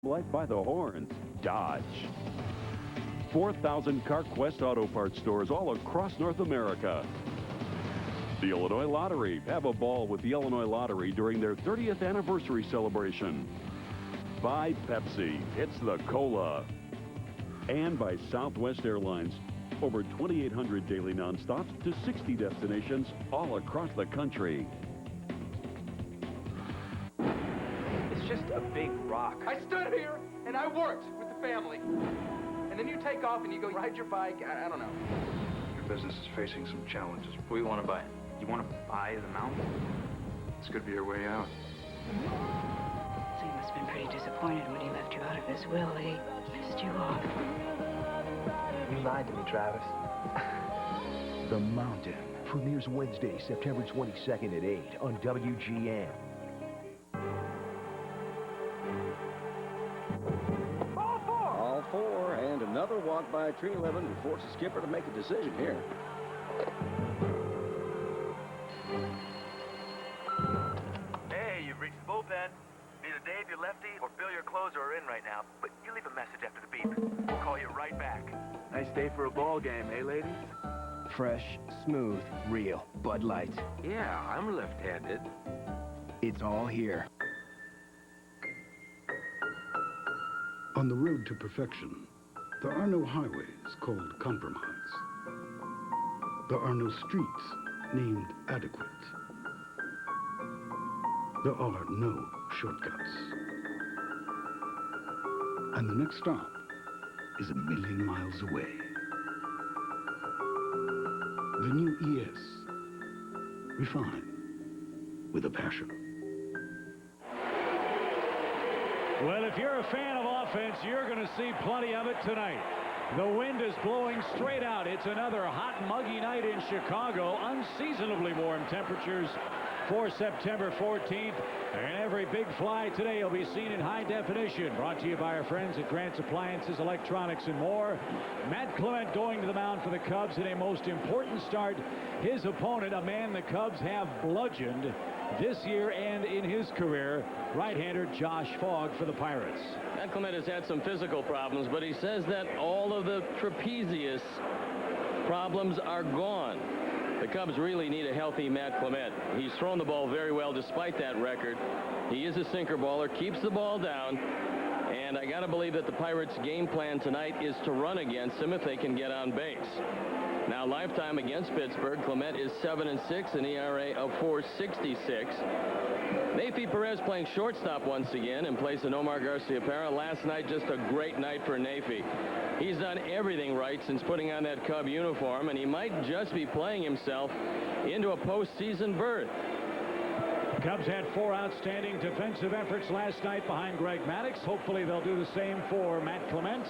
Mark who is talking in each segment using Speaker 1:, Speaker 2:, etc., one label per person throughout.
Speaker 1: Life by the horns, Dodge. 4,000 CarQuest Auto Parts stores all across North America. The Illinois Lottery. Have a ball with the Illinois Lottery during their 30th anniversary celebration. By Pepsi. It's the Cola. And by Southwest Airlines. Over 2,800 daily nonstops to 60 destinations all across the country.
Speaker 2: It's just a big rock.
Speaker 3: I stood here and I worked with the family. And then you take off and you go ride your bike. I don't know.
Speaker 4: Your business is facing some challenges.
Speaker 2: What do you want to buy? You want to buy the mountain?
Speaker 4: This could be your way out.
Speaker 5: So you must have been pretty disappointed when he left you out of his will. He pissed you off.
Speaker 2: You lied to me, Travis.
Speaker 6: The Mountain premieres Wednesday, September 22nd at 8 on WGN.
Speaker 7: All four, and another walk by Tree 11 to force the skipper to make a decision here.
Speaker 8: Hey, you've reached the bullpen. Either Dave, your lefty, or Bill, your closer, are in right now. But you leave a message after the beep. We'll call you right back.
Speaker 2: Nice day for a ball game, eh, ladies?
Speaker 6: Fresh, smooth, real Bud Light.
Speaker 8: Yeah, I'm left-handed.
Speaker 6: It's all here.
Speaker 9: On the road to perfection, there are no highways called compromise. There are no streets named adequate. There are no shortcuts. And the next stop is 1,000,000 miles away. The new ES. Refined with a passion.
Speaker 10: Well, if you're a fan of offense, you're going to see plenty of it tonight. The wind is blowing straight out. It's another hot, muggy night in Chicago. Unseasonably warm temperatures for September 14th. And every big fly today will be seen in high definition. Brought to you by our friends at Grant's Appliances, Electronics, and more. Matt Clement going to the mound for the Cubs in a most important start. His opponent, a man the Cubs have bludgeoned this year and in his career, right-hander Josh Fogg for the Pirates.
Speaker 11: Matt Clement has had some physical problems, but he says that all of the trapezius problems are gone. The Cubs really need a healthy Matt Clement. He's thrown the ball very well despite that record. He is a sinker baller, keeps the ball down, and I got to believe that the Pirates' game plan tonight is to run against him if they can get on base. Now, lifetime against Pittsburgh, Clement is 7-6, an ERA of 4.66. Neifi Perez playing shortstop once again in place of Nomar Garciaparra. Last night, just a great night for Neifi. He's done everything right since putting on that Cub uniform, and he might just be playing himself into a postseason berth.
Speaker 10: Cubs had 4 outstanding defensive efforts last night behind Greg Maddux. Hopefully they'll do the same for Matt Clement,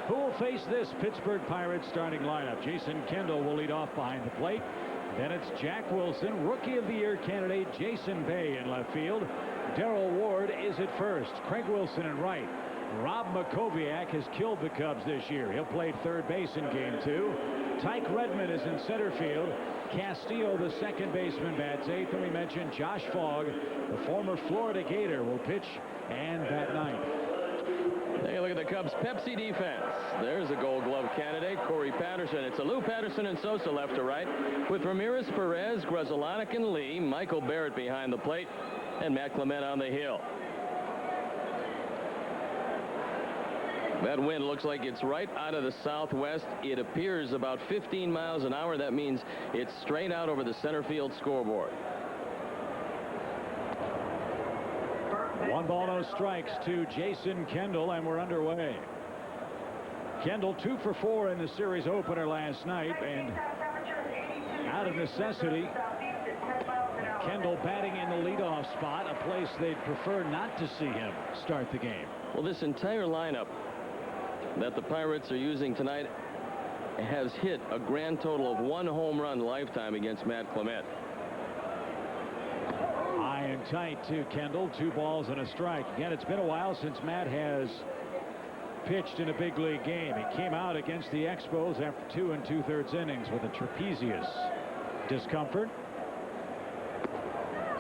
Speaker 10: who will face this Pittsburgh Pirates starting lineup. Jason Kendall will lead off behind the plate. Then it's Jack Wilson, Rookie of the Year candidate Jason Bay in left field. Darrell Ward is at first. Craig Wilson in right. Rob Makoviak has killed the Cubs this year. He'll play third base in Game 2. Tyke Redmond is in center field. Castillo, the second baseman, bats eighth. And we mentioned Josh Fogg, the former Florida Gator, will pitch and bat ninth.
Speaker 11: Take a look at the Cubs' Pepsi defense. There's a Gold Glove candidate, Corey Patterson. It's Alou, Patterson, and Sosa left to right, with Ramirez, Perez, Grzelcyk, and Lee, Michael Barrett behind the plate, and Matt Clement on the hill. That wind looks like it's right out of the southwest. It appears about 15 miles an hour. That means it's straight out over the center field scoreboard.
Speaker 10: 1 ball, no strikes to Jason Kendall, and we're underway. Kendall 2 for 4 in the series opener last night, and out of necessity, Kendall batting in the leadoff spot, a place they'd prefer not to see him start the game.
Speaker 11: Well, this entire lineup that the Pirates are using tonight has hit a grand total of 1 home run lifetime against Matt Clement.
Speaker 10: High and tight to Kendall, 2 balls and a strike. Again, it's been a while since Matt has pitched in a big league game. He came out against the Expos after 2 2/3 innings with a trapezius discomfort.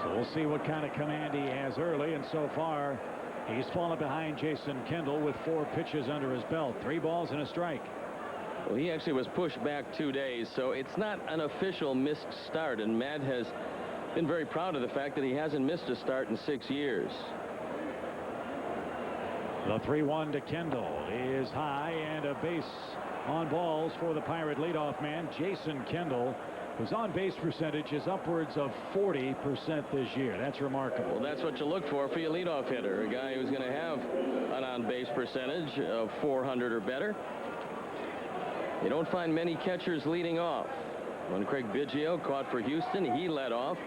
Speaker 10: So we'll see what kind of command he has early, and so far He's fallen behind Jason Kendall with 4 pitches under his belt. 3 balls and a strike.
Speaker 11: Well, he actually was pushed back 2 days, so it's not an official missed start, and Matt has been very proud of the fact that he hasn't missed a start in 6 years.
Speaker 10: The 3-1 to Kendall is high, and a base on balls for the Pirate leadoff man, Jason Kendall, whose on-base percentage is upwards of 40% this year. That's remarkable.
Speaker 11: Well, that's what you look for your leadoff hitter, a guy who's going to have an on-base percentage of 400 or better. You don't find many catchers leading off. When Craig Biggio caught for Houston, he led off.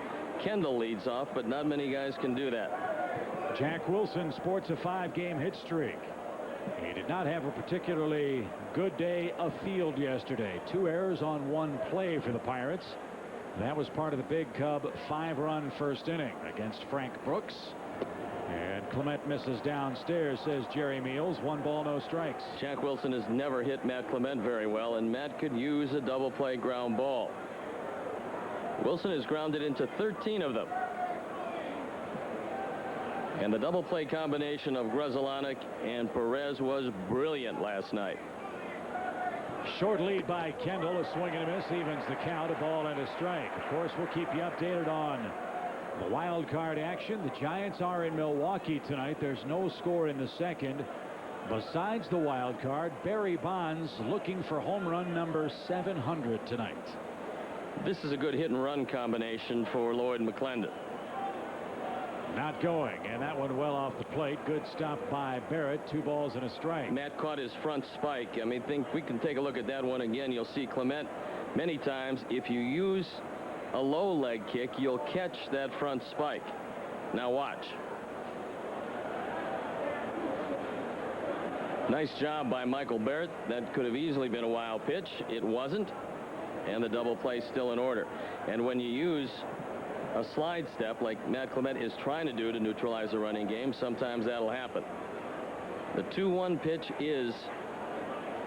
Speaker 11: Kendall leads off, but not many guys can do that.
Speaker 10: Jack Wilson sports a 5-game hit streak. He did not have a particularly good day afield yesterday. 2 errors on 1 play for the Pirates. That was part of the big Cub 5-run first inning against Frank Brooks. And Clement misses downstairs, says Jerry Meals. 1 ball, no strikes.
Speaker 11: Jack Wilson has never hit Matt Clement very well, and Matt could use a double play ground ball. Wilson has grounded into 13 of them. And the double play combination of Grzelcyk and Perez was brilliant last night.
Speaker 10: Short lead by Kendall. A swing and a miss evens the count. A ball and a strike. Of course, we'll keep you updated on the wild card action. The Giants are in Milwaukee tonight. There's no score in the second. Besides the wild card, Barry Bonds looking for home run number 700 tonight.
Speaker 11: This is a good hit and run combination for Lloyd McClendon.
Speaker 10: Not going, and that one well off the plate. Good stop by Barrett. 2 balls and a strike.
Speaker 11: Matt caught his front spike. I mean, think we can take a look at that one again. You'll see Clement many times. If you use a low leg kick, you'll catch that front spike. Now watch. Nice job by Michael Barrett. That could have easily been a wild pitch. It wasn't. And the double play still in order. And when you use a slide step like Matt Clement is trying to do to neutralize a running game, sometimes that'll happen. The 2-1 pitch is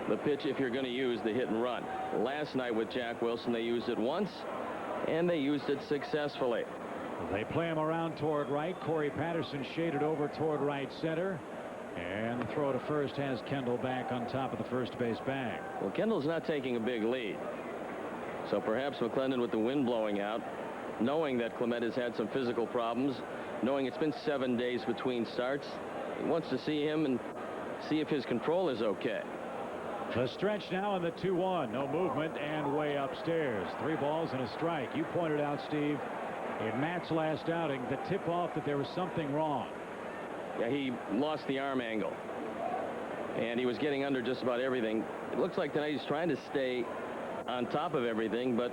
Speaker 11: the pitch if you're going to use the hit and run. Last night with Jack Wilson, they used it once, and they used it successfully.
Speaker 10: They play him around toward right. Corey Patterson shaded over toward right center. And the throw to first has Kendall back on top of the first base bag.
Speaker 11: Well, Kendall's not taking a big lead. So perhaps McClendon, with the wind blowing out, knowing that Clement has had some physical problems, knowing it's been 7 days between starts, he wants to see him and see if his control is okay.
Speaker 10: The stretch now in the 2-1. No movement and way upstairs. 3 balls and a strike. You pointed out, Steve, in Matt's last outing, the tip-off that there was something wrong.
Speaker 11: Yeah, he lost the arm angle. And he was getting under just about everything. It looks like tonight he's trying to stay on top of everything, but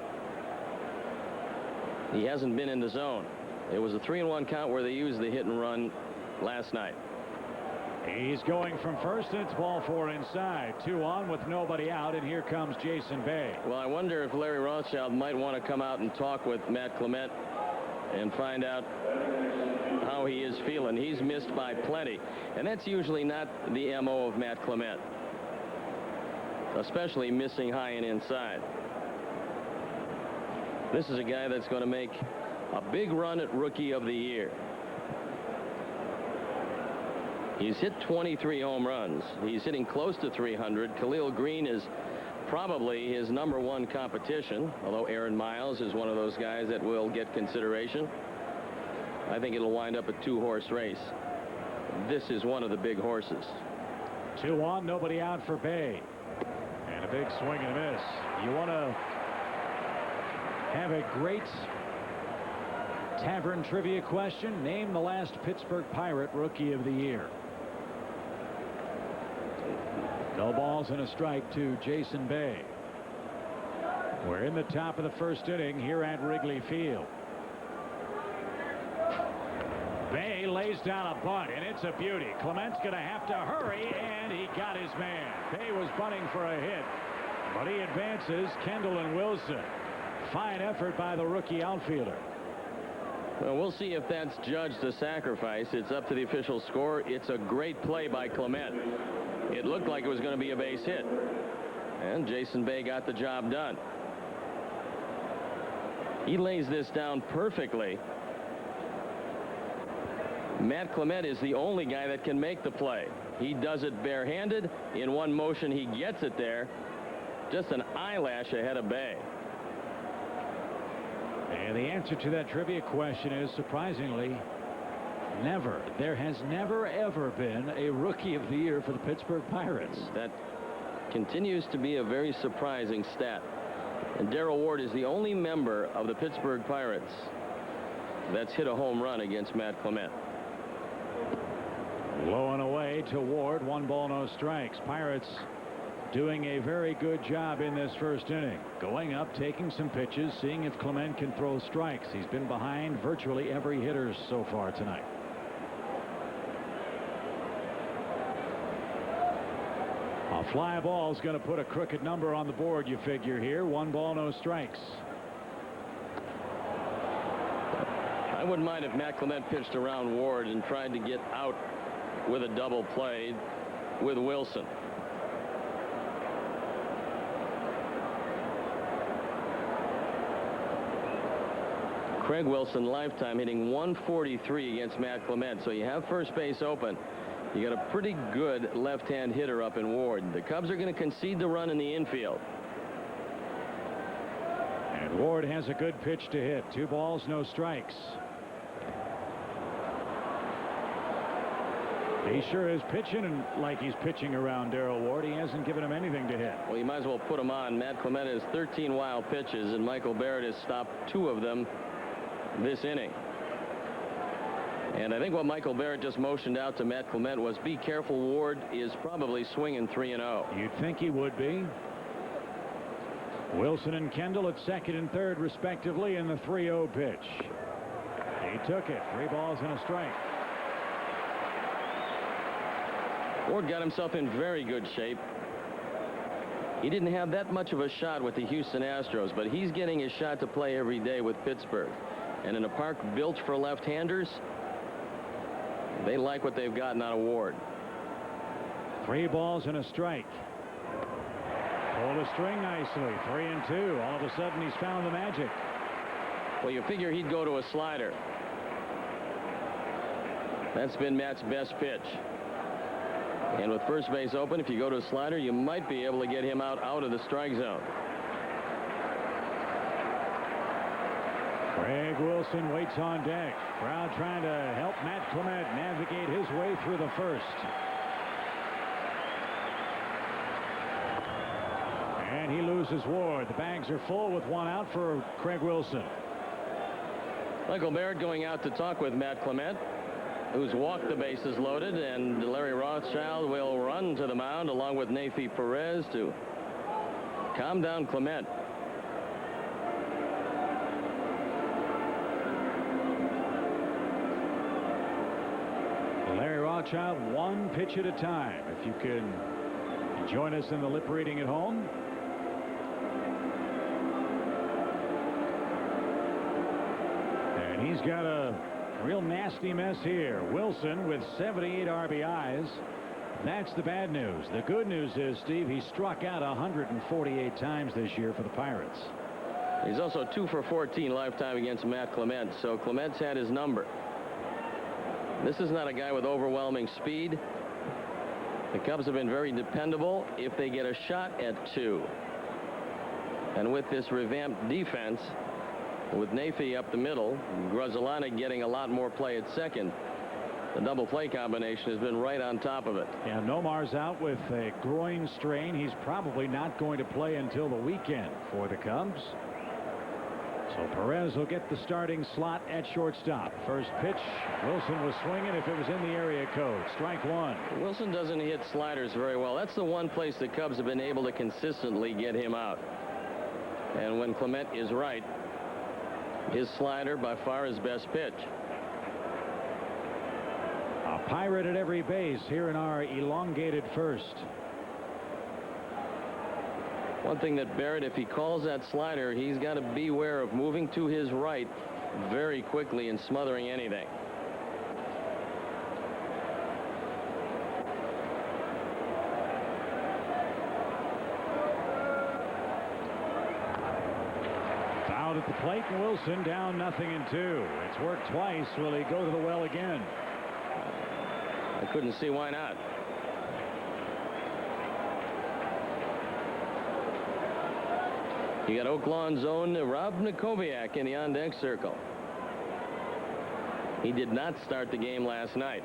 Speaker 11: he hasn't been in the zone. It was a 3-1 count where they used the hit and run last night.
Speaker 10: He's going from first, and it's ball 4 inside. 2 on with nobody out, and here comes Jason Bay.
Speaker 11: Well, I wonder if Larry Rothschild might want to come out and talk with Matt Clement and find out how he is feeling. He's missed by plenty, and that's usually not the MO of Matt Clement, especially missing high and inside. This is a guy that's going to make a big run at Rookie of the Year. He's hit 23 home runs. He's hitting close to 300. Khalil Green is probably his #1 competition, although Aaron Miles is one of those guys that will get consideration. I think it'll wind up a 2-horse race. This is one of the big horses.
Speaker 10: 2 on, nobody out for Bay. And a big swing and a miss. You want to have a great tavern trivia question? Name the last Pittsburgh Pirate Rookie of the Year. No balls and a strike to Jason Bay. We're in the top of the first inning here at Wrigley Field. Bay lays down a bunt, and it's a beauty. Clement's going to have to hurry, and he got his man. Bay was bunting for a hit, but he advances. Kendall and Wilson. Fine effort by the rookie outfielder.
Speaker 11: Well, we'll see if that's judged a sacrifice. It's up to the official score. It's a great play by Clement. It looked like it was going to be a base hit, and Jason Bay got the job done. He lays this down perfectly. Matt Clement is the only guy that can make the play. He does it barehanded. In one motion, he gets it there. Just an eyelash ahead of Bay.
Speaker 10: And the answer to that trivia question is, surprisingly, never. There has never, ever been a Rookie of the Year for the Pittsburgh Pirates.
Speaker 11: That continues to be a very surprising stat. And Darrell Ward is the only member of the Pittsburgh Pirates that's hit a home run against Matt Clement.
Speaker 10: Low and away to Ward. 1 ball, no strikes. Pirates doing a very good job in this first inning. Going up, taking some pitches, seeing if Clement can throw strikes. He's been behind virtually every hitter so far tonight. A fly ball is going to put a crooked number on the board, you figure here. 1 ball, no strikes.
Speaker 11: I wouldn't mind if Matt Clement pitched around Ward and tried to get out with a double play with Wilson. Craig Wilson, lifetime, hitting 143 against Matt Clement. So you have first base open. You got a pretty good left-hand hitter up in Ward. The Cubs are going to concede the run in the infield.
Speaker 10: And Ward has a good pitch to hit. 2 balls, no strikes. He sure is pitching, and like he's pitching around Darrell Ward. He hasn't given him anything to hit.
Speaker 11: Well, you might as well put him on. Matt Clement has 13 wild pitches, and Michael Barrett has stopped 2 of them this inning. And I think what Michael Barrett just motioned out to Matt Clement was, be careful, Ward is probably swinging 3-0.
Speaker 10: You'd think he would be. Wilson and Kendall at second and third respectively in the 3-0 pitch. He took it. 3 balls and a strike.
Speaker 11: Ward got himself in very good shape. He didn't have that much of a shot with the Houston Astros, but he's getting his shot to play every day with Pittsburgh. And in a park built for left-handers, they like what they've gotten out of Ward.
Speaker 10: 3 balls and a strike. Pulled a string nicely. 3-2. All of a sudden, he's found the magic.
Speaker 11: Well, you figure he'd go to a slider. That's been Matt's best pitch. And with first base open, if you go to a slider, you might be able to get him out of the strike zone.
Speaker 10: Craig Wilson waits on deck. Crowd trying to help Matt Clement navigate his way through the first. And he loses Ward. The bags are full with 1 out for Craig Wilson.
Speaker 11: Michael Barrett going out to talk with Matt Clement, who's walked the bases loaded, and Larry Rothschild will run to the mound along with Nafi Perez to calm down Clement.
Speaker 10: Larry Rothschild, 1 pitch at a time. If you can join us in the lip reading at home. And he's got a real nasty mess here. Wilson with 78 RBIs. That's the bad news. The good news is, Steve, he struck out 148 times this year for the Pirates.
Speaker 11: He's also 2 for 14 lifetime against Matt Clement, so Clement's had his number. This is not a guy with overwhelming speed. The Cubs have been very dependable if they get a shot at 2. And with this revamped defense, with Nafi up the middle, Gruzzolana getting a lot more play at second, the double play combination has been right on top of it.
Speaker 10: And Nomar's out with a groin strain. He's probably not going to play until the weekend for the Cubs. So Perez will get the starting slot at shortstop. First pitch, Wilson was swinging if it was in the area code. Strike 1.
Speaker 11: Wilson doesn't hit sliders very well. That's the one place the Cubs have been able to consistently get him out. And when Clement is right, his slider by far his best pitch.
Speaker 10: A Pirate at every base here in our elongated first.
Speaker 11: One thing that Barrett, if he calls that slider, he's got to beware of moving to his right very quickly and smothering anything.
Speaker 10: Fouled at the plate, and Wilson down 0-2. It's worked twice. Will he go to the well again?
Speaker 11: couldn't see why not. You got Oaklawn's own Rob Nikoviak in the on-deck circle. He did not start the game last night.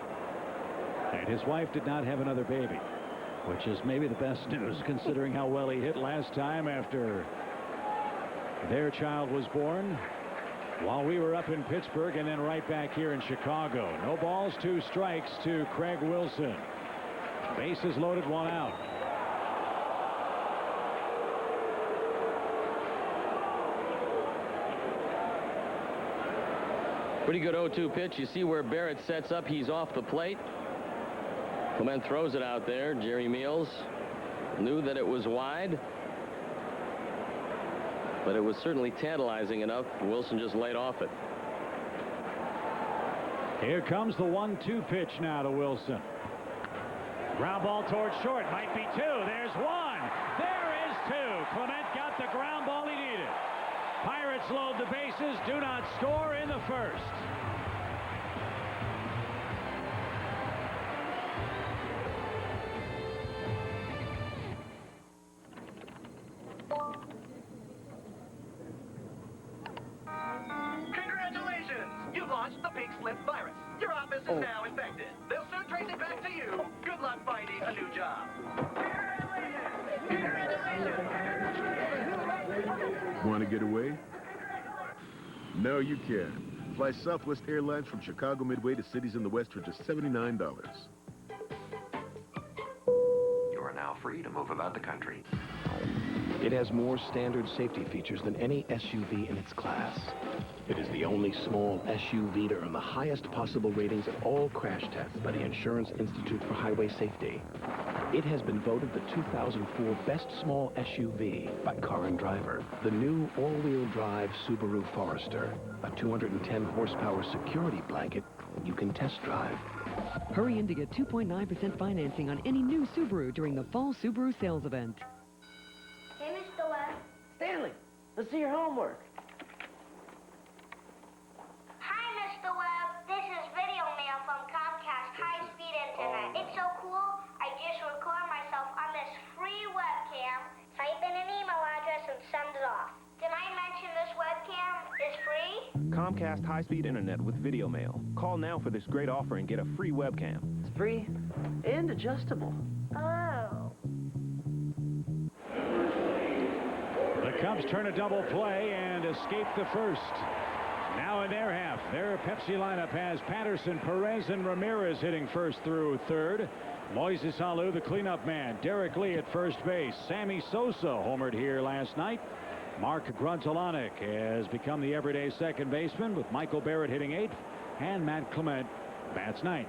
Speaker 10: And his wife did not have another baby, which is maybe the best news considering how well he hit last time after their child was born. While we were up in Pittsburgh and then right back here in Chicago. No balls, 2 strikes to Craig Wilson. Bases loaded, 1 out.
Speaker 11: Pretty good 0-2 pitch. You see where Barrett sets up. He's off the plate. Clement throws it out there. Jerry Meals knew that it was wide, but it was certainly tantalizing enough. Wilson just laid off it.
Speaker 10: Here comes the 1-2 pitch now to Wilson. Ground ball towards short. Might be 2. There's 1. There is 2. Clement got the ground ball he needed. Pirates load the bases, do not score in the first.
Speaker 8: Congratulations! You've launched the pink slip virus. Your office is now infected. They'll soon trace it back to you. Good luck finding a new job.
Speaker 12: Want to get away? No, you can. Fly Southwest Airlines from Chicago Midway to cities in the West for just $79.
Speaker 13: You are now free to move about the country.
Speaker 6: It has more standard safety features than any SUV in its class. It is the only small SUV to earn the highest possible ratings at all crash tests by the Insurance Institute for Highway Safety. It has been voted the 2004 Best Small SUV by Car and Driver. The new all-wheel drive Subaru Forester, a 210 horsepower security blanket you can test drive.
Speaker 14: Hurry in to get 2.9% financing on any new Subaru during the fall Subaru sales event.
Speaker 15: Hey, Mr. Webb.
Speaker 16: Stanley, let's see your homework.
Speaker 15: Hi, Mr. Webb. This is video mail from Comcast High-Speed Internet. It's so cool, I just record myself on this free webcam, type in an email address, and send it off. Did I mention this webcam is free?
Speaker 17: Comcast high-speed internet with video mail. Call now for this great offer and get a free webcam.
Speaker 16: It's free and adjustable.
Speaker 15: Oh.
Speaker 10: The Cubs turn a double play and escape the first. Now in their half, their Pepsi lineup has Patterson, Perez, and Ramirez hitting first through third. Moises Alou, the cleanup man. Derek Lee at first base. Sammy Sosa homered here last night. Mark Gruntalanek has become the everyday second baseman, with Michael Barrett hitting 8th and Matt Clement bats 9th.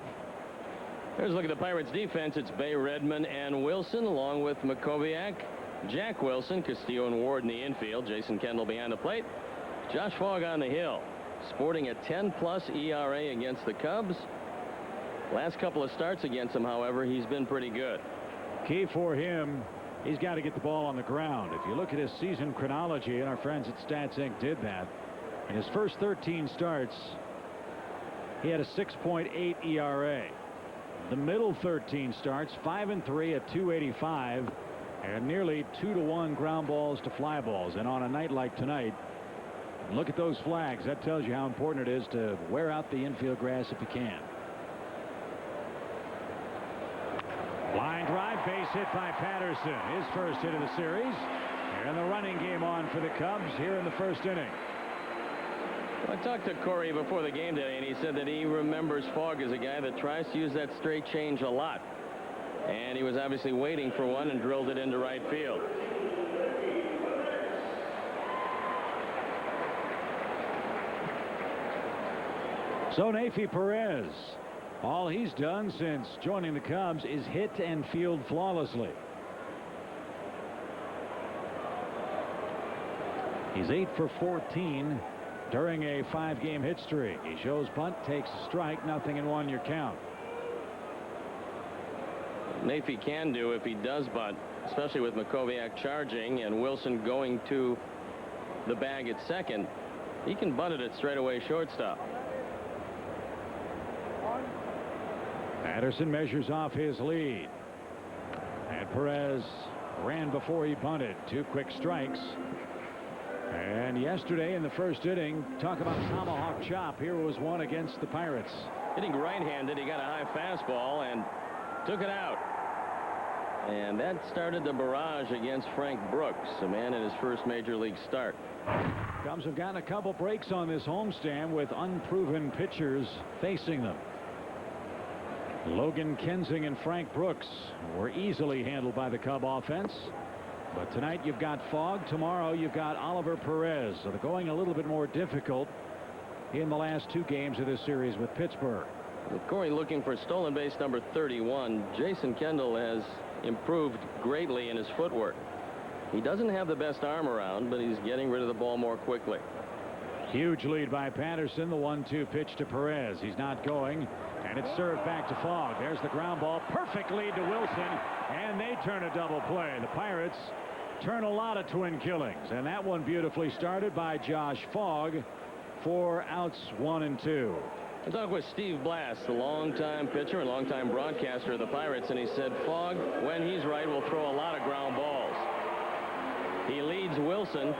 Speaker 11: Here's a look at the Pirates defense. It's Bay, Redman, and Wilson, along with Makoviak, Jack Wilson, Castillo, and Ward in the infield. Jason Kendall behind the plate. Josh Fogg on the hill, sporting a 10+ ERA against the Cubs. Last couple of starts against them, however, he's been pretty good.
Speaker 10: Key for him, he's got to get the ball on the ground. If you look at his season chronology, and our friends at Stats Inc. did that, in his first 13 starts, he had a 6.8 ERA. The middle 13 starts, 5-3 at 285, and nearly 2-to-1 ground balls to fly balls. And on a night like tonight, look at those flags. That tells you how important it is to wear out the infield grass if you can. Line drive, base hit by Patterson. His first hit of the series. And the running game on for the Cubs here in the first inning.
Speaker 11: I talked to Corey before the game today, and he said that he remembers Fogg as a guy that tries to use that straight change a lot. And he was obviously waiting for one and drilled it into right field.
Speaker 10: So Nefi Perez, all he's done since joining the Cubs is hit and field flawlessly. He's 8 for 14 during a 5-game hit streak. He shows bunt, takes a strike, nothing in 1 your count.
Speaker 11: Nefi can do if he does bunt, especially with Makoviak charging and Wilson going to the bag at second. He can bunt it at straightaway shortstop.
Speaker 10: Patterson measures off his lead. And Perez ran before he bunted. 2 quick strikes. And yesterday in the first inning, talk about tomahawk chop. Here was one against the Pirates.
Speaker 11: Hitting right-handed, he got a high fastball and took it out. And that started the barrage against Frank Brooks, a man in his first major league start.
Speaker 10: Cubs have gotten a couple breaks on this homestand with unproven pitchers facing them. Logan Kensing and Frank Brooks were easily handled by the Cub offense. But tonight you've got Fogg. Tomorrow you've got Oliver Perez. So they're going a little bit more difficult in the last 2 games of this series with Pittsburgh.
Speaker 11: With Corey looking for stolen base number 31, Jason Kendall has improved greatly in his footwork. He doesn't have the best arm around, but he's getting rid of the ball more quickly.
Speaker 10: Huge lead by Patterson. The 1-2 pitch to Perez. He's not going. And it's served back to Fogg. There's the ground ball. Perfect lead to Wilson. And they turn a double play. The Pirates turn a lot of twin killings. And that one beautifully started by Josh Fogg for outs 1 and 2.
Speaker 11: I talked with Steve Blass, the longtime pitcher and longtime broadcaster of the Pirates, and he said Fogg, when he's right, will throw a lot of ground balls. He leads Wilson.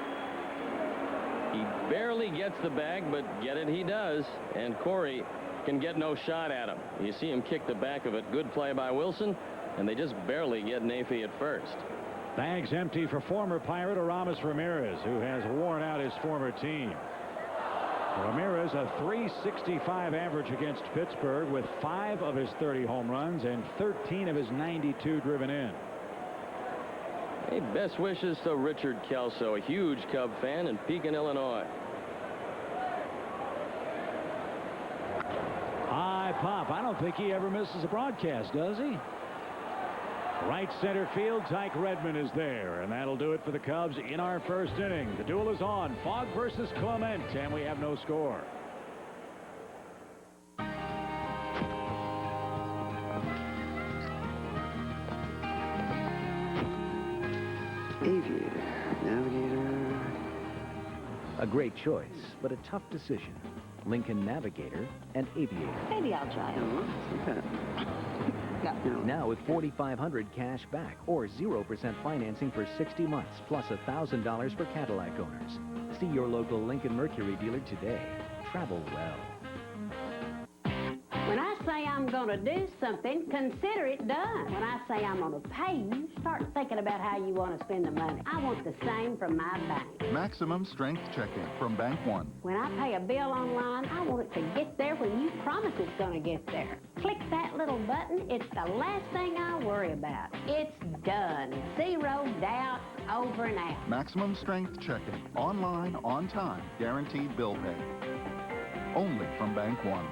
Speaker 11: He barely gets the bag, but get it he does. And Corey can get no shot at him. You see him kick the back of it. Good play by Wilson, and they just barely get Nafee at first.
Speaker 10: Bags empty for former Pirate Aramis Ramirez, who has worn out his former team. Ramirez, a .365 average against Pittsburgh with 5 of his 30 home runs and 13 of his 92 driven in.
Speaker 11: Hey, best wishes to Richard Kelso, a huge Cub fan in Pekin, Illinois.
Speaker 10: High pop. I don't think he ever misses a broadcast, does he? Right center field, Tyke Redmond is there, and that'll do it for the Cubs in our first inning. The duel is on. Fogg versus Clement, and we have no score.
Speaker 18: Aviator, Navigator.
Speaker 19: A great choice, but a tough decision. Lincoln Navigator and Aviator.
Speaker 5: Maybe I'll try them.
Speaker 19: No. Now with $4,500 cash back or 0% financing for 60 months plus $1,000 for Cadillac owners. See your local Lincoln Mercury dealer today. Travel well.
Speaker 20: When I say I'm going to do something, consider it done. When I say I'm going to pay you, start thinking about how you want to spend the money. I want the same from my bank.
Speaker 21: Maximum strength checking from Bank One.
Speaker 20: When I pay a bill online, I want it to get there when you promise it's going to get there. Click that little button. It's the last thing I worry about. It's done. 0 doubt, over and out.
Speaker 21: Maximum strength checking. Online, on time. Guaranteed bill pay. Only from Bank One.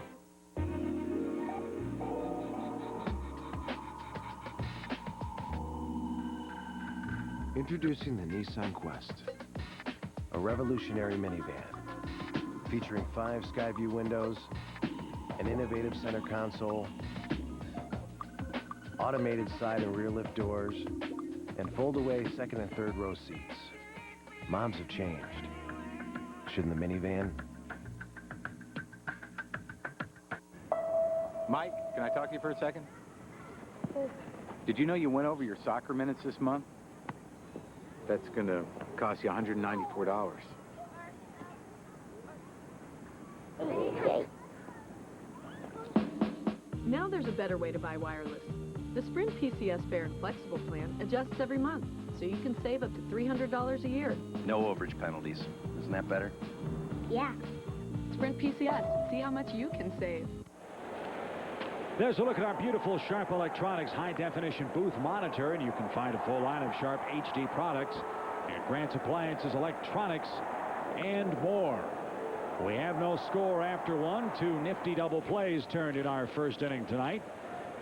Speaker 6: Introducing the Nissan Quest, a revolutionary minivan featuring 5 Skyview windows, an innovative center console, automated side and rear lift doors, and fold-away second and third row seats. Moms have changed. Shouldn't the minivan?
Speaker 2: Mike, can I talk to you for a second? Did you know you went over your soccer minutes this month? That's going to cost you $194.
Speaker 22: Now there's a better way to buy wireless. The Sprint PCS Fair and Flexible plan adjusts every month, so you can save up to $300 a year.
Speaker 23: No overage penalties. Isn't that better?
Speaker 22: Yeah. Sprint PCS. See how much you can save.
Speaker 10: There's a look at our beautiful Sharp Electronics high-definition booth monitor, and you can find a full line of Sharp HD products and Grant's Appliances, electronics, and more. We have no score after 1. 2 nifty double plays turned in our first inning tonight.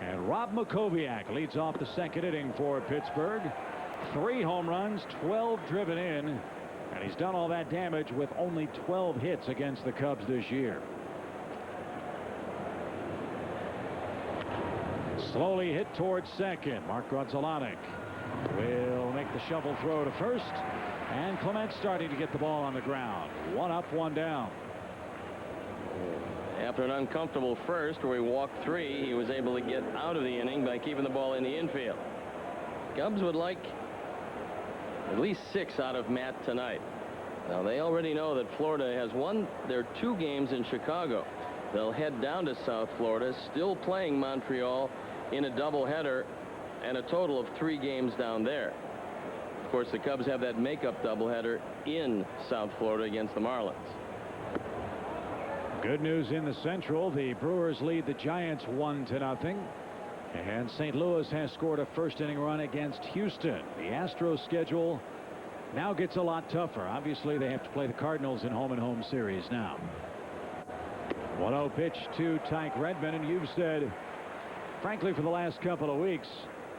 Speaker 10: And Rob Makoviak leads off the second inning for Pittsburgh. 3 home runs, 12 driven in, and he's done all that damage with only 12 hits against the Cubs this year. Slowly hit towards second. Mark Grudzelanek will make the shovel throw to first. And Clement starting to get the ball on the ground. 1 up, 1 down.
Speaker 11: After an uncomfortable first where he walked 3, he was able to get out of the inning by keeping the ball in the infield. Cubs would like at least 6 out of Matt tonight. Now, they already know that Florida has won their 2 games in Chicago. They'll head down to South Florida, still playing Montreal in a doubleheader, and a total of 3 games down there. Of course, the Cubs have that makeup doubleheader in South Florida against the Marlins.
Speaker 10: Good news in the Central. The Brewers lead the Giants 1-0. And St. Louis has scored a first-inning run against Houston. The Astros schedule now gets a lot tougher. Obviously, they have to play the Cardinals in home-and-home series now. 1-0 pitch to Tyke Redmond, and you've said, frankly, for the last couple of weeks,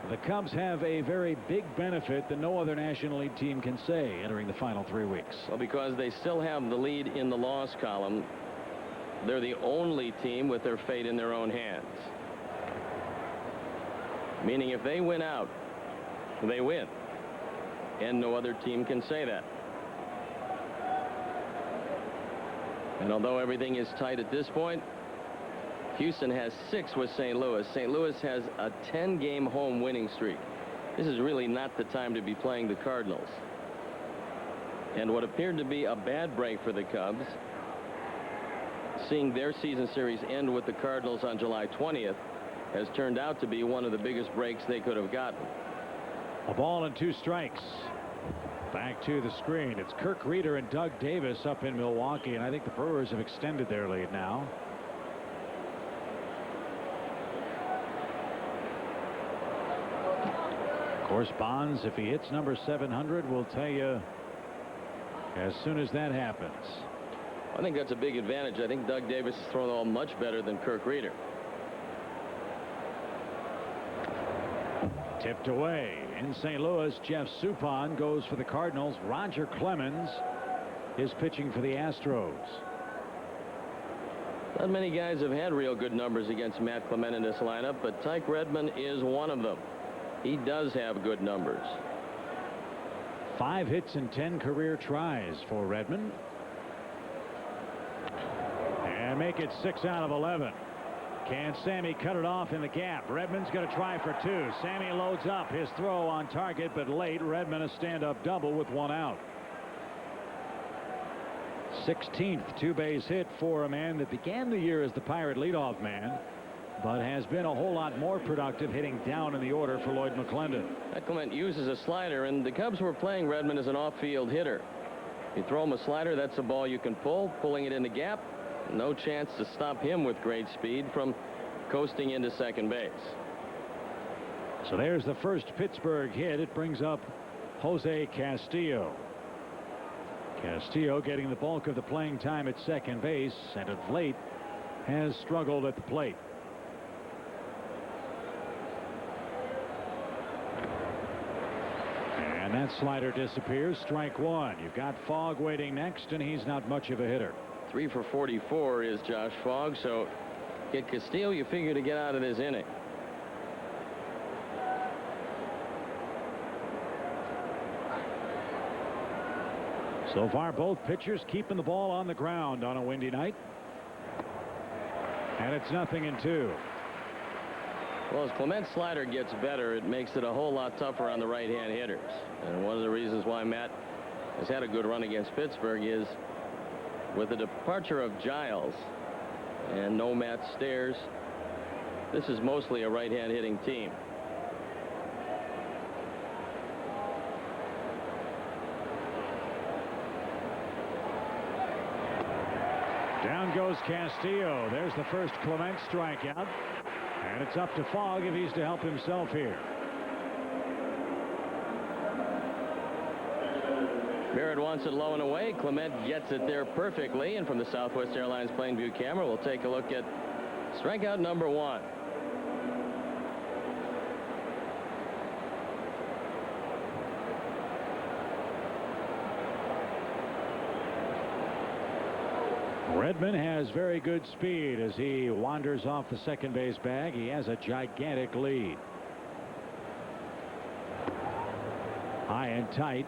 Speaker 10: the Cubs have a very big benefit that no other National League team can say entering the final 3 weeks.
Speaker 11: Well, because they still have the lead in the loss column. They're the only team with their fate in their own hands. Meaning if they win out, they win. And no other team can say that. And although everything is tight at this point, Houston has 6 with St. Louis. St. Louis has a 10-game home winning streak. This is really not the time to be playing the Cardinals. And what appeared to be a bad break for the Cubs, seeing their season series end with the Cardinals on July 20th, has turned out to be one of the biggest breaks they could have gotten.
Speaker 10: A ball and 2 strikes. Back to the screen. It's Kirk Reeder and Doug Davis up in Milwaukee, and I think the Brewers have extended their lead now. Of course, Bonds, if he hits number 700, will tell you as soon as that happens.
Speaker 11: I think that's a big advantage. I think Doug Davis has thrown the ball much better than Kirk Reeder.
Speaker 10: Tipped away. In St. Louis, Jeff Suppan goes for the Cardinals. Roger Clemens is pitching for the Astros.
Speaker 11: Not many guys have had real good numbers against Matt Clement in this lineup, but Tyke Redmond is one of them. He does have good numbers.
Speaker 10: 5 hits and 10 career tries for Redmond. And make it 6 out of 11. Can Sammy cut it off in the gap? Redmond's going to try for 2. Sammy loads up. His throw on target, but late. Redmond a stand-up double with 1 out. 16th 2-base hit for a man that began the year as the Pirate leadoff man, but has been a whole lot more productive hitting down in the order for Lloyd McClendon.
Speaker 11: Clement uses a slider, and the Cubs were playing Redmond as an off-field hitter. You throw him a slider, that's a ball you can pull. Pulling it in the gap, no chance to stop him with great speed from coasting into second base.
Speaker 10: So there's the first Pittsburgh hit. It brings up Jose Castillo. Castillo getting the bulk of the playing time at second base, and of late has struggled at the plate. And that slider disappears. Strike 1. You've got Fogg waiting next, and he's not much of a hitter.
Speaker 11: 3 for 44 is Josh Fogg, so get Castillo, you figure, to get out of this inning.
Speaker 10: So far, both pitchers keeping the ball on the ground on a windy night. And it's 0-2.
Speaker 11: Well, as Clement's slider gets better, it makes it a whole lot tougher on the right-hand hitters. And one of the reasons why Matt has had a good run against Pittsburgh is with the departure of Giles and no Matt Stairs, this is mostly a right-hand hitting team.
Speaker 10: Down goes Castillo. There's the first Clement strikeout. And it's up to Fogg if he's to help himself here.
Speaker 11: Barrett wants it low and away. Clement gets it there perfectly. And from the Southwest Airlines Plainview camera, we'll take a look at strikeout number 1.
Speaker 10: Redmond has very good speed as he wanders off the second base bag. He has a gigantic lead. High and tight.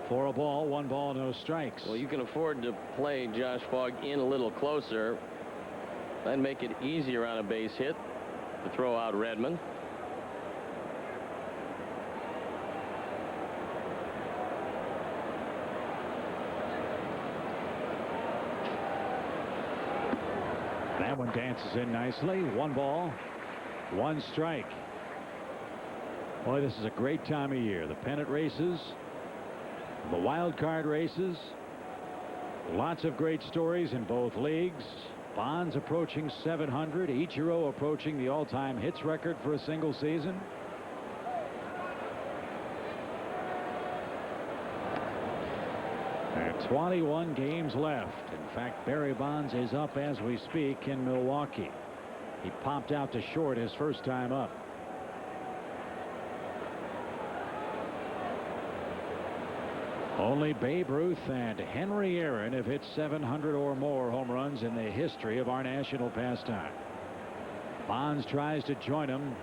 Speaker 10: 4 ball, 1 ball, no strikes.
Speaker 11: Well, you can afford to play Josh Fogg in a little closer. That'd make it easier on a base hit to throw out Redmond.
Speaker 10: That one dances in nicely. 1 ball, 1 strike. Boy, this is a great time of year. The pennant races, the wild card races. Lots of great stories in both leagues. Bonds approaching 700. Ichiro approaching the all-time hits record for a single season. There are 21 games left. In fact, Barry Bonds is up as we speak in Milwaukee. He popped out to short his first time up. Only Babe Ruth and Henry Aaron have hit 700 or more home runs in the history of our national pastime. Bonds tries to join him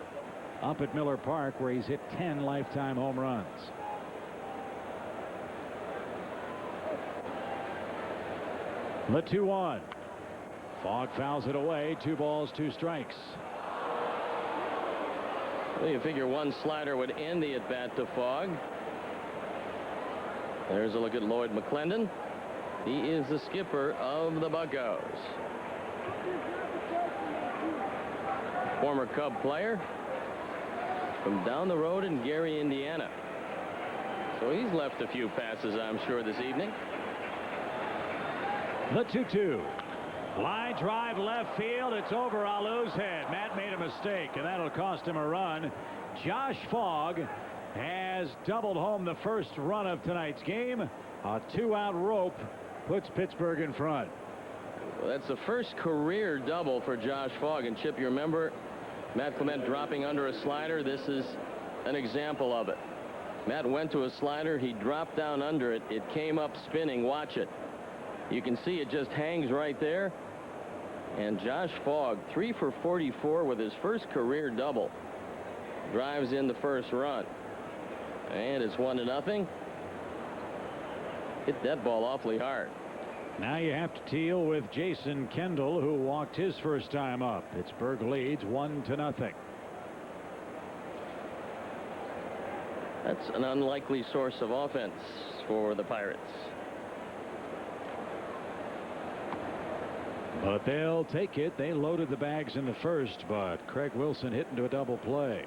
Speaker 10: up at Miller Park, where he's hit 10 lifetime home runs. The 2-1. Fogg fouls it away. 2 balls, 2 strikes.
Speaker 11: Well, you figure one slider would end the at-bat to Fogg. There's a look at Lloyd McClendon. He is the skipper of the Buccos. Former Cub player from down the road in Gary, Indiana. So he's left a few passes, I'm sure, this evening.
Speaker 10: The 2-2. Line drive left field. It's over Alu's head. Matt made a mistake, and that'll cost him a run. Josh Fogg has doubled home the first run of tonight's game. A 2-out rope puts Pittsburgh in front.
Speaker 11: Well, that's the first career double for Josh Fogg. And Chip, you remember Matt Clement dropping under a slider? This is an example of it. Matt went to a slider. He dropped down under it. It came up spinning. Watch it. You can see it just hangs right there. And Josh Fogg, 3 for 44 with his first career double. Drives in the first run. And it's 1-0. Hit that ball awfully hard.
Speaker 10: Now you have to deal with Jason Kendall, who walked his first time up. Pittsburgh leads 1-0.
Speaker 11: That's an unlikely source of offense for the Pirates.
Speaker 10: But they'll take it. They loaded the bags in the first, but Craig Wilson hit into a double play.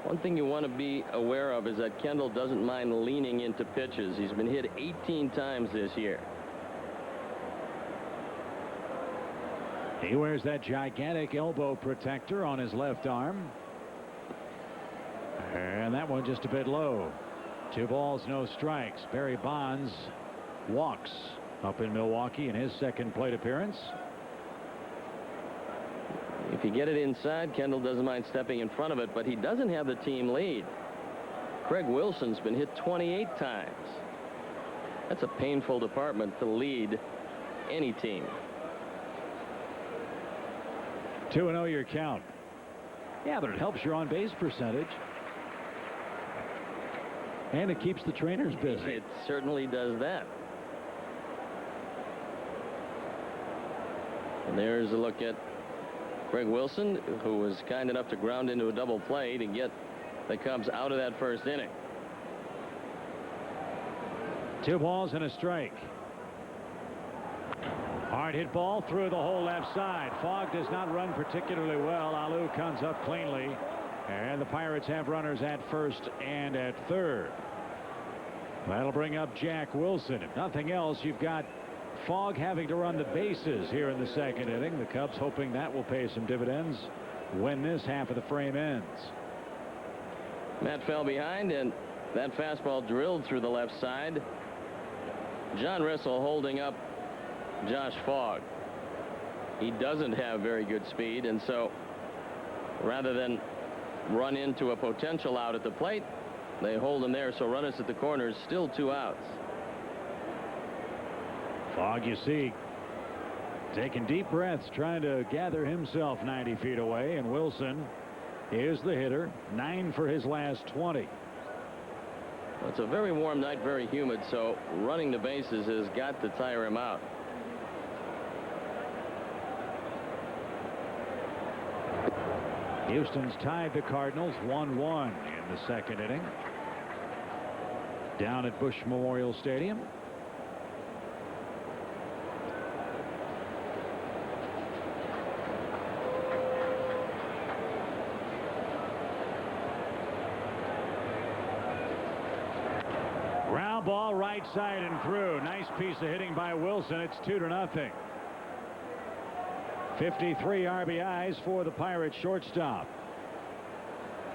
Speaker 11: One thing you want to be aware of is that Kendall doesn't mind leaning into pitches. He's been hit 18 times this year.
Speaker 10: He wears that gigantic elbow protector on his left arm. And that one just a bit low. 2 balls, no strikes. Barry Bonds walks up in Milwaukee in his second plate appearance.
Speaker 11: If you get it inside, Kendall doesn't mind stepping in front of it, but he doesn't have the team lead. Craig Wilson's been hit 28 times. That's a painful department to lead any team.
Speaker 10: 2-0 your count. Yeah, but it helps your on-base percentage. And it keeps the trainers busy.
Speaker 11: It certainly does that. And there's a look at Craig Wilson, who was kind enough to ground into a double play to get the Cubs out of that first inning.
Speaker 10: 2 balls and a strike. Hard hit ball through the whole left side. Fogg does not run particularly well. Alu comes up cleanly. And the Pirates have runners at first and at third. That'll bring up Jack Wilson. If nothing else, you've got Fogg having to run the bases here in the second inning. The Cubs hoping that will pay some dividends when this half of the frame ends.
Speaker 11: Matt fell behind, and that fastball drilled through the left side. John Rissell holding up Josh Fogg. He doesn't have very good speed, and so rather than run into a potential out at the plate, they hold him there. So runners at the corners, still 2 outs.
Speaker 10: Fogg, you see, taking deep breaths, trying to gather himself 90 feet away, and Wilson is the hitter. 9 for his last 20.
Speaker 11: Well, it's a very warm night, very humid, so running the bases has got to tire him out.
Speaker 10: Houston's tied the Cardinals 1-1 in the second inning. Down at Bush Memorial Stadium. Ground ball right side and through. Nice piece of hitting by Wilson. It's 2-0. 53 RBIs for the Pirates shortstop.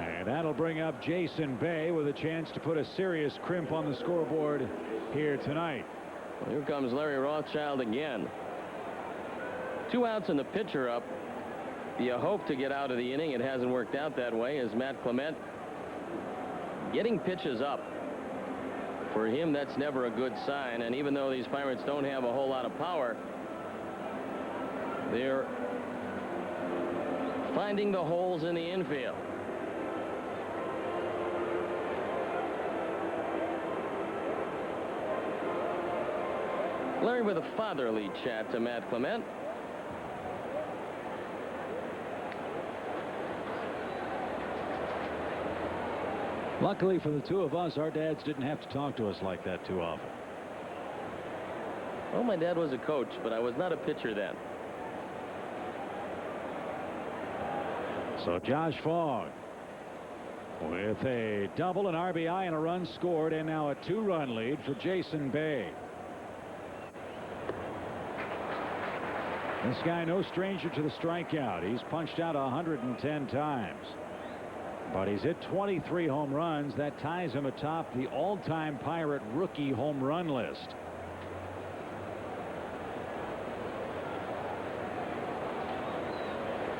Speaker 10: And that'll bring up Jason Bay with a chance to put a serious crimp on the scoreboard here tonight.
Speaker 11: Well, here comes Larry Rothschild again. 2 outs and the pitcher up. You hope to get out of the inning. It hasn't worked out that way as Matt Clement getting pitches up. For him, that's never a good sign. And even though these Pirates don't have a whole lot of power, they're finding the holes in the infield. Larry with a fatherly chat to Matt Clement.
Speaker 10: Luckily for the two of us, our dads didn't have to talk to us like that too often.
Speaker 11: Well, my dad was a coach, but I was not a pitcher then.
Speaker 10: So Josh Fogg with a double, an RBI, and a run scored, and now a 2-run lead for Jason Bay. This guy no stranger to the strikeout. He's punched out 110 times. But he's hit 23 home runs. That ties him atop the all-time Pirate rookie home run list.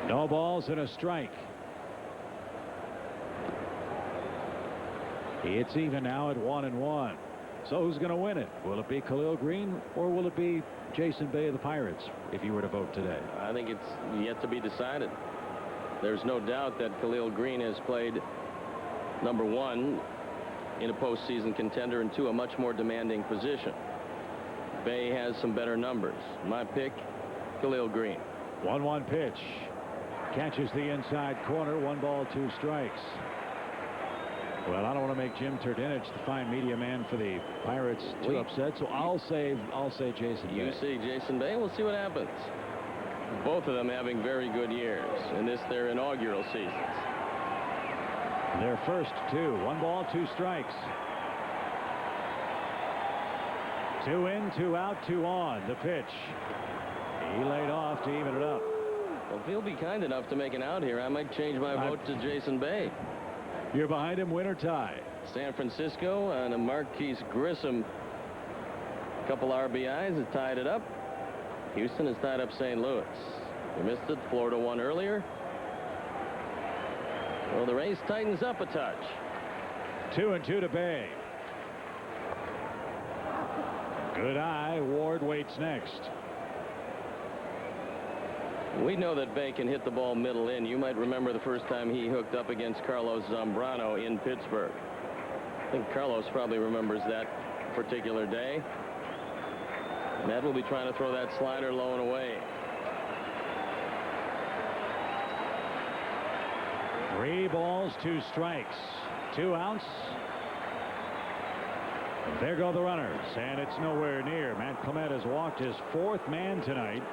Speaker 10: No balls and a strike. It's even now at 1-1. So who's going to win it? Will it be Khalil Green or will it be Jason Bay of the Pirates if you were to vote today?
Speaker 11: I think it's yet to be decided. There's no doubt that Khalil Green has played number 1 in a postseason contender and 2 a much more demanding position. Bay has some better numbers. My pick, Khalil Green.
Speaker 10: 1-1 pitch. Catches the inside corner. 1 ball, 2 strikes. Well, I don't want to make Jim Turdinich the fine media man for the Pirates too upset, so I'll say Jason Bay.
Speaker 11: You see Jason Bay. We'll see what happens. Both of them having very good years in their inaugural seasons.
Speaker 10: Their first 2. 1 ball, 2 strikes. 2 in, 2 out, 2 on. The pitch. He laid off to even it up.
Speaker 11: Well, if he'll be kind enough to make an out here, I might change my vote to Jason Bay.
Speaker 10: You're behind him, win or tie.
Speaker 11: San Francisco and a Marquise Grissom. A couple RBIs have tied it up. Houston has tied up St. Louis. They missed it. Florida won earlier. Well, the race tightens up a touch.
Speaker 10: 2-2 to Bay. Good eye. Ward waits next.
Speaker 11: We know that Bay can hit the ball middle in. You might remember the first time he hooked up against Carlos Zambrano in Pittsburgh. I think Carlos probably remembers that particular day. Ned will be trying to throw that slider low and away.
Speaker 10: 3 balls, 2 strikes. 2 outs. There go the runners, and it's nowhere near. Matt Clement has walked his 4th man tonight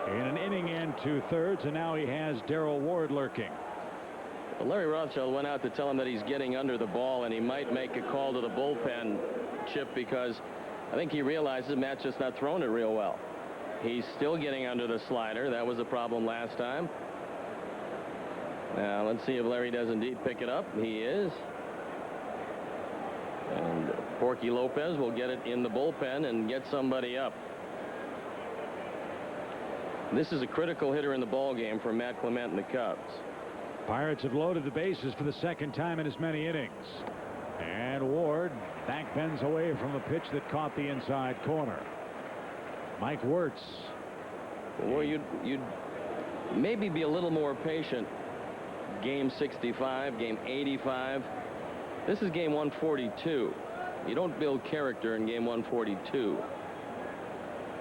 Speaker 10: in an inning and 2/3, and now he has Darrell Ward lurking.
Speaker 11: Well, Larry Rothschild went out to tell him that he's getting under the ball, and he might make a call to the bullpen, Chip, because I think he realizes Matt's just not throwing it real well. He's still getting under the slider. That was a problem last time. Now, let's see if Larry does indeed pick it up. He is. And Porky Lopez will get it in the bullpen and get somebody up. This is a critical hitter in the ball game for Matt Clement and the Cubs.
Speaker 10: Pirates have loaded the bases for the 2nd time in as many innings. And Ward back bends away from a pitch that caught the inside corner. Mike Wirtz.
Speaker 11: Well, you'd maybe be a little more patient. Game 65, game 85. This is game 142. You don't build character in game 142.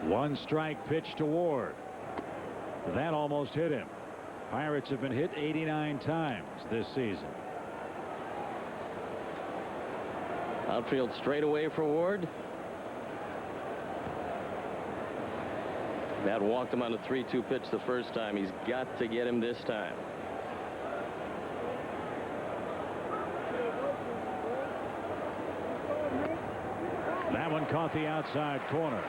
Speaker 10: 1 strike pitch to Ward. That almost hit him. Pirates have been hit 89 times this season.
Speaker 11: Outfield straightaway for Ward. Matt walked him on a 3-2 pitch the first time. He's got to get him this time.
Speaker 10: That one caught the outside corner.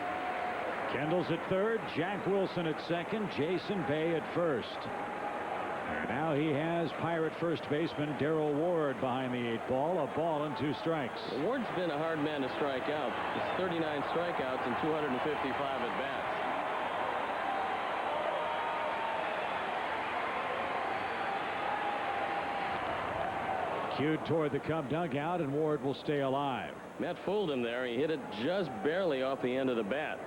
Speaker 10: Kendall's at third, Jack Wilson at second, Jason Bay at first. And now he has Pirate first baseman Darrell Ward behind the 8 ball. A ball and 2 strikes.
Speaker 11: Ward's been a hard man to strike out. It's 39 strikeouts and 255 at bats.
Speaker 10: Cued toward the Cub dugout, and Ward will stay alive.
Speaker 11: Matt fooled him there. He hit it just barely off the end of the bat.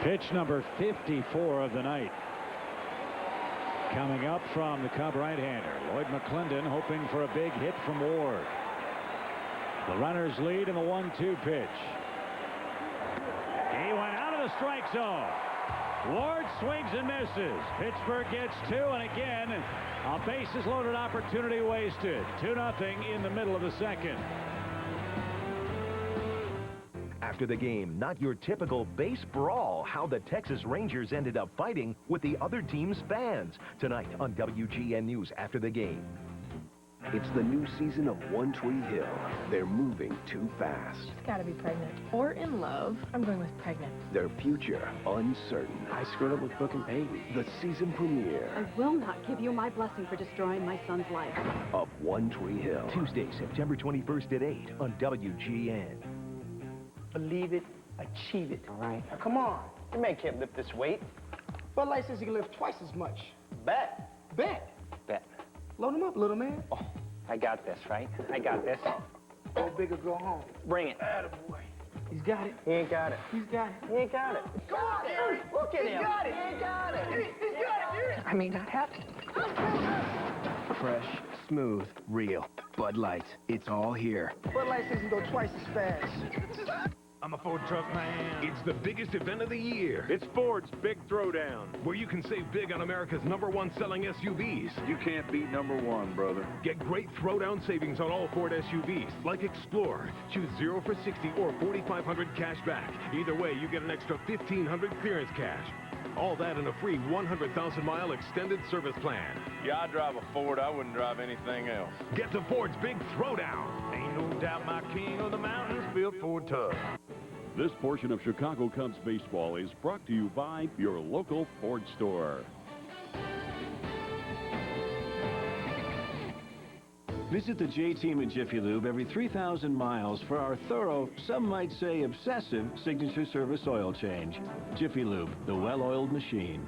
Speaker 10: Pitch number 54 of the night. Coming up from the Cub right-hander, Lloyd McClendon hoping for a big hit from Ward. The runners lead in the 1-2 pitch. He went out of the strike zone. Ward swings and misses. Pittsburgh gets 2, and again, a bases loaded opportunity wasted. 2-0 in the middle of the second.
Speaker 1: After the game, not your typical base brawl. How the Texas Rangers ended up fighting with the other team's fans. Tonight on WGN News after the game.
Speaker 3: It's the new season of One Tree Hill. They're moving too fast.
Speaker 4: She's got to be pregnant. Or in love. I'm going with pregnant.
Speaker 3: Their future uncertain.
Speaker 18: I screwed up with booking Peyton.
Speaker 3: The season premiere
Speaker 24: I will not give you my blessing for destroying my son's life.
Speaker 3: of One Tree Hill.
Speaker 1: Tuesday, September 21st at 8 on WGN.
Speaker 16: Believe it, achieve it. All right. Now, come on. Your man can't lift this weight. Bud Light says he can lift twice as much. Bet. Bet. Bet. Load him up, little man. Oh, I got this, right? I got this. Go big or go home. Bring it. Attaboy. He's got it. He ain't got it. He's got it. He ain't got it. Come on, Gary. Look at him. He's got it. He ain't got it. He's got it, Gary.
Speaker 4: I may not have it.
Speaker 3: Fresh, smooth, real. Bud Light. It's all here.
Speaker 16: Bud Light says he can go twice as fast.
Speaker 17: I'm a Ford truck man.
Speaker 12: It's the biggest event of the year. It's Ford's Big Throwdown, where you can save big on America's #1 selling SUVs. You can't beat #1, brother. Get great throwdown savings on all Ford SUVs, like Explorer. Choose 0 for 60 or 4,500 cash back. Either way, you get an extra 1,500 clearance cash. All that in a free 100,000-mile extended service plan.
Speaker 25: Yeah, I drive a Ford. I wouldn't drive anything else.
Speaker 12: Get to Ford's Big Throwdown.
Speaker 17: Ain't no doubt my king of the mountains built Ford tough.
Speaker 26: This portion of Chicago Cubs baseball is brought to you by your local Ford store.
Speaker 27: Visit the J-Team at Jiffy Lube every 3,000 miles for our thorough, some might say obsessive, signature service oil change. Jiffy Lube, the well-oiled machine.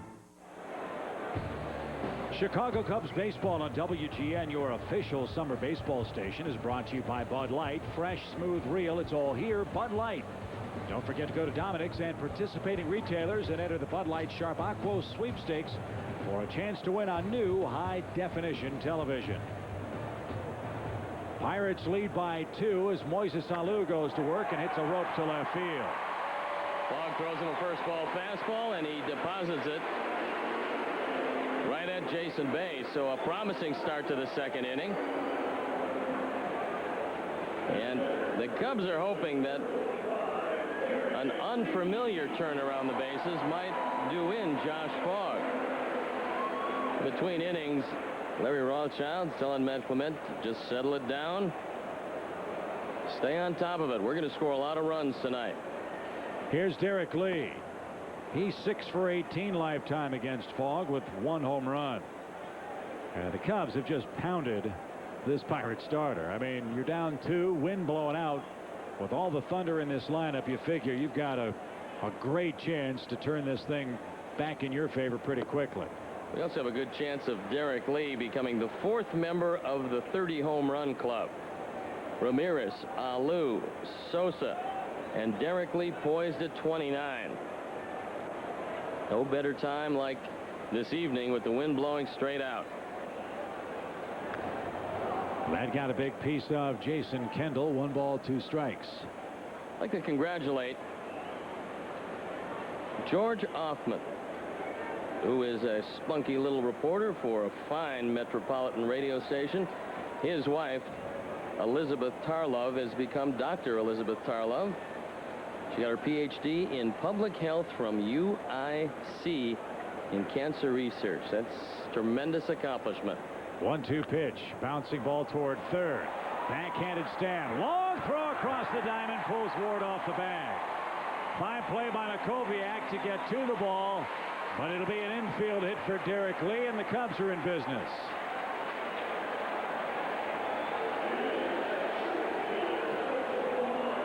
Speaker 10: Chicago Cubs baseball on WGN, your official summer baseball station, is brought to you by Bud Light. Fresh, smooth, real, it's all here. Bud Light. Don't forget to go to Dominic's and participating retailers and enter the Bud Light Sharp Aquos sweepstakes for a chance to win on new high-definition television. Pirates lead by 2 as Moises Alou goes to work and hits a rope to left field.
Speaker 11: Fogg throws him a first ball fastball, and he deposits it right at Jason Bay. So a promising start to the second inning. And the Cubs are hoping that an unfamiliar turn around the bases might do in Josh Fogg. Between innings, Larry Rothschild telling Matt Clement to just settle it down. Stay on top of it. We're going to score a lot of runs tonight.
Speaker 10: Here's Derek Lee. He's 6 for 18 lifetime against Fogg with 1 home run. The Cubs have just pounded this Pirate starter. I mean, you're down 2, wind blowing out. With all the thunder in this lineup, you figure you've got a great chance to turn this thing back in your favor pretty quickly.
Speaker 11: We also have a good chance of Derek Lee becoming the 4th member of the 30 home run club. Ramirez, Alou, Sosa, and Derek Lee poised at 29. No better time like this evening with the wind blowing straight out.
Speaker 10: That got a big piece of Jason Kendall. 1 ball, 2 strikes.
Speaker 11: I'd like to congratulate George Offman, who is a spunky little reporter for a fine metropolitan radio station. His wife, Elizabeth Tarlov, has become Dr. Elizabeth Tarlov. She got her Ph.D. in public health from UIC in cancer research. That's tremendous accomplishment.
Speaker 10: 1-2 pitch. Bouncing ball toward third. Backhanded stand. Long throw across the diamond. Pulls Ward off the bag. Fine play by Makoviak to get to the ball. But it'll be an infield hit for Derek Lee, and the Cubs are in business.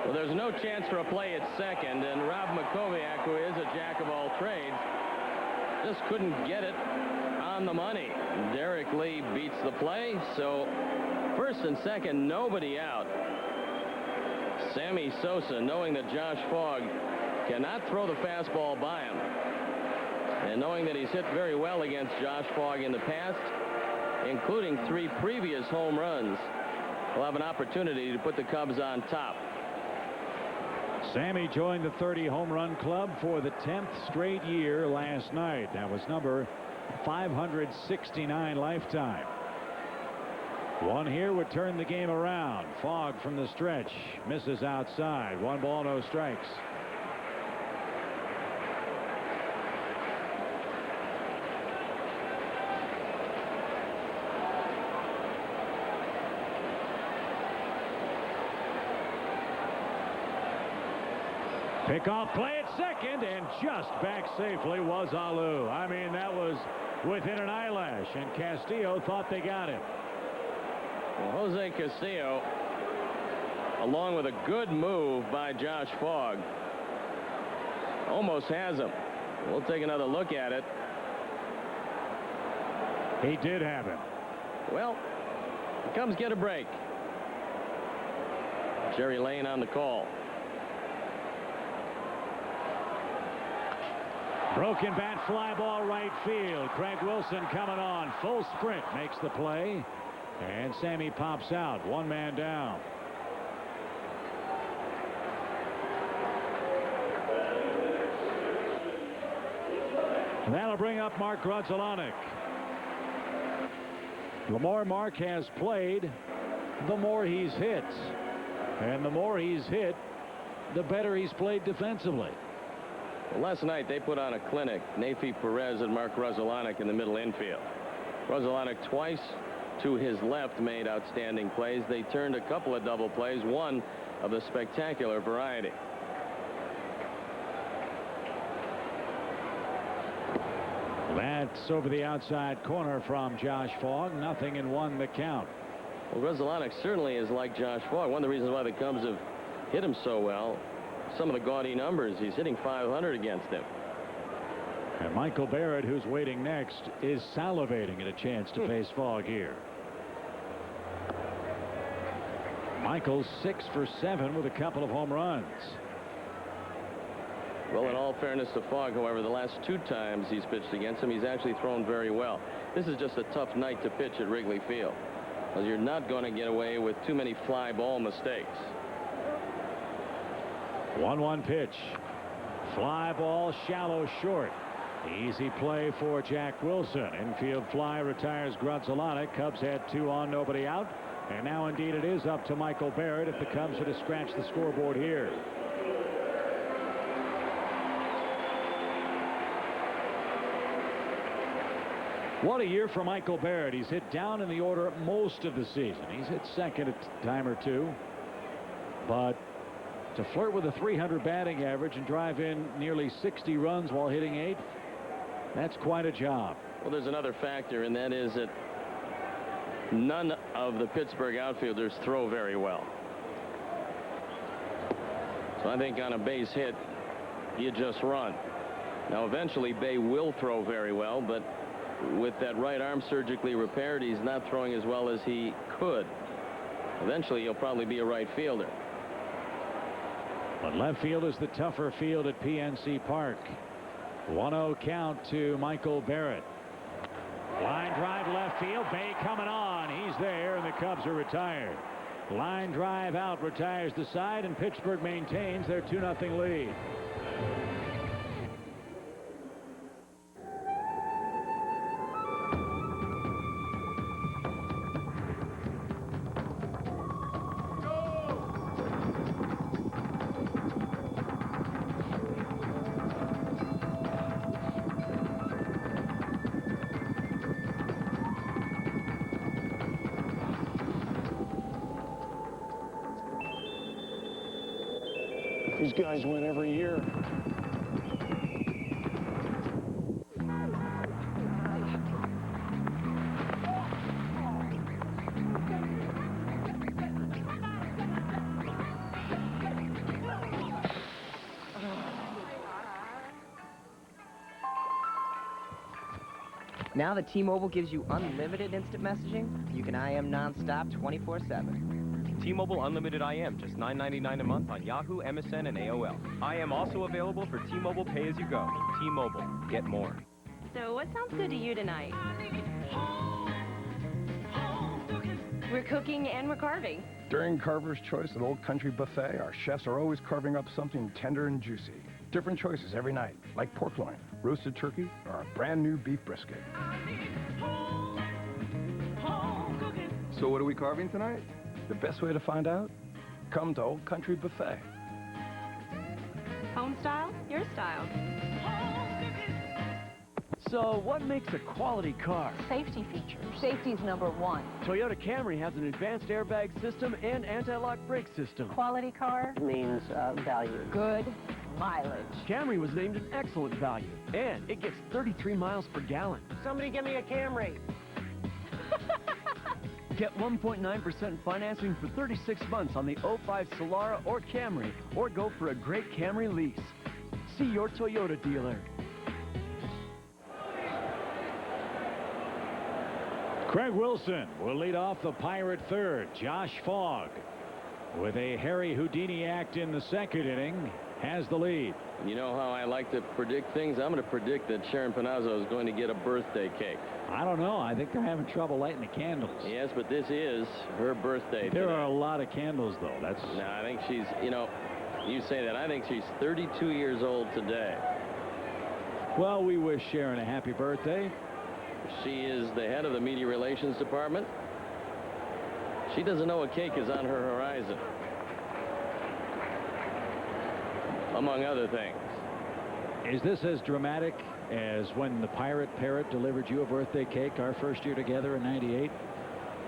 Speaker 11: Well, there's no chance for a play at second, and Rob Makoviak, who is a jack of all trades, just couldn't get it on the money. Derek Lee beats the play, so first and second, nobody out. Sammy Sosa, knowing that Josh Fogg cannot throw the fastball by him, and knowing that he's hit very well against Josh Fogg in the past, including 3 previous home runs, will have an opportunity to put the Cubs on top.
Speaker 10: Sammy joined the 30 home run club for the 10th straight year last night. That was number 569 lifetime. One here would turn the game around. Fogg from the stretch misses outside. 1 ball, no strikes. Pickoff play at second, and just back safely was Alou. I mean, that was within an eyelash, and Castillo thought they got him.
Speaker 11: Well, Jose Castillo, along with a good move by Josh Fogg, almost has him. We'll take another look at it.
Speaker 10: He did have him.
Speaker 11: Well, the Cubs get a break. Jerry Lane on the call.
Speaker 10: Broken bat, fly ball right field. Craig Wilson coming on. Full sprint makes the play. And Sammy pops out. 1 man down. That'll bring up Mark Grudzielanek. The more Mark has played, the more he's hit. And the more he's hit, the better he's played defensively.
Speaker 11: Well, last night they put on a clinic. Nafi Perez and Mark Grudzielanek in the middle infield. Grudzielanek twice to his left made outstanding plays. They turned a couple of double plays, one of the spectacular variety.
Speaker 10: That's over the outside corner from Josh Fogg. 0-1 the count.
Speaker 11: Well, Grudzielanek certainly is like Josh Fogg. One of the reasons why the Cubs have hit him so well, some of the gaudy numbers. He's hitting .500 against him.
Speaker 10: And Michael Barrett, who's waiting next, is salivating at a chance to face Fogg here. Michael's 6 for 7 with a couple of home runs.
Speaker 11: Well, in all fairness to Fogg, however, the last 2 times he's pitched against him, he's actually thrown very well. This is just a tough night to pitch at Wrigley Field, because you're not going to get away with too many fly ball mistakes.
Speaker 10: 1-1 pitch. Fly ball, shallow short. Easy play for Jack Wilson. Infield fly retires Grudzielanek. Cubs had 2 on, nobody out. And now indeed it is up to Michael Barrett if the Cubs are to scratch the scoreboard here. What a year for Michael Barrett. He's hit down in the order most of the season. He's hit second a time or two. But to flirt with a .300 batting average and drive in nearly 60 runs while hitting 8th, that's quite a job.
Speaker 11: Well, there's another factor, and that is that none of the Pittsburgh outfielders throw very well. So I think on a base hit, you just run. Now, eventually, Bay will throw very well, but with that right arm surgically repaired, he's not throwing as well as he could. Eventually, he'll probably be a right fielder.
Speaker 10: But left field is the tougher field at PNC Park. 1-0 count to Michael Barrett. Line drive left field. Bay coming on. He's there, and the Cubs are retired. Line drive out retires the side, and Pittsburgh maintains their 2-0 lead.
Speaker 27: These guys win every year.
Speaker 5: Now that T-Mobile gives you unlimited instant messaging, you can IM nonstop 24/7.
Speaker 7: T-Mobile Unlimited IM, just $9.99 a month on Yahoo, MSN, and AOL. IM also available for T-Mobile Pay-As-You-Go. T-Mobile, get more.
Speaker 8: So what sounds good to you tonight? We're cooking and we're carving.
Speaker 9: During Carver's Choice at Old Country Buffet, our chefs are always carving up something tender and juicy. Different choices every night, like pork loin, roasted turkey, or our brand new beef brisket. So what are we carving tonight? The best way to find out? Come to Old Country Buffet.
Speaker 8: Home style, your style.
Speaker 13: So what makes a quality car?
Speaker 8: Safety features.
Speaker 13: Safety's #1. Toyota Camry has an advanced airbag system and anti-lock brake system.
Speaker 8: Quality car
Speaker 13: Means value.
Speaker 8: good mileage.
Speaker 13: Camry was named an excellent value, and it gets 33 miles per gallon.
Speaker 16: Somebody give me a Camry.
Speaker 13: Get 1.9% financing for 36 months on the 05 Solara or Camry, or go for a great Camry lease. See your Toyota dealer.
Speaker 10: Craig Wilson will lead off the Pirate third. Josh Fogg, with a Harry Houdini act in the second inning, has the lead.
Speaker 11: You know how I like to predict things? I'm going to predict that Sharon Panazzo is going to get a birthday cake.
Speaker 10: I don't know. I think they're having trouble lighting the candles.
Speaker 11: Yes, but this is her birthday
Speaker 10: There
Speaker 11: today.
Speaker 10: are a lot of candles, though. That's.
Speaker 11: No, I think she's, you say that. I think she's 32 years old today.
Speaker 10: Well, we wish Sharon a happy birthday.
Speaker 11: She is the head of the media relations department. She doesn't know a cake is on her horizon, among other things.
Speaker 10: Is this as dramatic as when the Pirate Parrot delivered you a birthday cake our first year together in '98?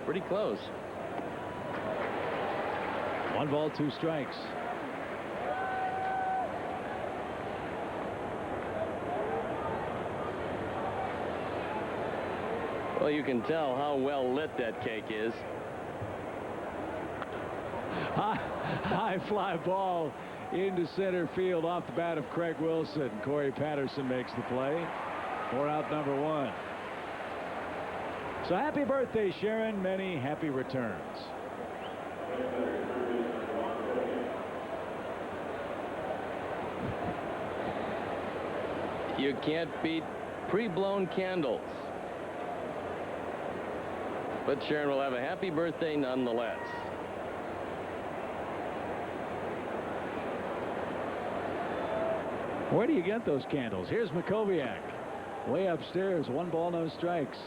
Speaker 11: Pretty close.
Speaker 10: 1 ball, 2 strikes.
Speaker 11: Well, you can tell how well lit that cake is.
Speaker 10: High fly ball into center field off the bat of Craig Wilson. Corey Patterson makes the play for out number 1. So happy birthday, Sharon. Many happy returns.
Speaker 11: You can't beat pre-blown candles. But Sharon will have a happy birthday nonetheless.
Speaker 10: Where do you get those candles? Here's Makoviak. Way upstairs. 1 ball, no strikes.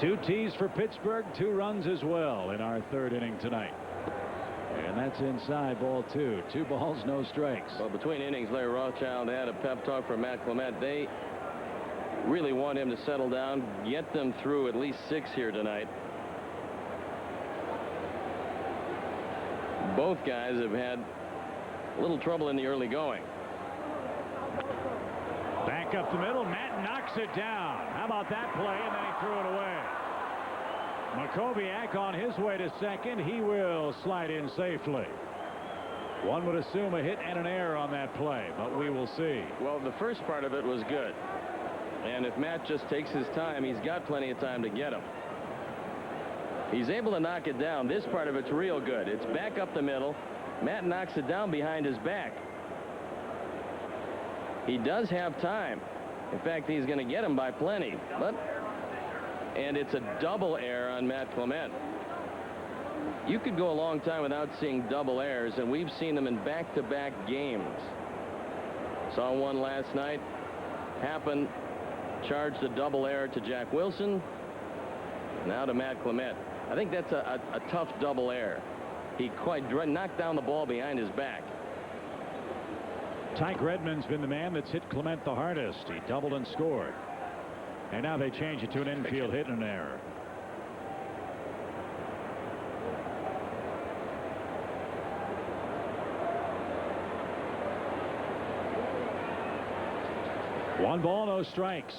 Speaker 10: Two T's for Pittsburgh, 2 runs as well in our third inning tonight. And that's inside, ball 2. 2 balls, no strikes.
Speaker 11: Well, between innings, Larry Rothschild had a pep talk for Matt Clement. They really want him to settle down, get them through at least 6 here tonight. Both guys have had a little trouble in the early going.
Speaker 10: Back up the middle. Matt knocks it down. How about that play? And then he threw it away. Makoviak on his way to second. He will slide in safely. One would assume a hit and an error on that play, but we will see.
Speaker 11: Well, the first part of it was good. And if Matt just takes his time, he's got plenty of time to get him. He's able to knock it down. This part of it's real good. It's back up the middle. Matt knocks it down behind his back. He does have time. In fact, he's going to get him by plenty. And it's a double error on Matt Clement. You could go a long time without seeing double errors, and we've seen them in back-to-back games. Saw one last night. Happen charged a double error to Jack Wilson. Now to Matt Clement. I think that's a tough double error. He quite knocked down the ball behind his back.
Speaker 10: Tyke Redmond's been the man that's hit Clement the hardest. He doubled and scored. And now they change it to an infield hit and an error. One ball, no strikes.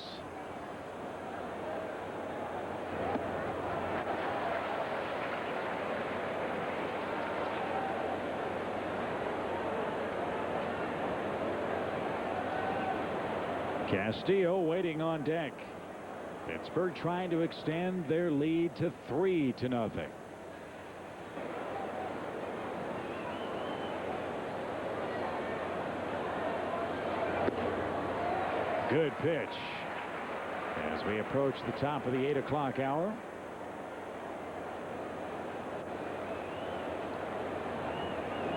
Speaker 10: Castillo waiting on deck. Pittsburgh trying to extend their lead to 3-0. Good pitch as we approach the top of the 8 o'clock hour.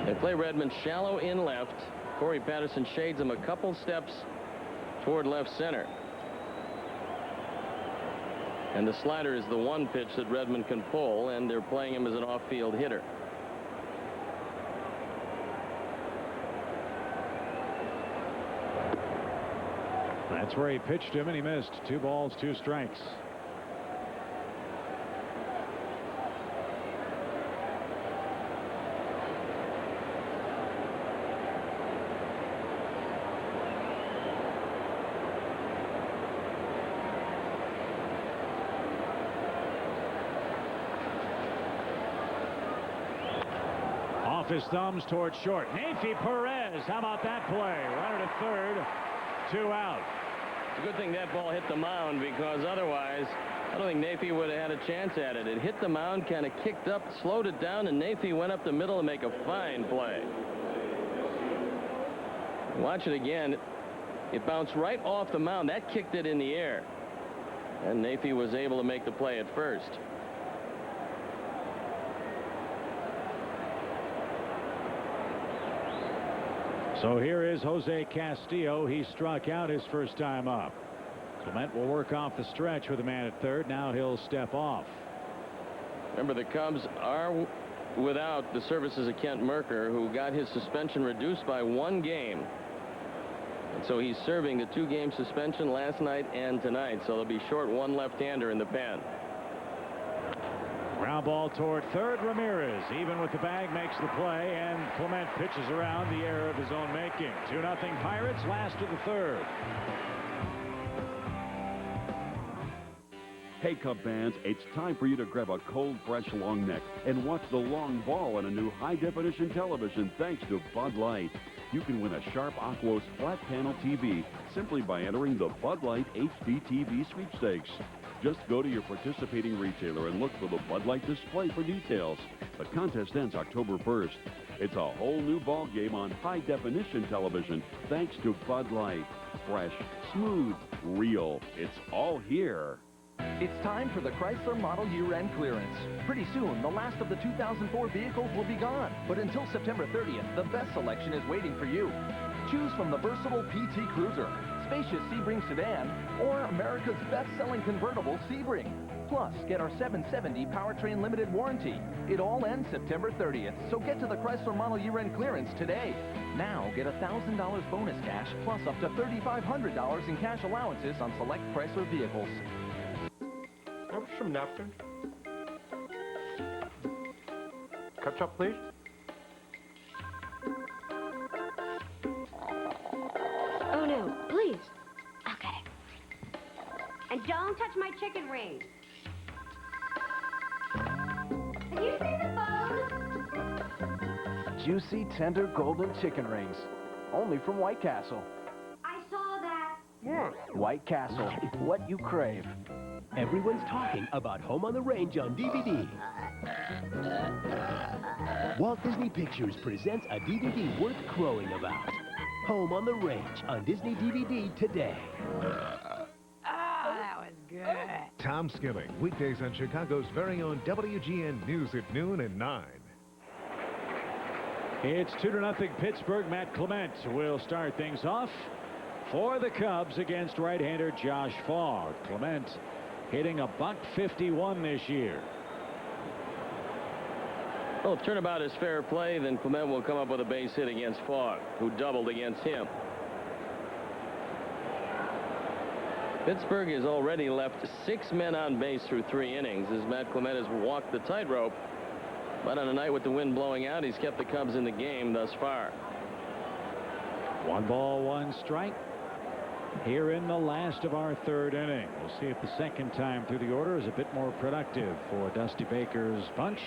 Speaker 11: They play Redmond shallow in left. Corey Patterson shades him a couple steps toward left center. And the slider is the one pitch that Redmond can pull, and they're playing him as an off-field hitter.
Speaker 10: That's where he pitched him, and he missed. 2 balls, 2 strikes. Off his thumbs towards short. Nafy Perez. How about that play? Runner to third. 2 out.
Speaker 11: It's a good thing that ball hit the mound, because otherwise I don't think Nafy would have had a chance at it. It hit the mound, kind of kicked up, slowed it down, and Nafy went up the middle to make a fine play. Watch it again. It bounced right off the mound. That kicked it in the air. And Nafy was able to make the play at first.
Speaker 10: So here is Jose Castillo. He struck out his first time up. Clement will work off the stretch with a man at third. Now he'll step off.
Speaker 11: Remember, the Cubs are without the services of Kent Merker, who got his suspension reduced by 1 game. And so he's serving the 2-game suspension last night and tonight. So they'll be short 1 left-hander in the pen.
Speaker 10: Ground ball toward third. Ramirez, even with the bag, makes the play, and Clement pitches around, the error of his own making. 2-0 Pirates, last of the third.
Speaker 26: Hey, Cub fans, it's time for you to grab a cold, fresh long neck and watch the long ball on a new high-definition television thanks to Bud Light. You can win a Sharp Aquos flat panel TV simply by entering the Bud Light HD TV sweepstakes. Just go to your participating retailer and look for the Bud Light display for details. The contest ends October 1st. It's a whole new ball game on high-definition television thanks to Bud Light. Fresh, smooth, real. It's all here.
Speaker 1: It's time for the Chrysler Model Year-End Clearance. Pretty soon, the last of the 2004 vehicles will be gone. But until September 30th, the best selection is waiting for you. Choose from the versatile PT Cruiser, spacious Sebring sedan, or America's best-selling convertible Sebring. Plus, get our 770 powertrain limited warranty. It all ends September 30th, so get to the Chrysler Model Year-End Clearance today. Now, get $1,000 bonus cash plus up to $3,500 in cash allowances on select Chrysler vehicles.
Speaker 16: Have some napkins. Ketchup, please.
Speaker 2: Oh, no, please. Okay. And don't touch my chicken wings. Can you see the phone?
Speaker 6: Juicy, tender, golden chicken rings. Only from White Castle.
Speaker 2: I saw that.
Speaker 6: White Castle, what you crave.
Speaker 14: Everyone's talking about Home on the Range on DVD. Walt Disney Pictures presents a DVD worth crowing about. Home on the Range on Disney DVD today.
Speaker 8: That was good.
Speaker 12: Tom Skilling, weekdays on Chicago's very own WGN News at noon and 9.
Speaker 10: It's 2-0 Pittsburgh. Matt Clement will start things off for the Cubs against right-hander Josh Fogg. Clement hitting a .51 this year.
Speaker 11: Well, if turnabout is fair play, then Clement will come up with a base hit against Fogg, who doubled against him. Pittsburgh has already left 6 men on base through 3 innings as Matt Clement has walked the tightrope. But on a night with the wind blowing out, he's kept the Cubs in the game thus far.
Speaker 10: 1 ball, 1 strike. Here in the last of our 3rd inning. We'll see if the second time through the order is a bit more productive for Dusty Baker's bunch.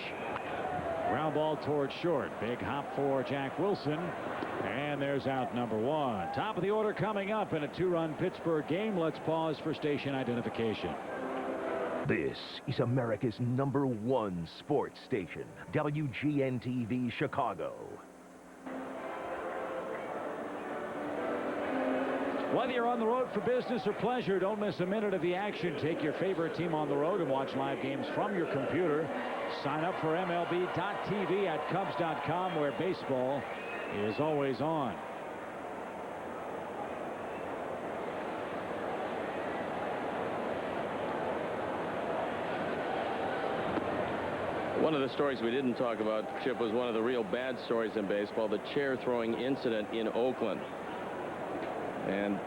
Speaker 10: Ground ball towards short. Big hop for Jack Wilson. And there's out number 1. Top of the order coming up in a 2-run Pittsburgh game. Let's pause for station identification.
Speaker 1: This is America's #1 sports station, WGN-TV Chicago.
Speaker 10: Whether you're on the road for business or pleasure, don't miss a minute of the action. Take your favorite team on the road and watch live games from your computer. Sign up for MLB.tv at Cubs.com, where baseball is always on.
Speaker 11: One of the stories we didn't talk about, Chip, was one of the real bad stories in baseball, the chair throwing incident in Oakland. And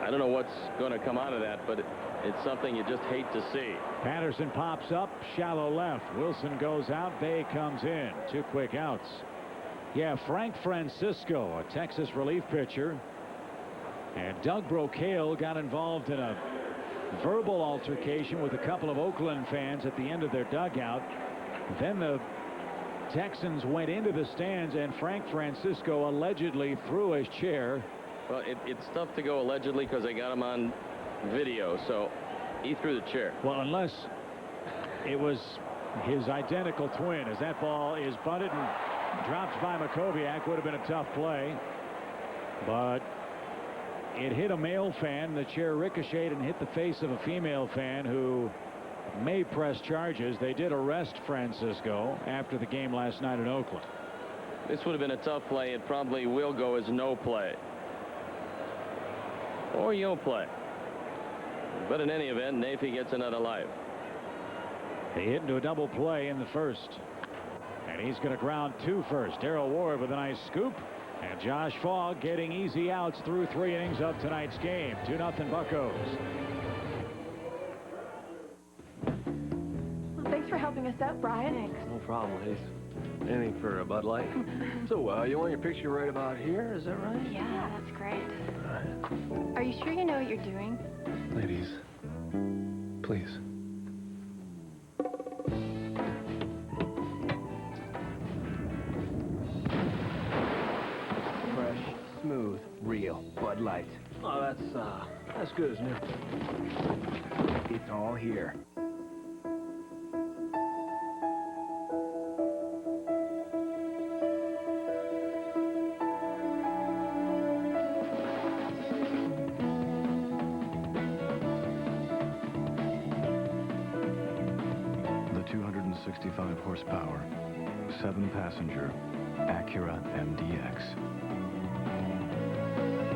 Speaker 11: I don't know what's going to come out of that, but it's something you just hate to see.
Speaker 10: Patterson pops up, shallow left. Wilson goes out. Bay comes in. 2 quick outs. Yeah, Frank Francisco, a Texas relief pitcher, and Doug Brocail got involved in a verbal altercation with a couple of Oakland fans at the end of their dugout. Then the Texans went into the stands, and Frank Francisco allegedly threw his chair.
Speaker 11: Well, it's tough to go allegedly because they got him on video, so he threw the chair.
Speaker 10: Well, unless it was his identical twin, as that ball is bunted and dropped by Makoviak, would have been a tough play. But it hit a male fan. The chair ricocheted and hit the face of a female fan who may press charges. They did arrest Francisco after the game last night in Oakland.
Speaker 11: This would have been a tough play. It probably will go as no play. Or yo play. But in any event, Nafee gets another life.
Speaker 10: They hit into a double play in the first. And he's going to ground 2 first. Darrell Ward with a nice scoop. And Josh Fogg getting easy outs through 3 innings of tonight's game. 2-0 Buccos.
Speaker 4: Well, thanks for helping us out, Brian. Thanks.
Speaker 6: No problem, Ace. Anything for a Bud Light. So, you want your picture right about here, is that right?
Speaker 24: Yeah, that's great.
Speaker 6: All right.
Speaker 24: Are you sure you know what you're doing?
Speaker 6: Ladies, please.
Speaker 3: Fresh, smooth, real Bud Light.
Speaker 6: Oh, that's good, isn't it?
Speaker 3: It's all here.
Speaker 9: The 265 horsepower, 7-passenger Acura MDX.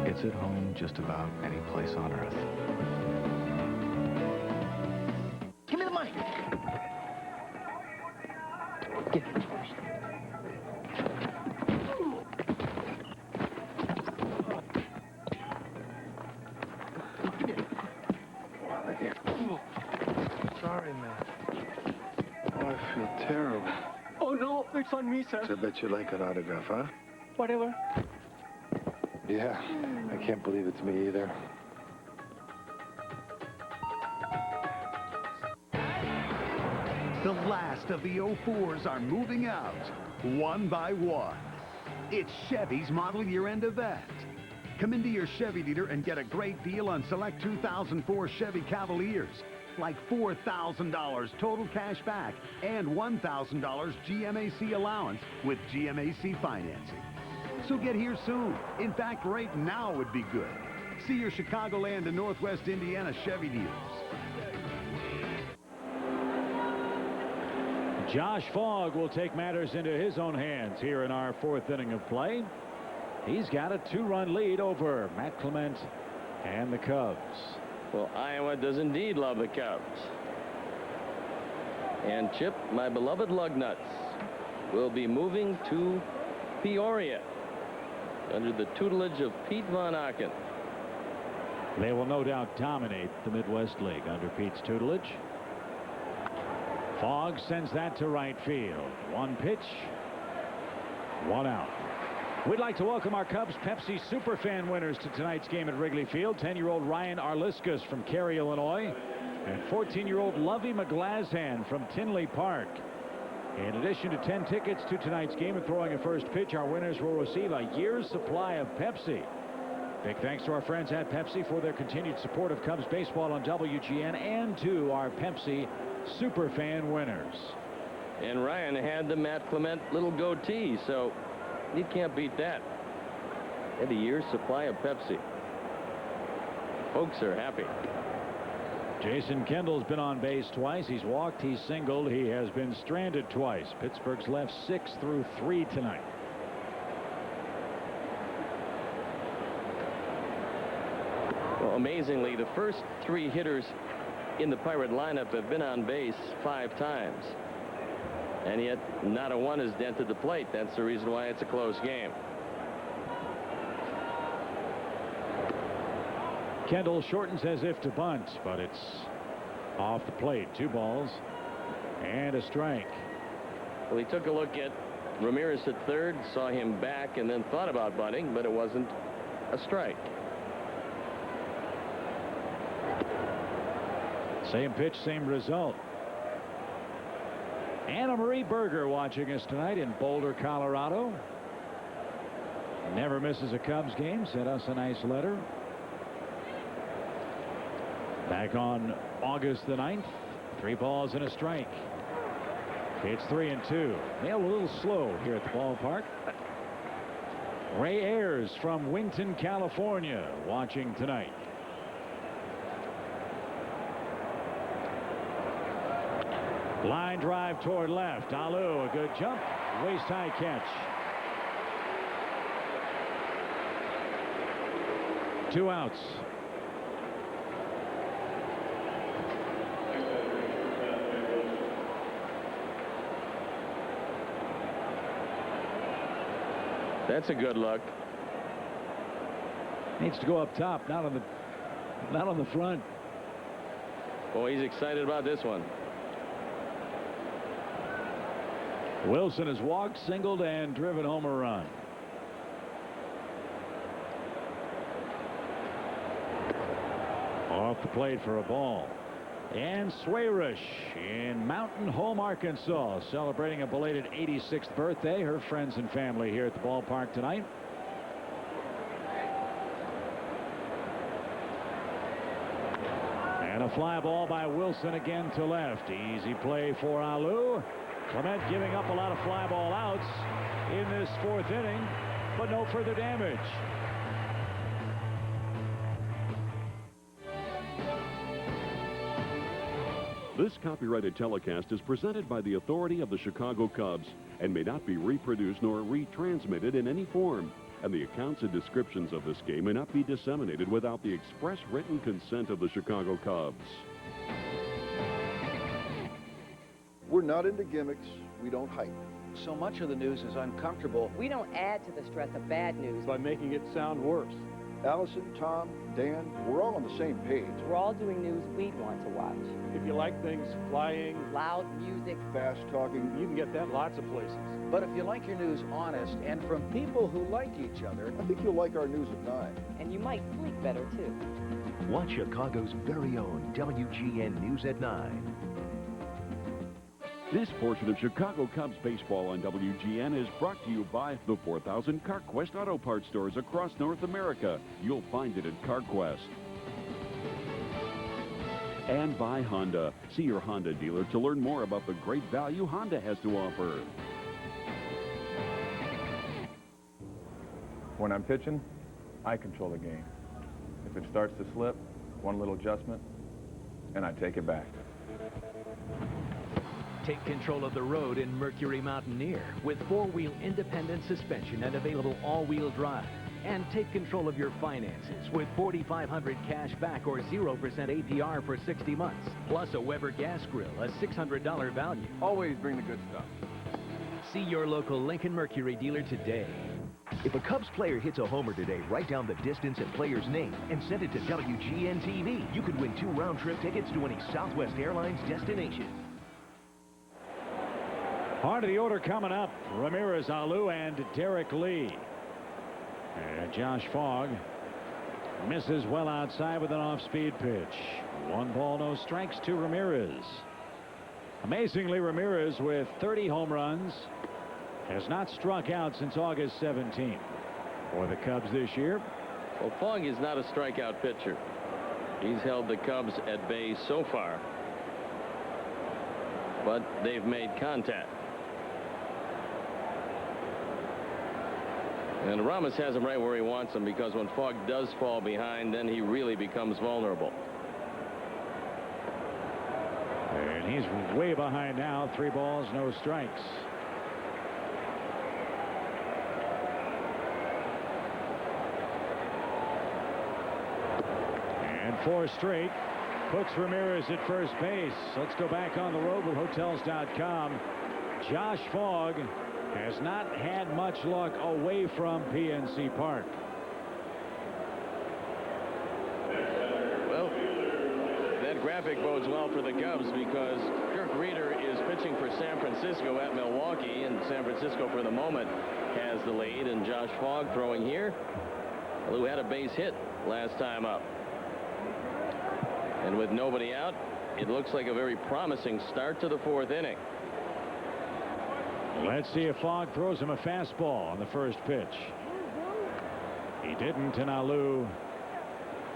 Speaker 9: It's at home just about any place on Earth.
Speaker 16: Give me the money. Get it first.
Speaker 6: Right here. Sorry, man. Oh, I feel terrible.
Speaker 16: Oh, no, it's on me, sir.
Speaker 6: So I bet you like an autograph, huh?
Speaker 16: Whatever.
Speaker 6: Yeah, I can't believe it's me either.
Speaker 15: The last of the 04s are moving out, one by one. It's Chevy's model year-end event. Come into your Chevy dealer and get a great deal on select 2004 Chevy Cavaliers, like $4,000 total cash back and $1,000 GMAC allowance with GMAC financing. So get here soon. In fact, right now would be good. See your Chicagoland and Northwest Indiana Chevy dealers.
Speaker 10: Josh Fogg will take matters into his own hands here in our fourth inning of play. He's got a 2-run lead over Matt Clement and the Cubs.
Speaker 11: Well, Iowa does indeed love the Cubs. And Chip, my beloved Lugnuts, will be moving to Peoria under the tutelage of Pete Von Aken.
Speaker 10: They will no doubt dominate the Midwest League under Pete's tutelage. Fogg sends that to right field. 1 pitch, 1 out. We'd like to welcome our Cubs Pepsi Superfan winners to tonight's game at Wrigley Field. 10-year-old Ryan Arliskus from Cary, Illinois, and 14-year-old Lovey McGlashan from Tinley Park. In addition to 10 tickets to tonight's game and throwing a first pitch, our winners will receive a year's supply of Pepsi. Big thanks to our friends at Pepsi for their continued support of Cubs baseball on WGN, and to our Pepsi Superfan winners.
Speaker 11: And Ryan had the Matt Clement little goatee, so you can't beat that. And a year's supply of Pepsi. Folks are happy.
Speaker 10: Jason Kendall's been on base twice. He's walked, he's singled, he has been stranded twice. Pittsburgh's left 6 through 3 tonight.
Speaker 11: Well, amazingly, the first 3 hitters in the Pirate lineup have been on base 5 times. And yet not a one has dented the plate. That's the reason why it's a close game.
Speaker 10: Kendall shortens as if to bunt, but it's off the plate. 2 balls and a strike.
Speaker 11: Well, he took a look at Ramirez at third, saw him back, and then thought about bunting, but it wasn't a strike.
Speaker 10: Same pitch, same result. Anna Marie Berger watching us tonight in Boulder, Colorado. Never misses a Cubs game. Sent us a nice letter. Back on August the 9th. 3 balls and a strike. It's 3-2. Nailed a little slow here at the ballpark. Ray Ayers from Winton, California, watching tonight. Line drive toward left. Alou, a good jump. Waist high catch. 2 outs.
Speaker 11: That's a good look.
Speaker 10: Needs to go up top, not on the front.
Speaker 11: Boy, he's excited about this one.
Speaker 10: Wilson has walked, singled, and driven home a run. Off the plate for a ball. And Swayrish in Mountain Home, Arkansas, celebrating a belated 86th birthday. Her friends and family here at the ballpark tonight. And a fly ball by Wilson again to left. Easy play for Alou. Clement giving up a lot of fly ball outs in this 4th inning, but no further damage.
Speaker 26: This copyrighted telecast is presented by the authority of the Chicago Cubs and may not be reproduced nor retransmitted in any form. And the accounts and descriptions of this game may not be disseminated without the express written consent of the Chicago Cubs.
Speaker 18: We're not into gimmicks. We don't hype.
Speaker 19: So much of the news is uncomfortable.
Speaker 20: We don't add to the stress of bad news
Speaker 18: by making it sound worse. Allison, Tom, Dan, we're all on the same page.
Speaker 20: We're all doing news we'd want to watch.
Speaker 18: If you like things flying,
Speaker 20: loud music,
Speaker 18: fast talking, you can get that lots of places.
Speaker 19: But if you like your news honest and from people who like each other,
Speaker 18: I think you'll like our news at 9.
Speaker 20: And you might sleep better, too.
Speaker 3: Watch Chicago's very own WGN News at 9.
Speaker 26: This portion of Chicago Cubs baseball on WGN is brought to you by the 4,000 CarQuest Auto Parts stores across North America. You'll find it at CarQuest. And by Honda. See your Honda dealer to learn more about the great value Honda has to offer.
Speaker 5: When I'm pitching, I control the game. If it starts to slip, one little adjustment, and I take it back.
Speaker 14: Take control of the road in Mercury Mountaineer with four-wheel independent suspension and available all-wheel drive. And take control of your finances with $4,500 cash back or 0% APR for 60 months. Plus a Weber gas grill, a $600 value.
Speaker 5: Always bring the good stuff.
Speaker 14: See your local Lincoln Mercury dealer today.
Speaker 17: If a Cubs player hits a homer today, write down the distance and player's name and send it to WGN-TV. You could win 2 round-trip tickets to any Southwest Airlines destination.
Speaker 10: Part of the order coming up, Ramirez, Alou, and Derek Lee. And Josh Fogg misses well outside with an off-speed pitch. 1 ball, no strikes to Ramirez. Amazingly, Ramirez with 30 home runs has not struck out since August 17th. For the Cubs this year.
Speaker 11: Well, Fogg is not a strikeout pitcher. He's held the Cubs at bay so far. But they've made contact. And Ramos has him right where he wants him, because when Fogg does fall behind, then he really becomes vulnerable.
Speaker 10: And he's way behind now. 3 balls, no strikes. And 4 straight puts Ramirez at first base. Let's go back on the road with Hotels.com. Josh Fogg has not had much luck away from PNC Park.
Speaker 11: Well, that graphic bodes well for the Cubs, because Kirk Reeder is pitching for San Francisco at Milwaukee, and San Francisco for the moment has the lead, and Josh Fogg throwing here, who had a base hit last time up. And with nobody out, it looks like a very promising start to the 4th inning.
Speaker 10: Let's see if Fogg throws him a fastball on the first pitch. He didn't, and Alou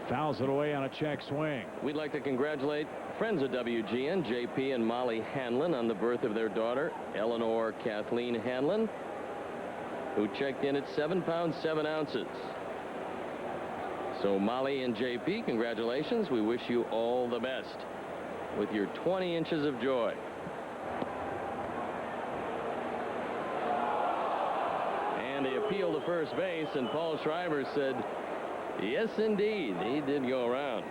Speaker 10: fouls it away on a check swing.
Speaker 11: We'd like to congratulate friends of WGN, JP and Molly Hanlon, on the birth of their daughter, Eleanor Kathleen Hanlon, who checked in at 7 pounds 7 ounces. So Molly and JP, congratulations. We wish you all the best with your 20 inches of joy. And they appealed to first base, and Paul Schreiber said, yes, indeed, he did go around.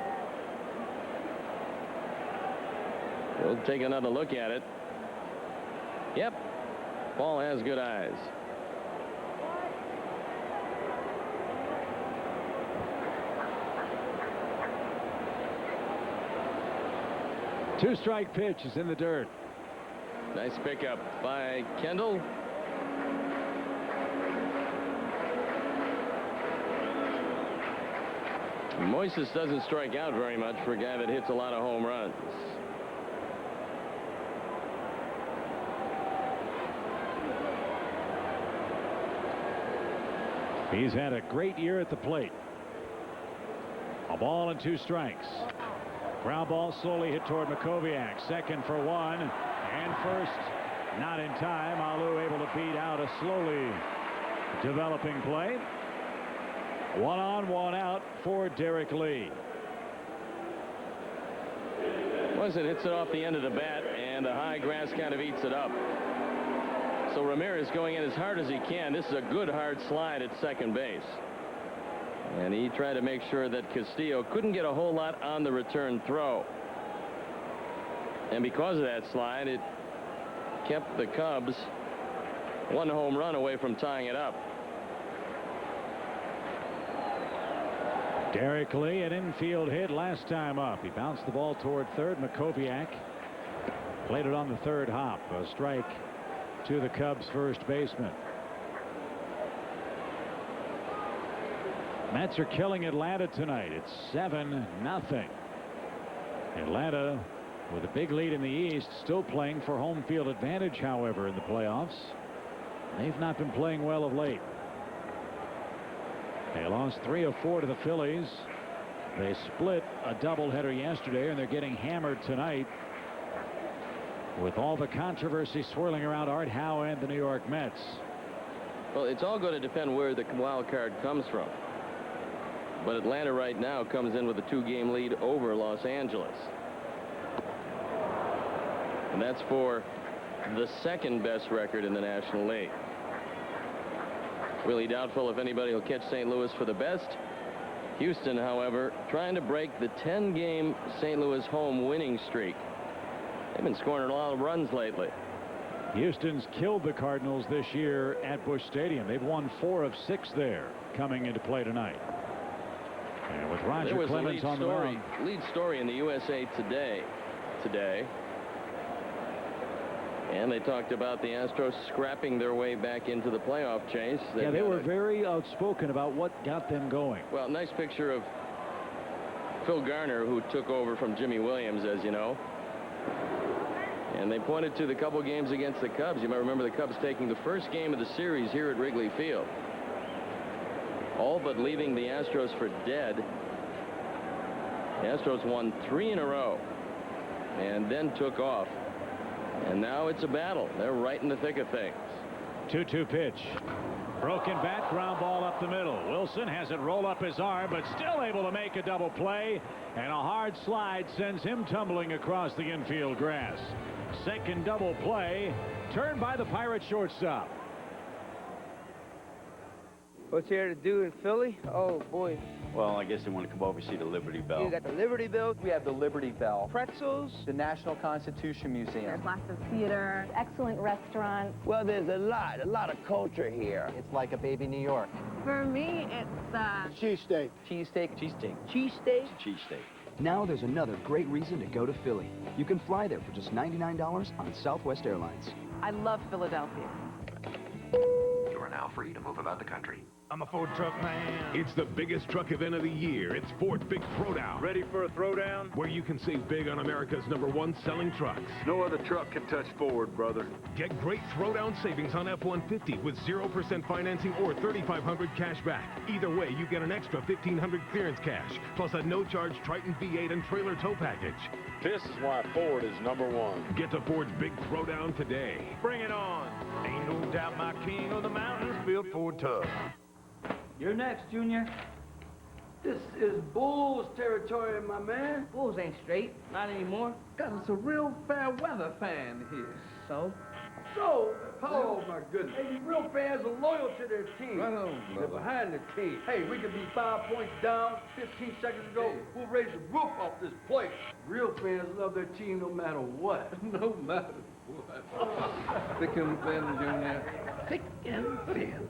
Speaker 11: We'll take another look at it. Yep, Paul has good eyes.
Speaker 10: Two-strike pitch is in the dirt.
Speaker 11: Nice pickup by Kendall. Moises doesn't strike out very much for a guy that hits a lot of home runs.
Speaker 10: He's had a great year at the plate. A ball and 2 strikes. Ground ball slowly hit toward Makoviak. Second for 1. And first, not in time. Alou able to beat out a slowly developing play. 1 on, 1 out for Derek Lee.
Speaker 11: It hits it off the end of the bat, and the high grass kind of eats it up. So Ramirez going in as hard as he can. This is a good hard slide at second base. And he tried to make sure that Castillo couldn't get a whole lot on the return throw. And because of that slide, it kept the Cubs 1 home run away from tying it up.
Speaker 10: Derek Lee, an infield hit last time up. He bounced the ball toward third. Makoviak played it on the third hop. A strike to the Cubs first baseman. Mets are killing Atlanta tonight. It's 7-0. Atlanta with a big lead in the East, still playing for home field advantage, however, in the playoffs. They've not been playing well of late. They lost 3 of 4 to the Phillies. They split a doubleheader yesterday, and they're getting hammered tonight with all the controversy swirling around Art Howe and the New York Mets.
Speaker 11: Well, it's all going to depend where the wild card comes from. But Atlanta right now comes in with a 2-game lead over Los Angeles. And that's for the second best record in the National League. Really doubtful if anybody will catch St. Louis for the best. Houston, however, trying to break the 10-game St. Louis home winning streak. They've been scoring a lot of runs lately.
Speaker 10: Houston's killed the Cardinals this year at Busch Stadium. They've won 4 of 6 there coming into play tonight. And with Roger Clemens on the mound.
Speaker 11: Lead story in the USA Today. And they talked about the Astros scrapping their way back into the playoff chase.
Speaker 10: They were very outspoken about what got them going.
Speaker 11: Well, nice picture of Phil Garner, who took over from Jimmy Williams, as you know. And they pointed to the couple games against the Cubs. You might remember the Cubs taking the first game of the series here at Wrigley Field, all but leaving the Astros for dead. The Astros won 3 in a row and then took off. And now it's a battle. They're right in the thick of things.
Speaker 10: 2-2 pitch. Broken bat, ground ball up the middle. Wilson has it roll up his arm, but still able to make a double play. And a hard slide sends him tumbling across the infield grass. Second double play, turned by the Pirate shortstop.
Speaker 16: What's here to do in Philly? Oh, boy.
Speaker 7: Well, I guess they want to come over and see the Liberty Bell.
Speaker 16: You got the Liberty Bell.
Speaker 19: We have the Liberty Bell.
Speaker 16: Pretzels.
Speaker 19: The National Constitution Museum.
Speaker 8: There's lots of theater, excellent restaurants.
Speaker 16: Well, there's a lot of culture here.
Speaker 19: It's like a baby New York.
Speaker 8: For me, it's
Speaker 18: Cheesesteak.
Speaker 19: Cheesesteak.
Speaker 7: Cheesesteak.
Speaker 16: Cheesesteak.
Speaker 7: Cheesesteak.
Speaker 13: Now there's another great reason to go to Philly. You can fly there for just $99 on Southwest Airlines.
Speaker 8: I love Philadelphia.
Speaker 21: You are now free to move about the country.
Speaker 12: I'm a Ford truck man. It's the biggest truck event of the year. It's Ford's Big Throwdown.
Speaker 5: Ready for a throwdown?
Speaker 12: Where you can save big on America's #1 selling trucks.
Speaker 5: No other truck can touch Ford, brother.
Speaker 12: Get great throwdown savings on F-150 with 0% financing or $3,500 cash back. Either way, you get an extra $1,500 clearance cash, plus a no-charge Triton V8 and trailer tow package.
Speaker 5: This is why Ford is #1.
Speaker 12: Get to Ford's Big Throwdown today.
Speaker 5: Bring it on. Ain't no doubt my king of the mountains built Ford Tug.
Speaker 16: You're next, Junior. This is Bulls territory, my man. Bulls ain't straight. Not anymore. Got us a real fair weather fan here. So, oh my goodness. Hey, real fans are loyal to their team. Right on, they're behind the team. Hey, we could be 5 points down 15 seconds ago. We'll raise the roof off this place. Real fans love their team no matter what. No matter what. Thick and thin, Junior. Thick and thin.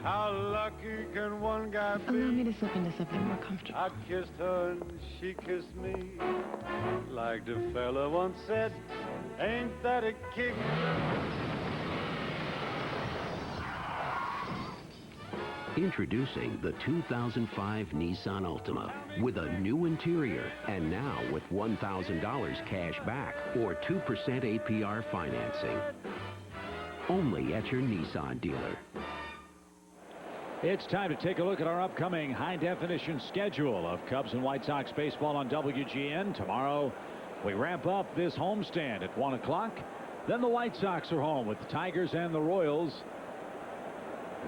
Speaker 5: How lucky can one guy be?
Speaker 4: Allow me to slip into something more comfortable.
Speaker 5: I kissed her and she kissed me. Like the fella once said, ain't that a kick?
Speaker 22: Introducing the 2005 Nissan Altima with a new interior and now with $1,000 cash back or 2% APR financing. Only at your Nissan dealer.
Speaker 10: It's time to take a look at our upcoming high-definition schedule of Cubs and White Sox baseball on WGN. Tomorrow, we wrap up this homestand at 1 o'clock. Then the White Sox are home with the Tigers and the Royals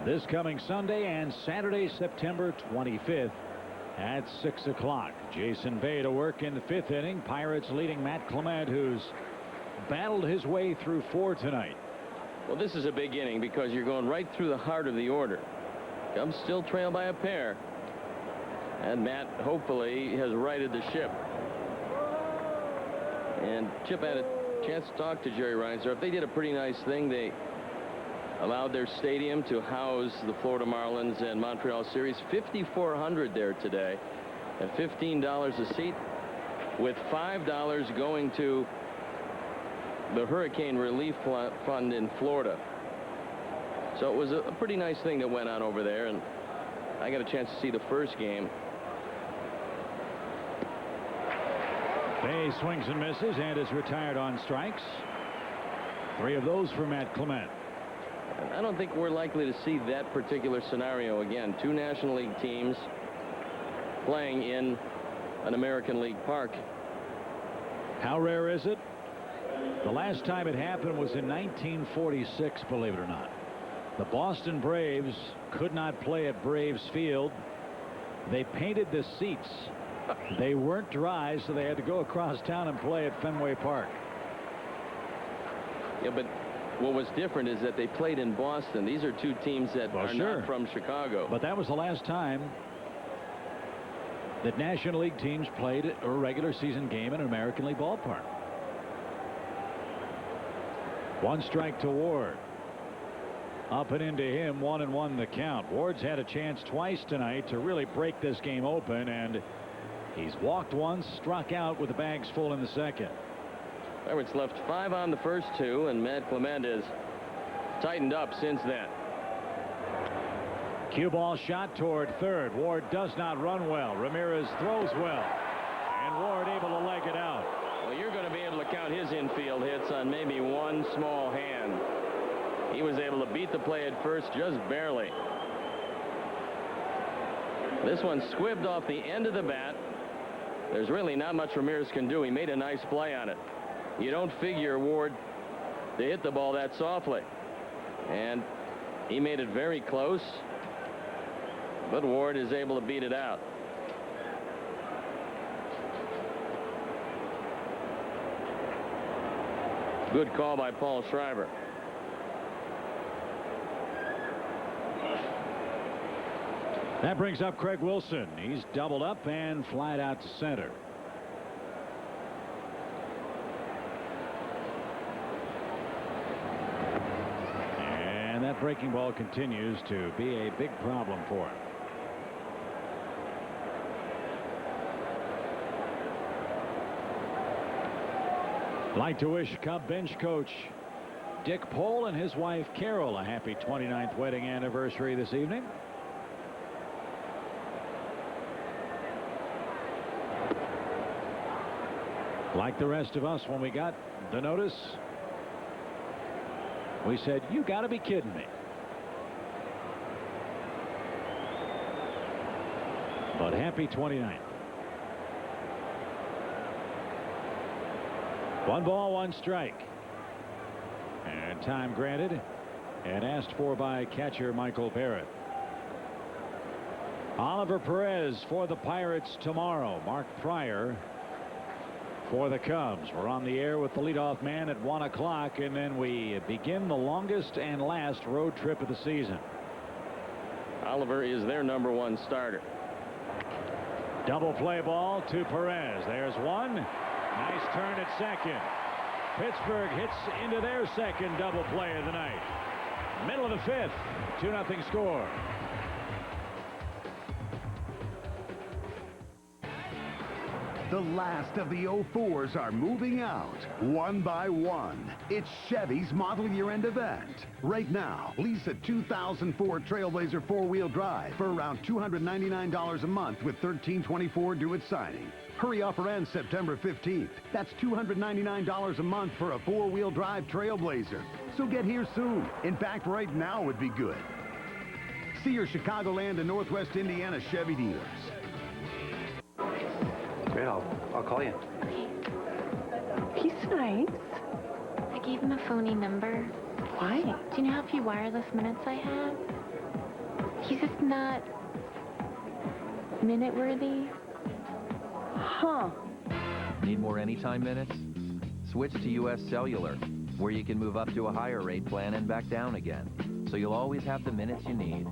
Speaker 10: this coming Sunday and Saturday, September 25th at 6 o'clock. Jason Bay to work in the 5th inning. Pirates leading Matt Clement, who's battled his way through 4 tonight.
Speaker 11: Well, this is a big inning because you're going right through the heart of the order. Cubs still trail by a pair. And Matt, hopefully, has righted the ship. And Chip had a chance to talk to Jerry Reinsdorf. They did a pretty nice thing. They allowed their stadium to house the Florida Marlins and Montreal series. 5,400 there today at $15 a seat, with $5 going to the Hurricane Relief Fund in Florida. So it was a pretty nice thing that went on over there, and I got a chance to see the first game.
Speaker 10: Bay swings and misses and is retired on strikes. 3 of those for Matt Clement.
Speaker 11: And I don't think we're likely to see that particular scenario again. 2 National League teams playing in an American League park.
Speaker 10: How rare is it? The last time it happened was in 1946, believe it or not. The Boston Braves could not play at Braves Field. They painted the seats. They weren't dry, so they had to go across town and play at Fenway Park.
Speaker 11: Yeah, but what was different is that they played in Boston. These are two teams that are not from Chicago.
Speaker 10: But that was the last time that National League teams played a regular season game in an American League ballpark. 1 strike to Ward. Up and into him, 1-1 the count. Ward's had a chance twice tonight to really break this game open, and he's walked once, struck out with the bags full in the second.
Speaker 11: Pirates left 5 on the first 2, and Matt Clement has tightened up since then.
Speaker 10: Cue ball shot toward third. Ward does not run well. Ramirez throws well, and Ward able to leg it out.
Speaker 11: Well, you're going to be able to count his infield hits on maybe one small hand. He was able to beat the play at first just barely. This one squibbed off the end of the bat. There's really not much Ramirez can do. He made a nice play on it. You don't figure Ward to hit the ball that softly. And he made it very close. But Ward is able to beat it out. Good call by Paul Schreiber.
Speaker 10: That brings up Craig Wilson. He's doubled up and flied out to center. And that breaking ball continues to be a big problem for him. Like to wish Cub bench coach Dick Pohl and his wife Carol a happy 29th wedding anniversary this evening. Like the rest of us, when we got the notice, we said, you got to be kidding me. But happy 29th. 1 ball, 1 strike. And time granted and asked for by catcher Michael Barrett. Oliver Perez for the Pirates tomorrow. Mark Pryor for the Cubs. We're on the air with the leadoff man at 1 o'clock, and then we begin the longest and last road trip of the season.
Speaker 11: Oliver is their #1 starter.
Speaker 10: Double play ball to Perez. There's one. Nice turn at second. Pittsburgh hits into their second double play of the night. Middle of the 5th. 2-0 score.
Speaker 15: The last of the 04s are moving out, one by one. It's Chevy's model year-end event. Right now, lease a 2004 Trailblazer 4-wheel drive for around $299 a month with $1324 due at signing. Hurry offer ends September 15th. That's $299 a month for a 4-wheel drive Trailblazer. So get here soon. In fact, right now would be good. See your Chicagoland and Northwest Indiana Chevy dealers.
Speaker 20: Great, I'll call you.
Speaker 4: He's nice.
Speaker 1: I gave him a phony number.
Speaker 4: Why?
Speaker 1: Do you know how few wireless minutes I have? He's just not minute-worthy.
Speaker 4: Huh.
Speaker 2: Need more anytime minutes? Switch to U.S. Cellular, where you can move up to a higher rate plan and back down again. So you'll always have the minutes you need.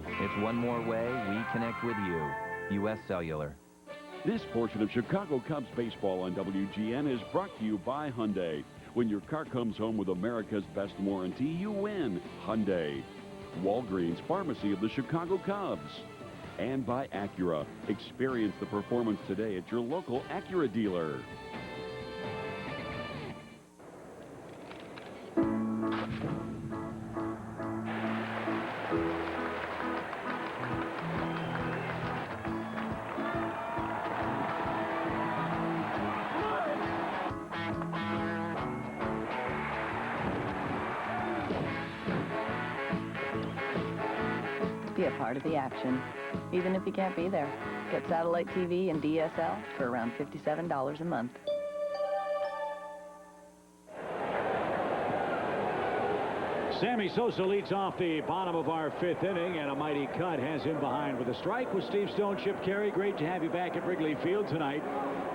Speaker 2: It's one more way we connect with you. U.S. Cellular.
Speaker 26: This portion of Chicago Cubs baseball on WGN is brought to you by Hyundai. When your car comes home with America's best warranty, you win. Hyundai. Walgreens, pharmacy of the Chicago Cubs. And by Acura. Experience the performance today at your local Acura dealer.
Speaker 20: Be a part of the action, even if you can't be there. Get satellite TV and DSL for around $57 a month.
Speaker 10: Sammy Sosa leads off the bottom of our 5th inning, and a mighty cut has him behind with a strike with Steve Stone, Chip Carey. Great to have you back at Wrigley Field tonight.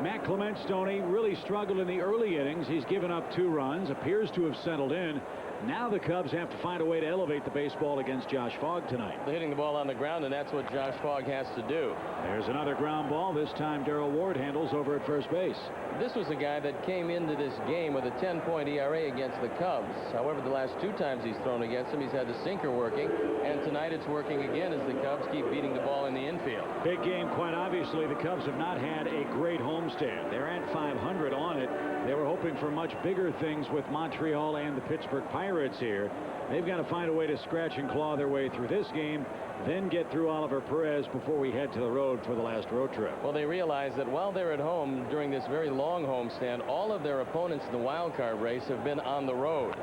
Speaker 10: Matt Clement, Stoney, really struggled in the early innings. He's given up 2 runs, appears to have settled in. Now the Cubs have to find a way to elevate the baseball against Josh Fogg tonight.
Speaker 11: They're hitting the ball on the ground, and that's what Josh Fogg has to do.
Speaker 10: There's another ground ball. This time Darrell Ward handles over at first base.
Speaker 11: This was a guy that came into this game with a 10-point ERA against the Cubs. However, the last 2 times he's thrown against him, he's had the sinker working, and tonight it's working again as the Cubs keep beating the ball in the infield.
Speaker 10: Big game, quite obviously. The Cubs have not had a great homestand. They're at 500 on it. They were hoping for much bigger things with Montreal and the Pittsburgh Pirates here. They've got to find a way to scratch and claw their way through this game, then get through Oliver Perez before we head to the road for the last road trip.
Speaker 11: Well, they realize that while they're at home during this very long homestand, all of their opponents in the wild card race have been on the road.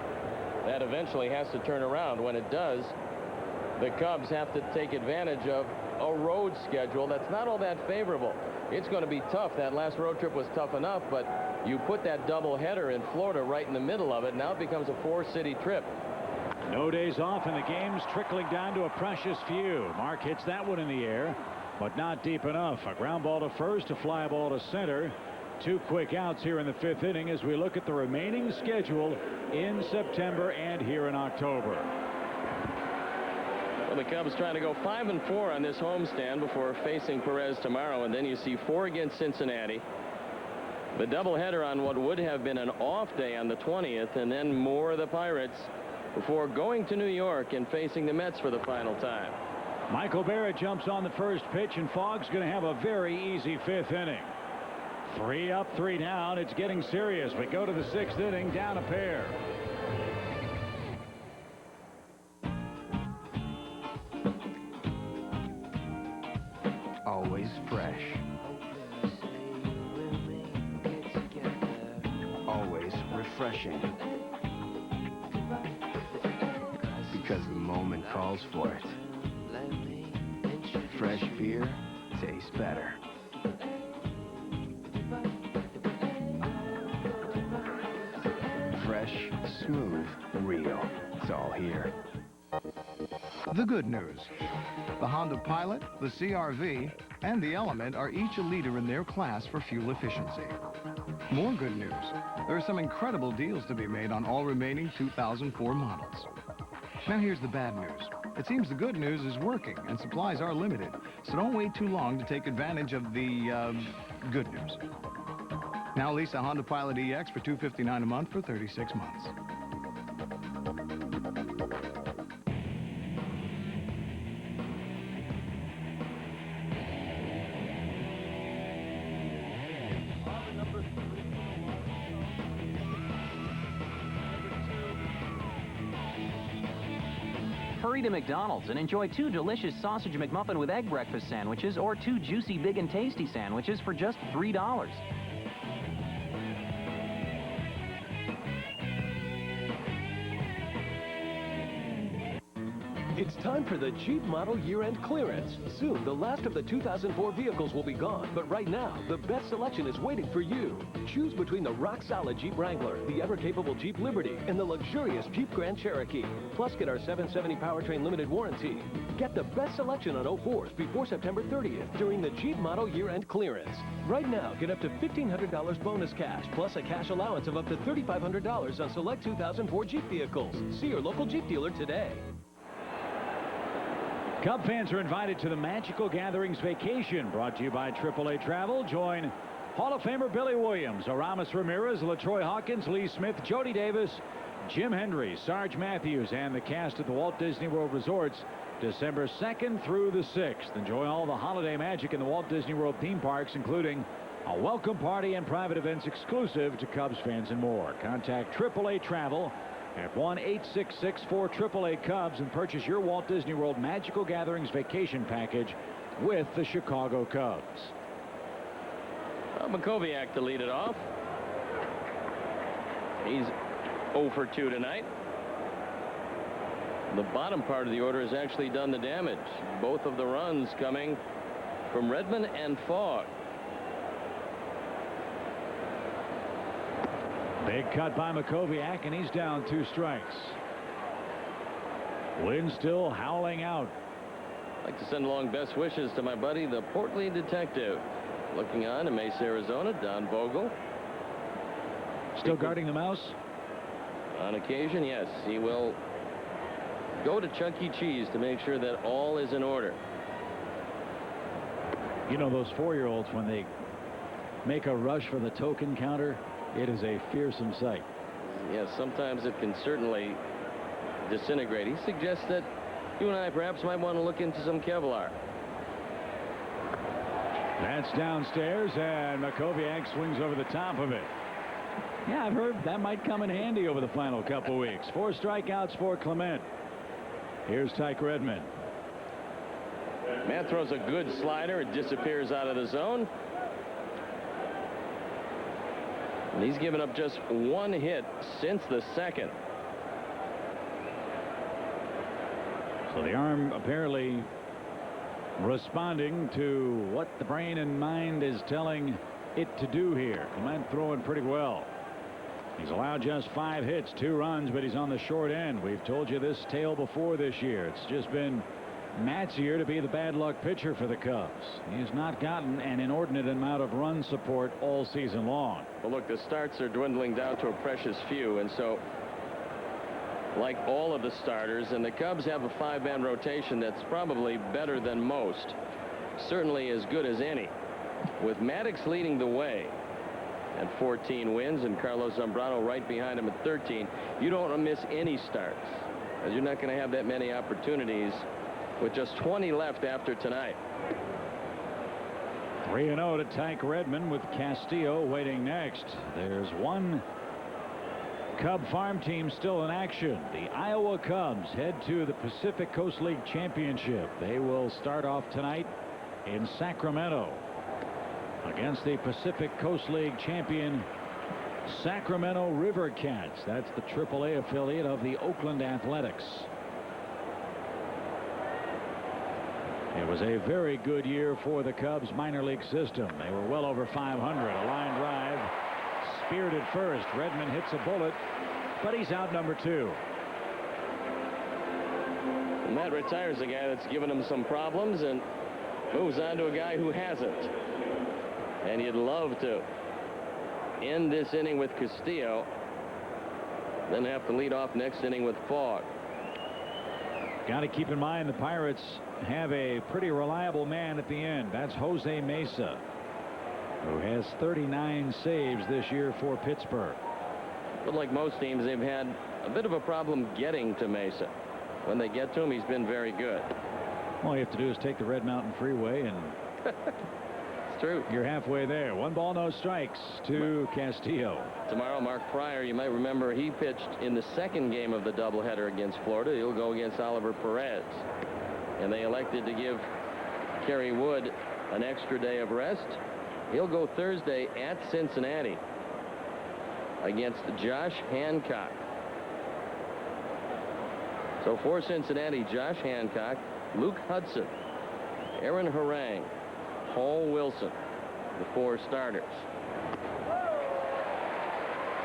Speaker 11: That eventually has to turn around. When it does, the Cubs have to take advantage of a road schedule that's not all that favorable. It's going to be tough. That last road trip was tough enough, but you put that doubleheader in Florida right in the middle of it. Now it becomes a 4-city trip.
Speaker 10: No days off, and the game's trickling down to a precious few. Mark hits that one in the air, but not deep enough. A ground ball to first, a fly ball to center. 2 quick outs here in the 5th inning as we look at the remaining schedule in September and here in October.
Speaker 11: Well, the Cubs trying to go 5-4 on this homestand before facing Perez tomorrow, and then you see 4 against Cincinnati. The doubleheader on what would have been an off day on the 20th, and then more of the Pirates before going to New York and facing the Mets for the final time.
Speaker 10: Michael Barrett jumps on the first pitch, and Fogg's going to have a very easy 5th inning. 3 up, 3 down. It's getting serious. We go to the 6th inning, down a pair.
Speaker 13: Always fresh. Always refreshing. Because the moment calls for it. Fresh beer tastes better. Fresh, smooth, real. It's all here.
Speaker 3: The good news. The Honda Pilot, the CR-V, and the Element are each a leader in their class for fuel efficiency. More good news. There are some incredible deals to be made on all remaining 2004 models. Now here's the bad news. It seems the good news is working and supplies are limited, so don't wait too long to take advantage of the, good news. Now lease a Honda Pilot EX for $259 a month for 36 months.
Speaker 6: Hurry to McDonald's and enjoy 2 delicious sausage McMuffin with egg breakfast sandwiches or 2 juicy big and tasty sandwiches for just $3.
Speaker 9: It's time for the Jeep model year-end clearance. Soon, the last of the 2004 vehicles will be gone, but right now, the best selection is waiting for you. Choose between the rock-solid Jeep Wrangler, the ever-capable Jeep Liberty, and the luxurious Jeep Grand Cherokee. Plus, get our 770 powertrain limited warranty. Get the best selection on 04s before September 30th during the Jeep model year-end clearance. Right now, get up to $1,500 bonus cash, plus a cash allowance of up to $3,500 on select 2004 Jeep vehicles. See your local Jeep dealer today.
Speaker 10: Cub fans are invited to the Magical Gatherings Vacation, brought to you by AAA Travel. Join Hall of Famer Billy Williams, Aramis Ramirez, LaTroy Hawkins, Lee Smith, Jody Davis, Jim Hendry, Sarge Matthews, and the cast at the Walt Disney World Resorts, December 2nd through the 6th. Enjoy all the holiday magic in the Walt Disney World theme parks, including a welcome party and private events exclusive to Cubs fans and more. Contact AAA Travel at 1-866-4AAA-CUBS and purchase your Walt Disney World Magical Gatherings Vacation Package with the Chicago Cubs.
Speaker 11: Makoviak to lead it off. He's 0 for 2 tonight. The bottom part of the order has actually done the damage. Both of the runs coming from Redmond and Fogg.
Speaker 10: Big cut by Makoviak, and he's down 2 strikes. Wind still howling out.
Speaker 11: I'd like to send along best wishes to my buddy, the portly detective. Looking on in Mesa, Arizona, Don Vogel.
Speaker 10: Still guarding the mouse?
Speaker 11: On occasion, yes. He will go to Chuck E. Cheese to make sure that all is in order.
Speaker 10: You know, those 4-year-olds, when they make a rush for the token counter, it is a fearsome sight.
Speaker 11: Yes, sometimes it can certainly disintegrate. He suggests that you and I perhaps might want to look into some Kevlar.
Speaker 10: That's downstairs, and Makoviak swings over the top of it. Yeah, I've heard that might come in handy over the final couple weeks. 4 strikeouts for Clement. Here's Tyke Redmond.
Speaker 11: Matt throws a good slider. It disappears out of the zone. And he's given up just 1 hit since the second.
Speaker 10: So the arm apparently responding to what the brain and mind is telling it to do here. Clement throwing pretty well. He's allowed just 5 hits, 2 runs, but he's on the short end. We've told you this tale before this year. It's just been Matt's year to be the bad luck pitcher for the Cubs. He has not gotten an inordinate amount of run support all season long.
Speaker 11: Well, look, the starts are dwindling down to a precious few, and so like all of the starters, and the Cubs have a 5-man rotation that's probably better than most, certainly as good as any, with Maddox leading the way at 14 wins and Carlos Zambrano right behind him at 13. You don't want to miss any starts, as you're not going to have that many opportunities with just 20 left after tonight.
Speaker 10: 3-0 to Tyke Redmond with Castillo waiting next. There's one Cub farm team still in action. The Iowa Cubs head to the Pacific Coast League Championship. They will start off tonight in Sacramento against the Pacific Coast League champion Sacramento River Cats. That's the AAA affiliate of the Oakland Athletics. It was a very good year for the Cubs minor league system. They were well over 500. A line drive speared at first. Redmond hits a bullet, but he's out number 2.
Speaker 11: And Matt retires a guy that's given him some problems and moves on to a guy who hasn't. And you'd love to end this inning with Castillo, then have to lead off next inning with Fogg.
Speaker 10: Got to keep in mind the Pirates have a pretty reliable man at the end. That's Jose Mesa, who has 39 saves this year for Pittsburgh.
Speaker 11: But like most teams, they've had a bit of a problem getting to Mesa. When they get to him, he's been very good.
Speaker 10: All you have to do is take the Red Mountain Freeway and
Speaker 11: it's true.
Speaker 10: You're halfway there. 1 ball, no strikes to Castillo.
Speaker 11: Tomorrow, Mark Pryor, you might remember he pitched in the second game of the doubleheader against Florida. He'll go against Oliver Perez. And they elected to give Kerry Wood an extra day of rest. He'll go Thursday at Cincinnati against Josh Hancock. So for Cincinnati, Josh Hancock, Luke Hudson, Aaron Harang, Paul Wilson, the 4 starters.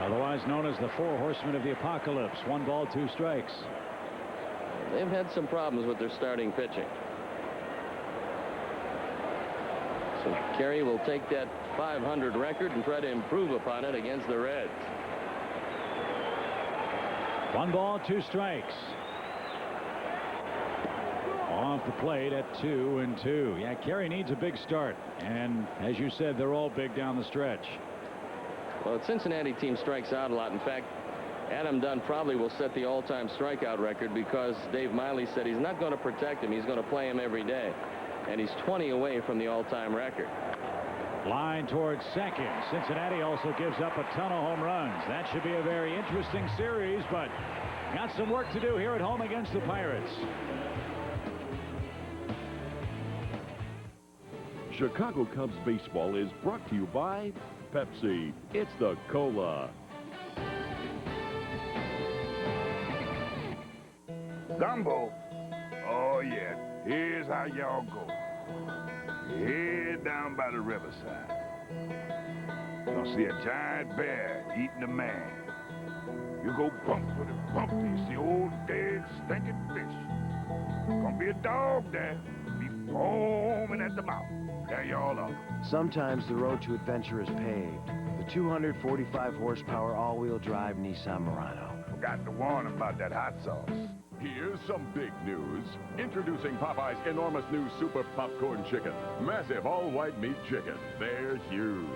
Speaker 10: Otherwise known as the 4 Horsemen of the Apocalypse. 1 ball, 2 strikes.
Speaker 11: They've had some problems with their starting pitching. So Kerry will take that .500 record and try to improve upon it against the Reds.
Speaker 10: 1 ball, 2 strikes. Off the plate at 2-2. Yeah, Kerry needs a big start. And as you said, they're all big down the stretch.
Speaker 11: Well, the Cincinnati team strikes out a lot. In fact, Adam Dunn probably will set the all-time strikeout record because Dave Miley said he's not going to protect him. He's going to play him every day. And he's 20 away from the all-time record.
Speaker 10: Line towards second. Cincinnati also gives up a ton of home runs. That should be a very interesting series, but got some work to do here at home against the Pirates.
Speaker 26: Chicago Cubs baseball is brought to you by Pepsi. It's the Cola.
Speaker 14: Gumbo? Oh, yeah. Here's how y'all go. Head down by the riverside. You'll see a giant bear eating a man. You go bump with it, bump. You see old dead stinking fish. Gonna be a dog there. Be foaming at the mouth. There y'all are.
Speaker 17: Sometimes the road to adventure is paved. The 245 horsepower all-wheel drive Nissan Murano.
Speaker 14: Forgot to warn about that hot sauce.
Speaker 12: Here's some big news. Introducing Popeye's enormous new Super Popcorn Chicken. Massive all-white meat chicken. They're huge.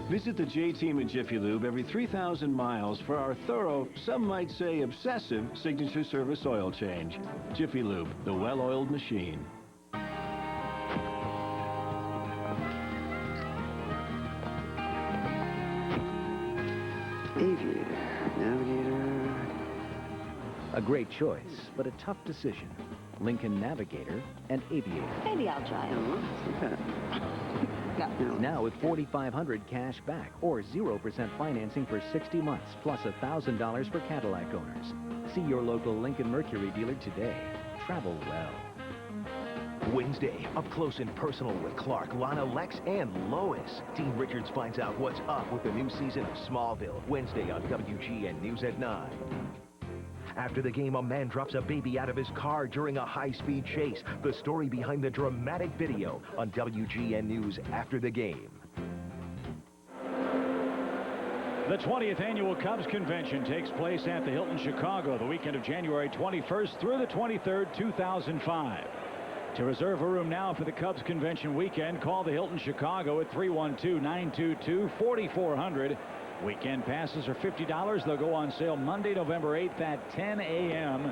Speaker 10: Visit the J-Team at Jiffy Lube every 3,000 miles for our thorough, some might say obsessive, signature service oil change. Jiffy Lube, the well-oiled machine.
Speaker 13: Aviator, Navigator.
Speaker 18: A great choice, but a tough decision. Lincoln Navigator and Aviator.
Speaker 20: Maybe I'll try it. No.
Speaker 18: Now with $4,500 cash back or 0% financing for 60 months, plus $1,000 for Cadillac owners. See your local Lincoln Mercury dealer today. Travel well.
Speaker 19: Wednesday, up close and personal with Clark, Lana, Lex, and Lois. Dean Richards finds out what's up with the new season of Smallville. Wednesday on WGN News at 9. After the game, a man drops a baby out of his car during a high-speed chase. The story behind the dramatic video on WGN News after the game.
Speaker 10: The 20th Annual Cubs Convention takes place at the Hilton Chicago the weekend of January 21st through the 23rd, 2005. To reserve a room now for the Cubs Convention weekend, call the Hilton Chicago at 312-922-4400. Weekend passes are $50. They'll go on sale Monday, November 8th at 10 a.m.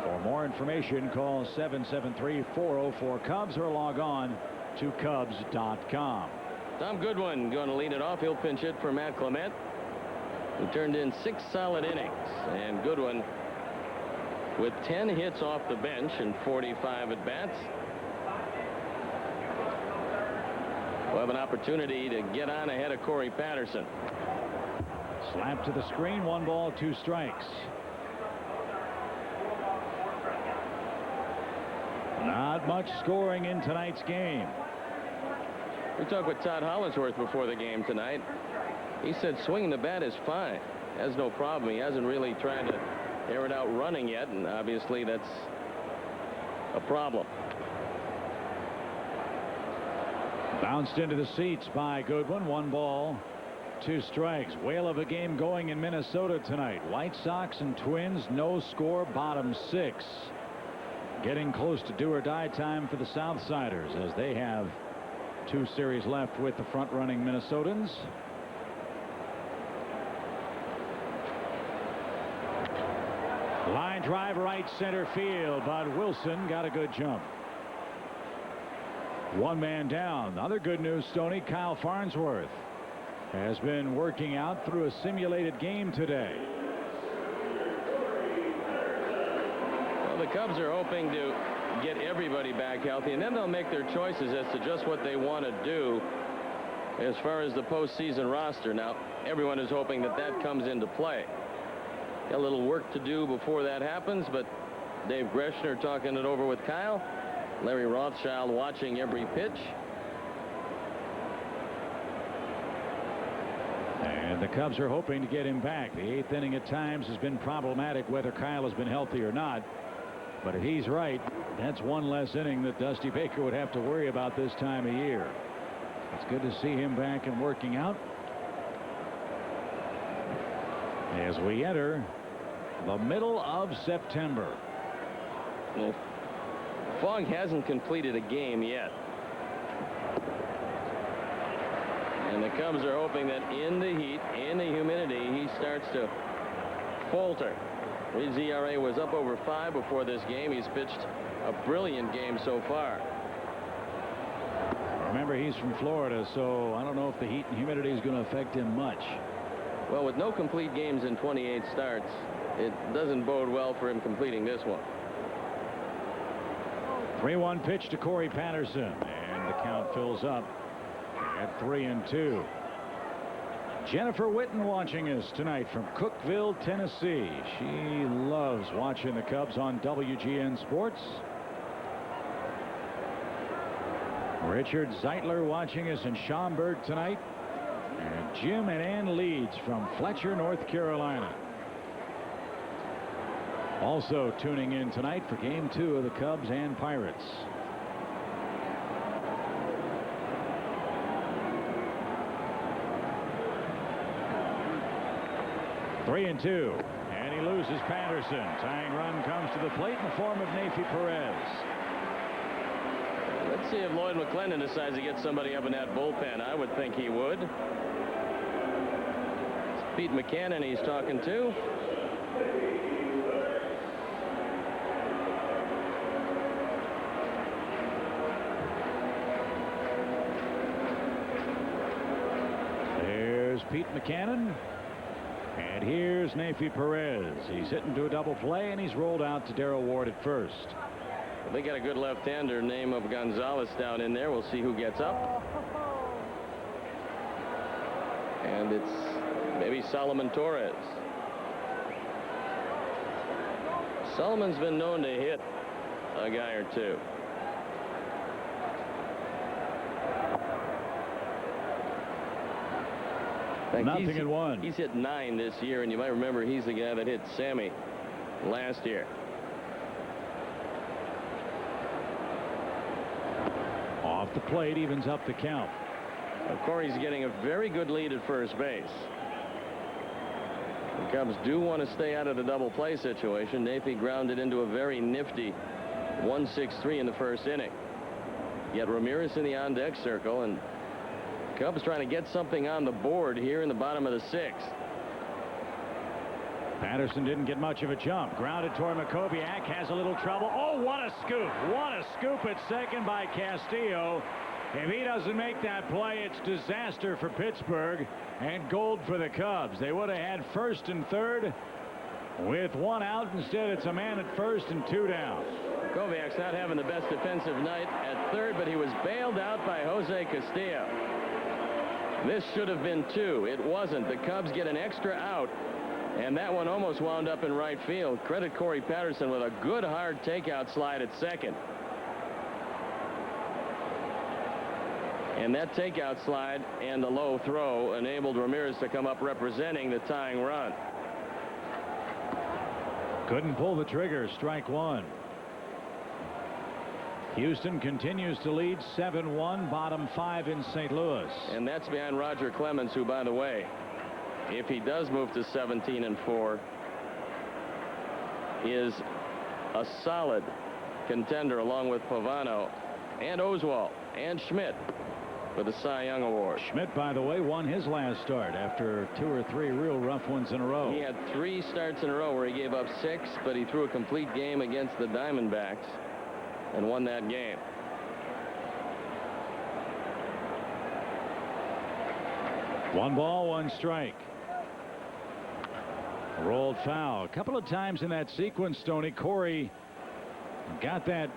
Speaker 10: For more information, call 773-404-CUBS or log on to Cubs.com.
Speaker 11: Tom Goodwin going to lead it off. He'll pinch hit for Matt Clement, who turned in 6 solid innings. And Goodwin with 10 hits off the bench and 45 at-bats. We'll have an opportunity to get on ahead of Corey Patterson.
Speaker 10: Slap to the screen, 1 ball, 2 strikes. Not much scoring in tonight's game.
Speaker 11: We talked with Todd Hollinsworth before the game tonight. He said swinging the bat is fine. Has no problem. He hasn't really tried to air it out running yet, and obviously that's a problem.
Speaker 10: Bounced into the seats by Goodwin. 1 ball, 2 strikes. Whale of a game going in Minnesota tonight. White Sox and Twins, no score, bottom 6. Getting close to do-or-die time for the Southsiders as they have 2 series left with the front-running Minnesotans. Line drive right center field, but Wilson got a good jump. 1 man down. Other good news, Stoney, Kyle Farnsworth has been working out through a simulated game today.
Speaker 11: Well, the Cubs are hoping to get everybody back healthy, and then they'll make their choices as to just what they want to do as far as the postseason roster. Now, everyone is hoping that that comes into play. Got a little work to do before that happens, but Dave Greshner talking it over with Kyle. Larry Rothschild watching every pitch.
Speaker 10: And the Cubs are hoping to get him back. The 8th inning at times has been problematic, whether Kyle has been healthy or not. But if he's right, that's 1 less inning that Dusty Baker would have to worry about this time of year. It's good to see him back and working out as we enter the middle of September.
Speaker 11: Well, Fogg hasn't completed a game yet. And the Cubs are hoping that in the heat, in the humidity, he starts to falter. His ERA was up over 5 before this game. He's pitched a brilliant game so far.
Speaker 10: Remember, he's from Florida, so I don't know if the heat and humidity is going to affect him much.
Speaker 11: Well, with no complete games in 28 starts, it doesn't bode well for him completing this one.
Speaker 10: 3-1 pitch to Corey Patterson, and the count fills up at 3-2. Jennifer Witten watching us tonight from Cookeville, Tennessee. She loves watching the Cubs on WGN Sports. Richard Zeitler watching us in Schaumburg tonight. And Jim and Ann Leeds from Fletcher, North Carolina. Also tuning in tonight for Game 2 of the Cubs and Pirates. Three and two, and he loses Patterson. Tying run comes to the plate in the form of Nafy Perez.
Speaker 11: Let's see if Lloyd McClendon decides to get somebody up in that bullpen. I would think he would. It's Pete McCannon he's talking to.
Speaker 10: There's Pete McCannon. And here's Nafy Perez. He's hitting to a double play, and he's rolled out to Darrell Ward at first.
Speaker 11: Well, they got a good left-hander, name of Gonzalez, down in there. We'll see who gets up. And it's maybe Solomon Torres. Solomon's been known to hit a guy or two.
Speaker 10: Nothing in one.
Speaker 11: He's hit 9 this year, and you might remember he's the guy that hit Sammy last year.
Speaker 10: Off the plate, evens up the count.
Speaker 11: Corey's getting a very good lead at first base. The Cubs do want to stay out of the double play situation. Nafy grounded into a very nifty 1-6-3 in the first inning. Yet Ramirez in the on-deck circle, and Cubs trying to get something on the board here in the bottom of the 6th.
Speaker 10: Patterson didn't get much of a jump. Grounded toward Makoviak. Has a little trouble. Oh, what a scoop. What a scoop at second by Castillo. If he doesn't make that play, it's disaster for Pittsburgh and gold for the Cubs. They would have had first and third with 1 out. Instead, it's a man at first and 2 down.
Speaker 11: Makoviak's not having the best defensive night at third, but he was bailed out by Jose Castillo. This should have been 2. It wasn't. The Cubs get an extra out, and that one almost wound up in right field. Credit Corey Patterson with a good hard takeout slide at second. And that takeout slide and the low throw enabled Ramirez to come up representing the tying run.
Speaker 10: Couldn't pull the trigger. Strike 1. Houston continues to lead 7-1, bottom 5 in St. Louis.
Speaker 11: And that's behind Roger Clemens, who, by the way, if he does move to 17-4, is a solid contender along with Pavano and Oswalt and Schmidt for the Cy Young Award.
Speaker 10: Schmidt, by the way, won his last start after 2 or 3 real rough ones in a row.
Speaker 11: He had 3 starts in a row where he gave up 6, but he threw a complete game against the Diamondbacks and won that game.
Speaker 10: One ball, 1 strike. Rolled foul. A couple of times in that sequence, Stoney, Corey got that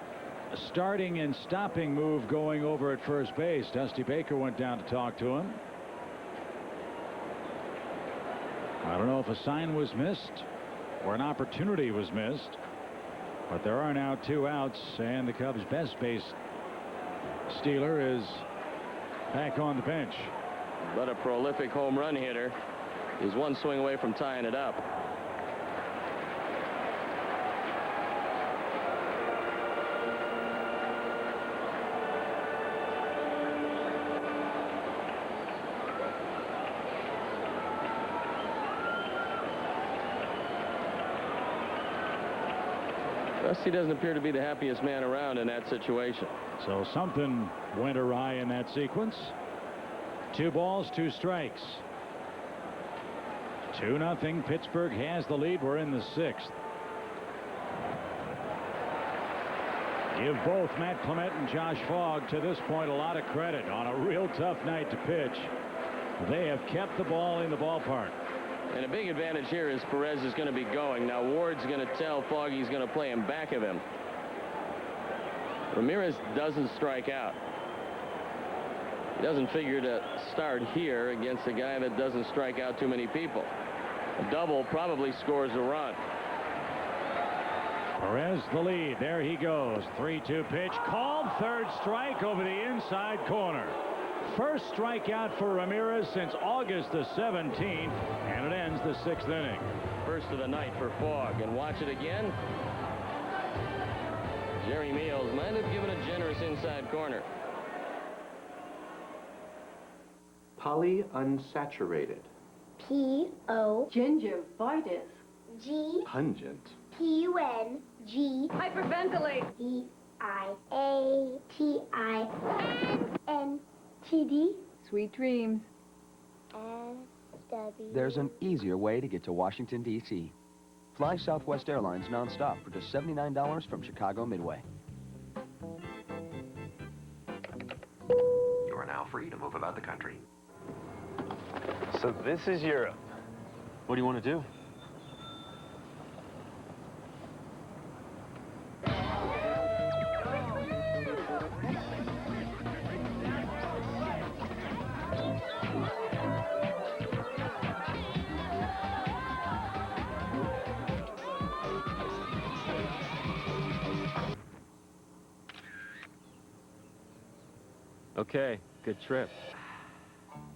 Speaker 10: starting and stopping move going over at first base. Dusty Baker went down to talk to him. I don't know if a sign was missed or an opportunity was missed, but there are now 2 outs, and the Cubs' best base stealer is back on the bench.
Speaker 11: But a prolific home run hitter is 1 swing away from tying it up. Dusty doesn't appear to be the happiest man around in that situation.
Speaker 10: So something went awry in that sequence. 2 balls, 2 strikes. 2-0. Pittsburgh has the lead. We're in the 6th. Give both Matt Clement and Josh Fogg to this point a lot of credit on a real tough night to pitch. They have kept the ball in the ballpark.
Speaker 11: And a big advantage here is Perez is going to be going. Now Ward's going to tell Fogg he's going to play in back of him. Ramirez doesn't strike out. He doesn't figure to start here against a guy that doesn't strike out too many people. A double probably scores a run.
Speaker 10: Perez the lead. There he goes. 3-2 pitch called. 3rd strike over the inside corner. First strikeout for Ramirez since August the 17th, and it ends the 6th inning.
Speaker 11: First of the night for Fogg, and watch it again. Jerry Meals might have given a generous inside corner.
Speaker 7: Polyunsaturated.
Speaker 8: P-O.
Speaker 4: Gingivitis.
Speaker 8: G.
Speaker 7: Pungent.
Speaker 8: P-U-N-G.
Speaker 4: Hyperventilate.
Speaker 8: D-I-A-T-I-N-N-T-D.
Speaker 20: Sweet dreams.
Speaker 8: S-W.
Speaker 13: There's an easier way to get to Washington, D.C. Fly Southwest Airlines nonstop for just $79 from Chicago Midway.
Speaker 21: You are now free to move about the country.
Speaker 7: So this is Europe. What do you want to do? Okay, good trip.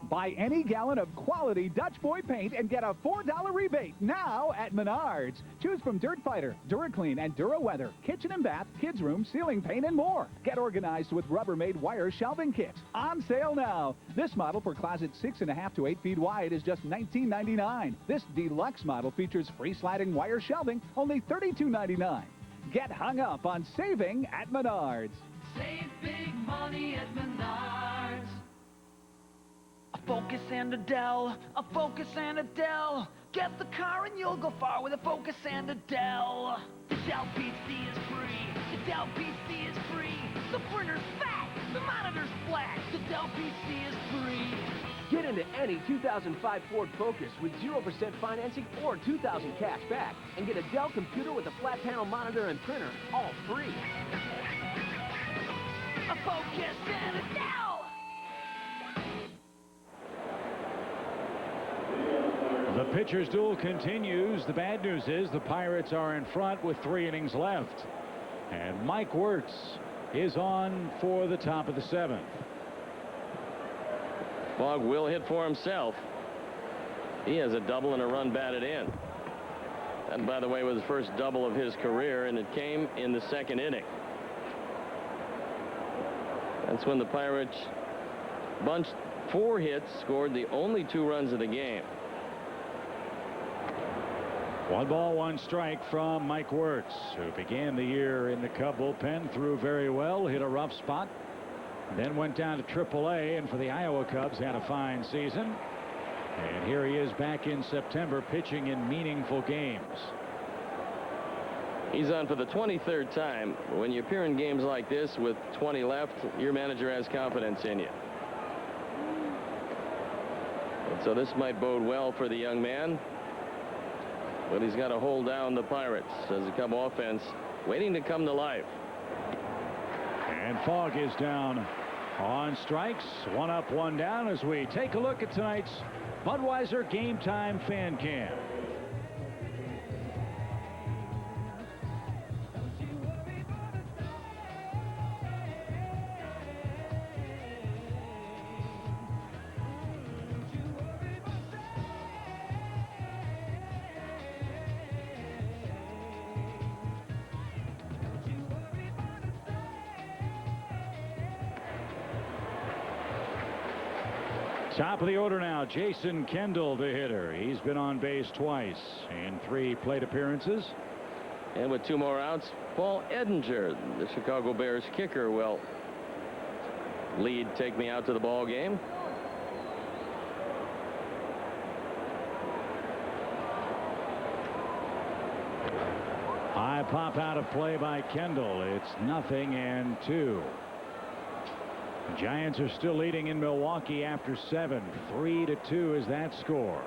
Speaker 23: Buy any gallon of quality Dutch Boy paint and get a $4 rebate now at Menards. Choose from Dirt Fighter, DuraClean, and DuraWeather, kitchen and bath, kids' room, ceiling paint, and more. Get organized with Rubbermaid wire shelving kits. On sale now. This model for closets 6.5 to 8 feet wide is just $19.99. This deluxe model features free sliding wire shelving, only $32.99. Get hung up on saving at Menards.
Speaker 24: Save big money at Menards.
Speaker 25: A Focus and a Dell, a Focus and a Dell. Get the car and you'll go far with a Focus and a Dell. The Dell PC is free. The Dell PC is free. The printer's fat. The monitor's flat. The Dell PC is free.
Speaker 9: Get into any 2005 Ford Focus with 0% financing or $2,000 cash back, and get a Dell computer with a flat panel monitor and printer, all free.
Speaker 25: A Focus and a Dell.
Speaker 10: The pitcher's duel continues. The bad news is the Pirates are in front with 3 innings left. And Mike Wirtz is on for the top of the 7th.
Speaker 11: Fogg will hit for himself. He has a double and a run batted in. And by the way, was the first double of his career, and it came in the 2nd inning. That's when the Pirates bunched 4 hits, scored the only 2 runs of the game.
Speaker 10: 1 ball, 1 strike from Mike Wirtz, who began the year in the Cub bullpen, threw very well, hit a rough spot, then went down to AAA, and for the Iowa Cubs had a fine season. And here he is back in September, pitching in meaningful games.
Speaker 11: He's on for the 23rd time. When you appear in games like this with 20 left, your manager has confidence in you. And so this might bode well for the young man. But he's got to hold down the Pirates as the Cub offense waiting to come to life.
Speaker 10: And Fogg is down on strikes. 1 up, 1 down as we take a look at tonight's Budweiser Game Time Fan Cam. Top of the order now, Jason Kendall, the hitter. He's been on base twice in 3 plate appearances.
Speaker 11: And with 2 more outs, Paul Edinger, the Chicago Bears kicker, will lead Take Me Out to the ball game.
Speaker 10: High pop out of play by Kendall. It's 0-2. The Giants are still leading in Milwaukee after 7. 3-2 is that score.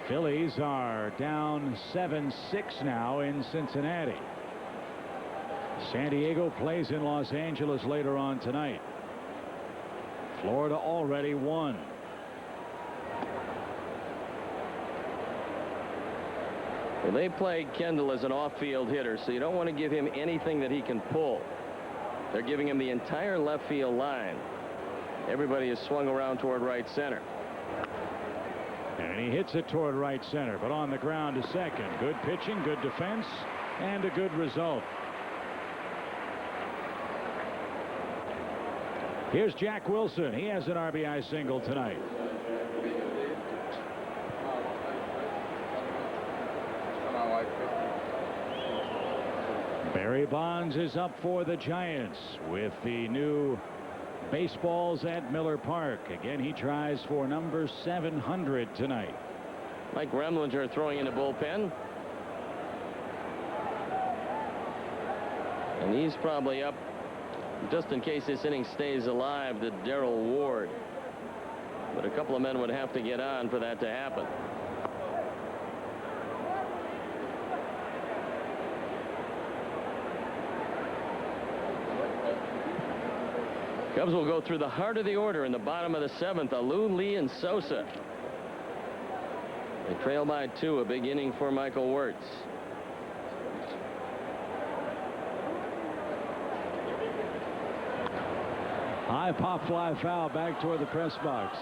Speaker 10: Phillies are down 7-6 now in Cincinnati. San Diego plays in Los Angeles later on tonight. Florida already won.
Speaker 11: Well, they play Kendall as an off-field hitter, so you don't want to give him anything that he can pull. They're giving him the entire left field line. everybody is swung around toward right center.
Speaker 10: And he hits it toward right center, but on the ground to second. Good pitching, good defense, and a good result. Here's Jack Wilson. He has an RBI single tonight. Barry Bonds is up for the Giants with the new baseballs at Miller Park. Again, he tries for number 700 tonight.
Speaker 11: Mike Remlinger throwing in the bullpen. And he's probably up, just in case this inning stays alive, to Darrell Ward. But a couple of men would have to get on for that to happen. Cubs will go through the heart of the order in the bottom of the 7th. Alou, Lee, and Sosa. They trail by 2. A big inning for Michael Wirtz.
Speaker 10: High pop fly foul back toward the press box.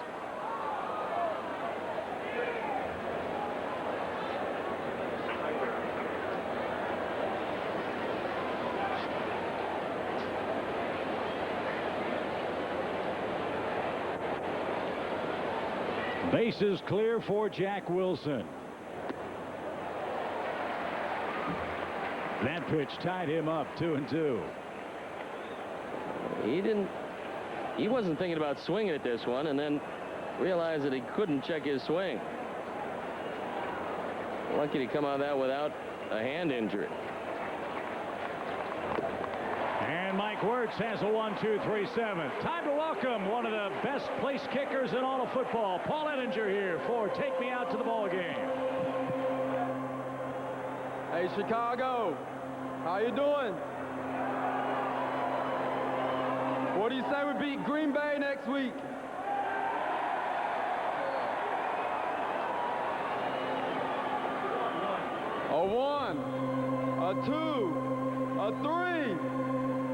Speaker 10: Bases clear for Jack Wilson. That pitch tied him up 2-2.
Speaker 11: He wasn't thinking about swinging at this one, and then realized that he couldn't check his swing. Lucky to come out of that without a hand injury.
Speaker 10: And Mike Wirtz has a 1-2-3-7. Time to welcome one of the best place kickers in all of football, Paul Ettinger, here for Take Me Out to the Ball Game.
Speaker 1: Hey, Chicago, how you doing? What do you say we beat Green Bay next week? A 1, a 2, a 3.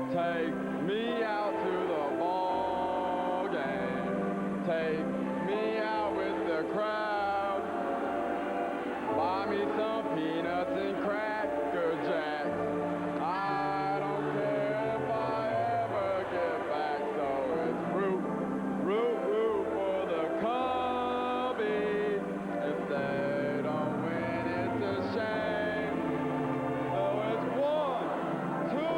Speaker 1: Take me out to the ball game. Take me out with the crowd. Buy me some peanuts and Cracker Jacks. I don't care if I ever get back. So it's root, root, root for the Cubbies. If they don't win, it's a shame. So it's 1, 2,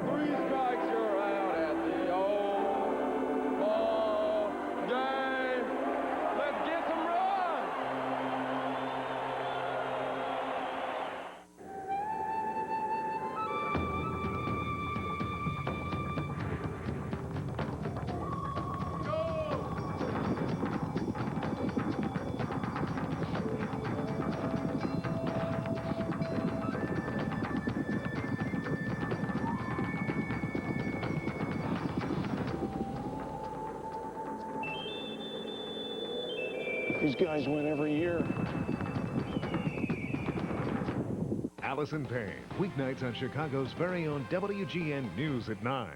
Speaker 1: 3 strikes, you're out at the old ball game. Let's get some runs.
Speaker 14: These guys win every year.
Speaker 12: Allison Payne, weeknights on Chicago's very own WGN News at 9.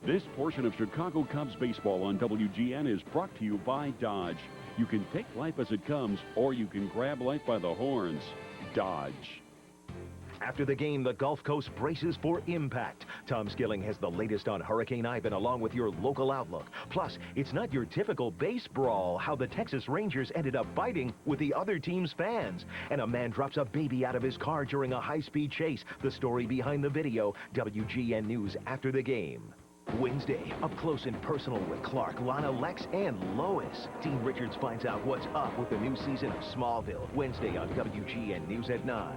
Speaker 26: This portion of Chicago Cubs baseball on WGN is brought to you by Dodge. You can take life as it comes, or you can grab life by the horns. Dodge.
Speaker 19: After the game, the Gulf Coast braces for impact. Tom Skilling has the latest on Hurricane Ivan along with your local outlook. Plus, it's not your typical base brawl, how the Texas Rangers ended up fighting with the other team's fans. And a man drops a baby out of his car during a high-speed chase. The story behind the video, WGN News after the game. Wednesday, up close and personal with Clark, Lana, Lex, and Lois. Dean Richards finds out what's up with the new season of Smallville. Wednesday on WGN News at 9.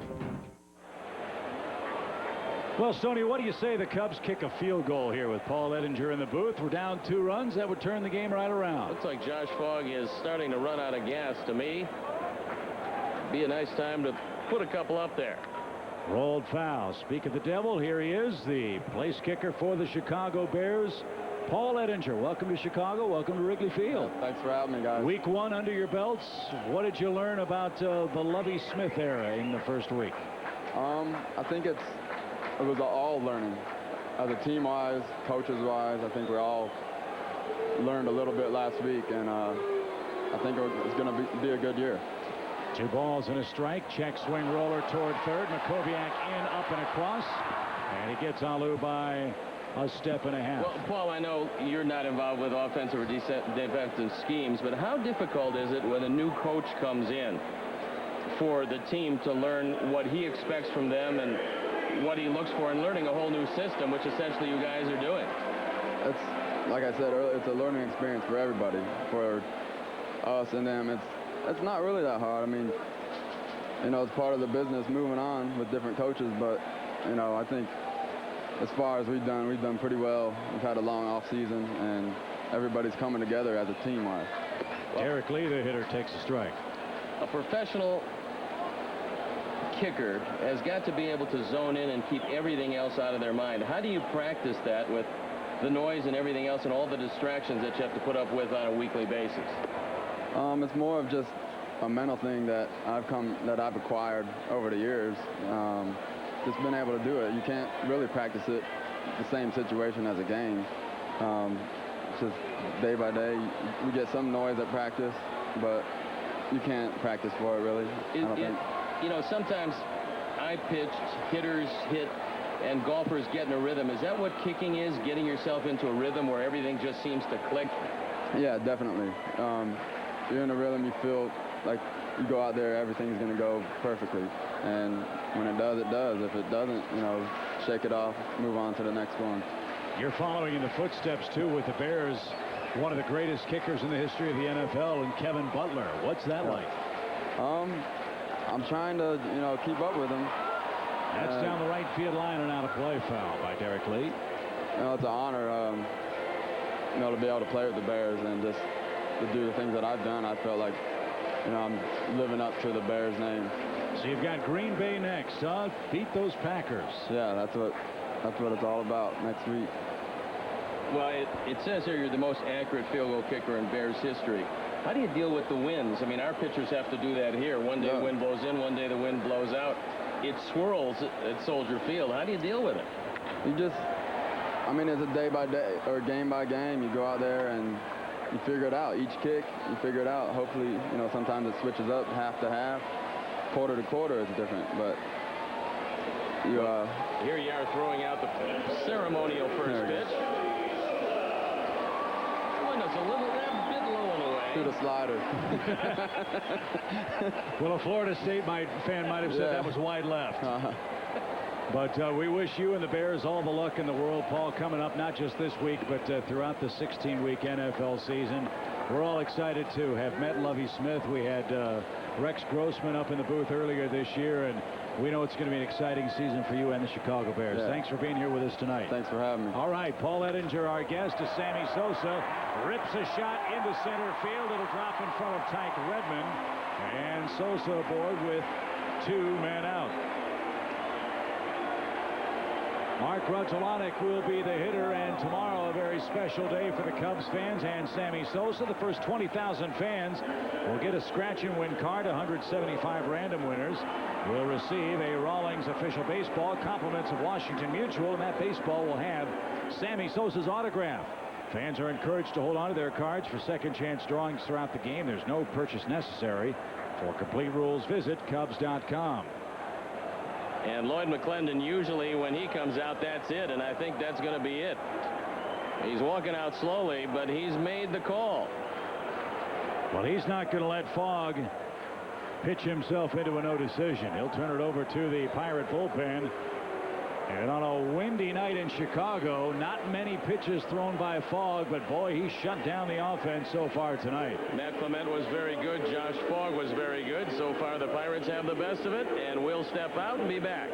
Speaker 10: Well, Stoney, what do you say the Cubs kick a field goal here with Paul Ettinger in the booth? We're down 2 runs. That would turn the game right around.
Speaker 11: Looks like Josh Fogg is starting to run out of gas to me. Be a nice time to put a couple up there.
Speaker 10: Rolled foul. Speak of the devil, here he is, the place kicker for the Chicago Bears, Paul Ettinger. Welcome to Chicago. Welcome to Wrigley Field.
Speaker 1: Thanks for having me, guys.
Speaker 10: Week 1 under your belts. What did you learn about the Lovie Smith era in the first week?
Speaker 1: I think it was all learning. As a team-wise, coaches-wise, I think we're all learned a little bit last week, and I think it's going to be a good year.
Speaker 10: 2 balls and a strike. Check swing roller toward third. Makoviak in, up, and across. And he gets Alou by a step and a half.
Speaker 11: Well, Paul, I know you're not involved with offensive or defensive schemes, but how difficult is it when a new coach comes in for the team to learn what he expects from them and what he looks for, and learning a whole new system, which essentially you guys are doing?
Speaker 1: It's, like I said earlier, it's a learning experience for everybody, for us and them. It's not really that hard. I mean, you know, it's part of the business moving on with different coaches, but, you know, I think as far as we've done pretty well. We've had a long off season, and everybody's coming together as a team.
Speaker 10: Derek Lee, the hitter, takes a strike.
Speaker 11: A professional kicker has got to be able to zone in and keep everything else out of their mind. How do you practice that with the noise and everything else and all the distractions that you have to put up with on a weekly basis?
Speaker 1: It's more of just a mental thing that I've acquired over the years. Just been able to do it. You can't really practice it the same situation as a game. It's just day by day. We get some noise at practice, but you can't practice for it really. I don't think.
Speaker 11: You know, sometimes I pitched, hitters hit, and golfers get in a rhythm. Is that what kicking is? Getting yourself into a rhythm where everything just seems to click?
Speaker 1: Yeah, definitely. You're in a rhythm. You feel like you go out there, everything's going to go perfectly. And when it does, it does. If it doesn't, you know, shake it off, move on to the next one.
Speaker 10: You're following in the footsteps, too, with the Bears, one of the greatest kickers in the history of the NFL, and Kevin Butler. What's that like?
Speaker 1: I'm trying to, you know, keep up with him.
Speaker 10: That's down the right field line and out of play, foul by Derek Lee.
Speaker 1: You know, it's an honor, you know, to be able to play with the Bears and just to do the things that I've done. I felt like, you know, I'm living up to the Bears' name.
Speaker 10: So you've got Green Bay next, huh? Beat those Packers.
Speaker 1: Yeah, that's what it's all about next week.
Speaker 11: Well, it says here you're the most accurate field goal kicker in Bears history. How do you deal with the winds? I mean, our pitchers have to do that here. One day the wind blows in, one day the wind blows out. It swirls at Soldier Field. How do you deal with it?
Speaker 1: You just, I mean, it's a day by day or game by game. You go out there and you figure it out. Each kick, you figure it out. Hopefully, you know, sometimes it switches up half to half. Quarter to quarter is different, but you
Speaker 11: here you are throwing out the ceremonial first pitch. One is a little bit low and away.
Speaker 1: To the slider.
Speaker 10: Well, a Florida State fan might have said that was wide left. But we wish you and the Bears all the luck in the world, Paul, coming up not just this week, but throughout the 16-week NFL season. We're all excited to have met Lovie Smith. We had Rex Grossman up in the booth earlier this year, and we know it's going to be an exciting season for you and the Chicago Bears.
Speaker 1: Yeah.
Speaker 10: Thanks for being here with us tonight.
Speaker 1: Thanks for having me.
Speaker 10: All right, Paul Ettinger, our guest, is Sammy Sosa. Rips a shot into center field. It'll drop in front of Tyke Redmond. And Sosa aboard with 2 men out. Mark Rutulonic will be the hitter, and tomorrow a very special day for the Cubs fans and Sammy Sosa. The first 20,000 fans will get a scratch and win card. 175 random winners will receive a Rawlings official baseball, compliments of Washington Mutual, and that baseball will have Sammy Sosa's autograph. Fans are encouraged to hold on to their cards for second chance drawings throughout the game. There's no purchase necessary. For complete rules, visit Cubs.com.
Speaker 11: And Lloyd McClendon, usually when he comes out, that's it, and I think that's going to be it. He's walking out slowly, but he's made the call.
Speaker 10: Well, he's not going to let Fogg pitch himself into a no decision. He'll turn it over to the Pirate bullpen. And on a windy night in Chicago, not many pitches thrown by Fogg, but boy, he shut down the offense so far tonight.
Speaker 11: Matt Clement was very good. Josh Fogg was very good. So far, the Pirates have the best of it, and we'll step out and be back.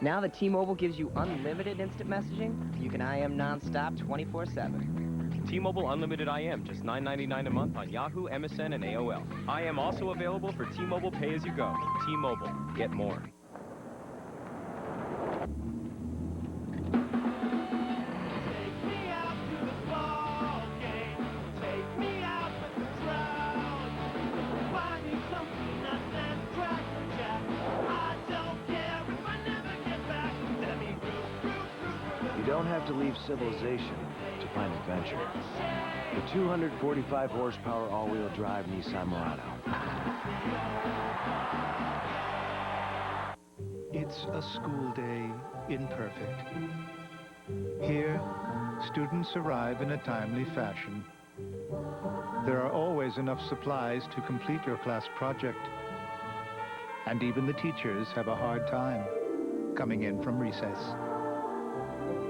Speaker 2: Now that T-Mobile gives you unlimited instant messaging, you can IM nonstop 24/7.
Speaker 3: T-Mobile Unlimited IM, just $9.99 a month on Yahoo, MSN, and AOL. IM also available for T-Mobile Pay-As-You-Go. T-Mobile, get more.
Speaker 5: have to leave civilization to find adventure. The 245 horsepower all-wheel drive Nissan Murano.
Speaker 6: It's a school day imperfect. Here, students arrive in a timely fashion. There are always enough supplies to complete your class project. And even the teachers have a hard time coming in from recess.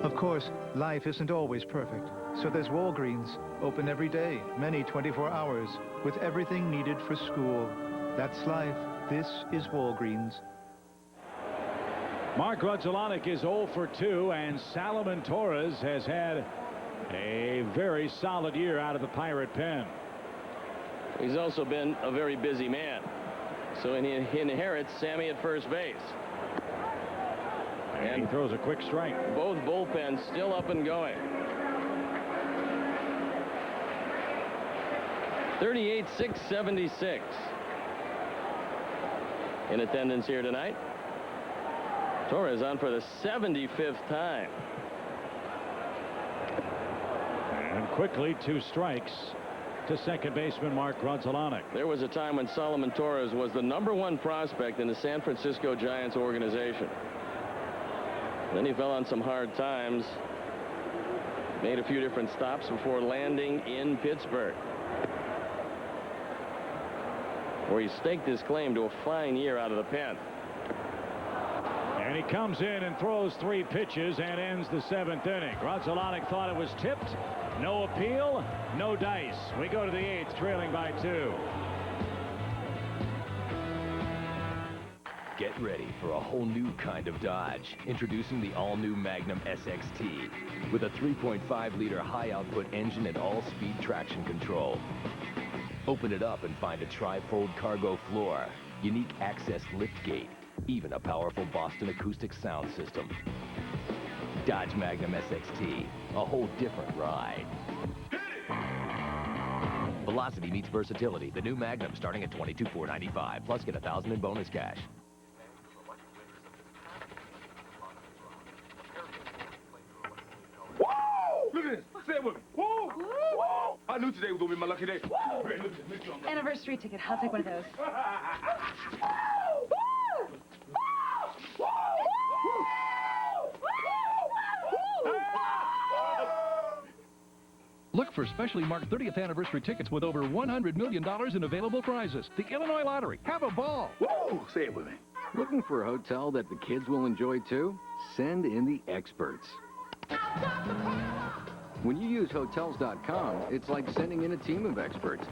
Speaker 6: Of course, life isn't always perfect, so there's Walgreens, open every day, many 24 hours, with everything needed for school. That's life. This is Walgreens.
Speaker 10: Mark Grudzielanek is 0 for 2, and Salomon Torres has had a very solid year out of the Pirate pen.
Speaker 11: He's also been a very busy man. So he inherits Sammy at first base.
Speaker 10: And he throws a quick strike.
Speaker 11: Both bullpens still up and going. 38-676 in attendance here tonight. Torres on for the 75th time.
Speaker 10: And quickly 2 strikes to second baseman Mark Grudzielanek.
Speaker 11: There was a time when Salomon Torres was the #1 prospect in the San Francisco Giants organization. Then he fell on some hard times. Made a few different stops before landing in Pittsburgh, where he staked his claim to a fine year out of the pen.
Speaker 10: And he comes in and throws 3 pitches and ends the 7th inning. Grudzielanek thought it was tipped. No appeal, no dice. We go to the 8th, trailing by 2.
Speaker 3: Get ready for a whole new kind of Dodge. Introducing the all-new Magnum SXT with a 3.5-liter high-output engine and all-speed traction control. Open it up and find a tri-fold cargo floor, unique access liftgate, even a powerful Boston acoustic sound system. Dodge Magnum SXT, a whole different ride. Velocity meets versatility. The new Magnum starting at $22,495. Plus get $1,000 in bonus cash.
Speaker 14: Whoa! Look at this. Say it with me. Whoa! Whoa! I knew today was going to be my lucky day. Hey, look at this.
Speaker 4: Anniversary ticket. I'll take one of those.
Speaker 15: Look for specially marked 30th anniversary tickets with over $100 million in available prizes. The Illinois Lottery. Have a ball.
Speaker 14: Whoa! Say it with me.
Speaker 16: Looking for a hotel that the kids will enjoy too? Send in the experts. When you use Hotels.com, it's like sending in a team of experts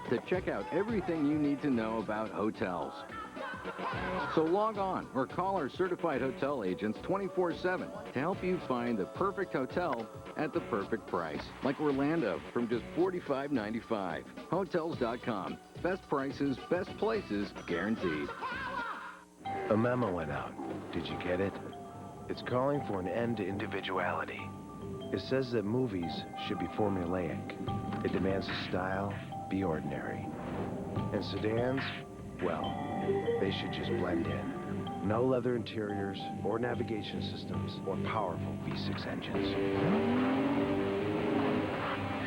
Speaker 16: to check out everything you need to know about hotels. So log on or call our certified hotel agents 24/7 to help you find the perfect hotel at the perfect price. Like Orlando from just $45.95. Hotels.com. Best prices, best places, guaranteed.
Speaker 5: A memo went out. Did you get it? It's calling for an end to individuality. It says that movies should be formulaic. It demands a style be ordinary. And sedans, well, they should just blend in. No leather interiors or navigation systems or powerful V6 engines.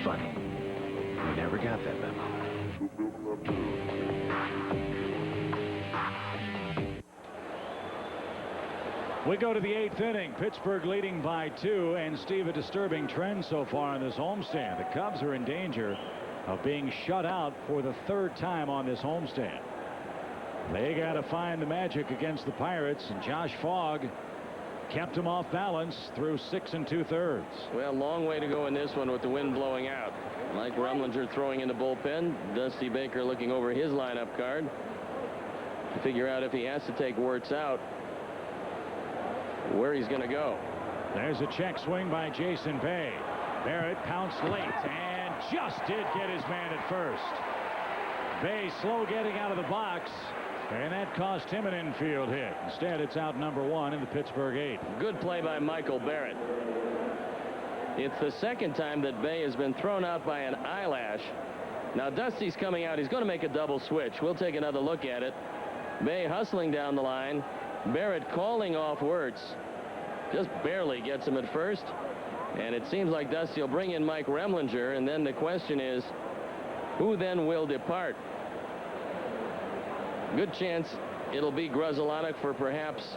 Speaker 5: Funny, we never got that memo.
Speaker 10: We go to the 8th inning. Pittsburgh leading by 2, and Steve, a disturbing trend so far in this homestand. The Cubs are in danger of being shut out for the 3rd time on this homestand. They got to find the magic against the Pirates, and Josh Fogg kept him off balance through 6 2/3.
Speaker 11: Well, long way to go in this one with the wind blowing out. Mike Rumlinger throwing in the bullpen. Dusty Baker looking over his lineup card to figure out if he has to take Wirtz out, where he's going to go.
Speaker 10: There's a check swing by Jason Bay. Barrett pounced late and just did get his man at first. Bay slow getting out of the box, and that cost him an infield hit. Instead, it's out #1 in the Pittsburgh 8th.
Speaker 11: Good play by Michael Barrett. It's the 2nd time that Bay has been thrown out by an eyelash. Now Dusty's coming out. He's going to make a double switch. We'll take another look at it. Bay hustling down the line. Barrett calling off Wirtz. Just barely gets him at first. And it seems like Dusty will bring in Mike Remlinger, and then the question is, who then will depart? Good chance it'll be Grzelcyk for perhaps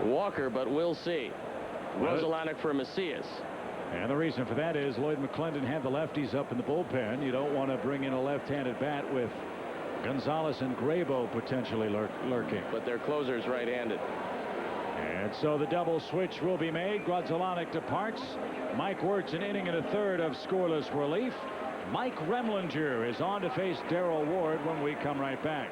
Speaker 11: Walker, but we'll see. Grzelcyk for Macias.
Speaker 10: And the reason for that is Lloyd McClendon had the lefties up in the bullpen. You don't want to bring in a left-handed bat with Gonzalez and Grabo potentially lurking.
Speaker 11: But their closer's right-handed.
Speaker 10: And so the double switch will be made. Grzelcyk departs. Mike works an inning and a third of scoreless relief. Mike Remlinger is on to face Darrell Ward when we come right back.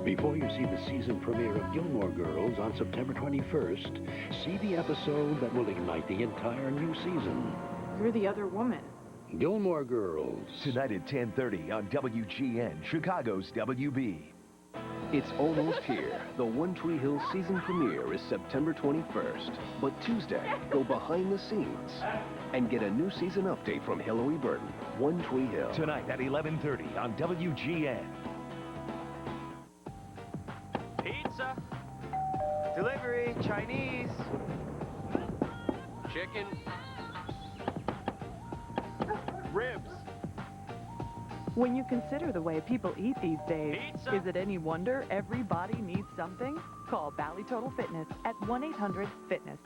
Speaker 8: Before you see the season premiere of Gilmore Girls on September 21st, see the episode that will ignite the entire new season.
Speaker 4: You're the other woman.
Speaker 8: Gilmore Girls.
Speaker 19: Tonight at 10:30 on WGN, Chicago's WB.
Speaker 3: It's almost here. The One Tree Hill season premiere is September 21st. But Tuesday, go behind the scenes and get a new season update from Hillary Burton. One Tree Hill.
Speaker 19: Tonight at 11:30 on WGN.
Speaker 13: Pizza. Delivery. Chinese.
Speaker 11: Chicken.
Speaker 13: Ribs.
Speaker 17: When you consider the way people eat these days, is it any wonder everybody needs something? Call Bally Total Fitness at 1-800-FITNESS.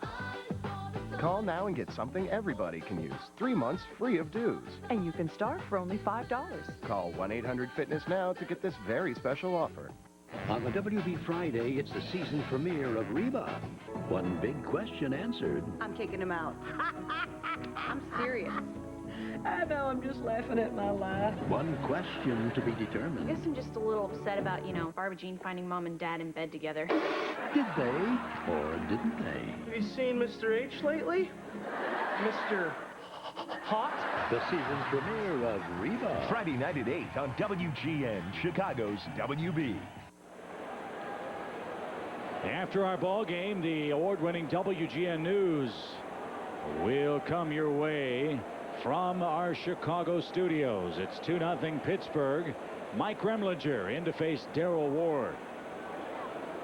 Speaker 18: Call now and get something everybody can use. 3 months free of dues.
Speaker 17: And you can start for only $5.
Speaker 18: Call 1-800-FITNESS now to get this very special offer.
Speaker 8: On the WB Friday, it's the season premiere of Reba. One big question answered.
Speaker 4: I'm kicking him out. I'm serious.
Speaker 20: I know, I'm just laughing at my life.
Speaker 8: One question to be determined.
Speaker 22: I guess I'm just a little upset about, Barbara Jean finding Mom and Dad in bed together.
Speaker 8: Did they or didn't they?
Speaker 13: Have you seen Mr. H lately? Mr. Hot?
Speaker 8: The season premiere of Reba.
Speaker 19: Friday night at 8 on WGN, Chicago's WB.
Speaker 10: After our ball game, the award-winning WGN News will come your way from our Chicago studios. It's 2-0 Pittsburgh. Mike Remlinger in to face Darrell Ward.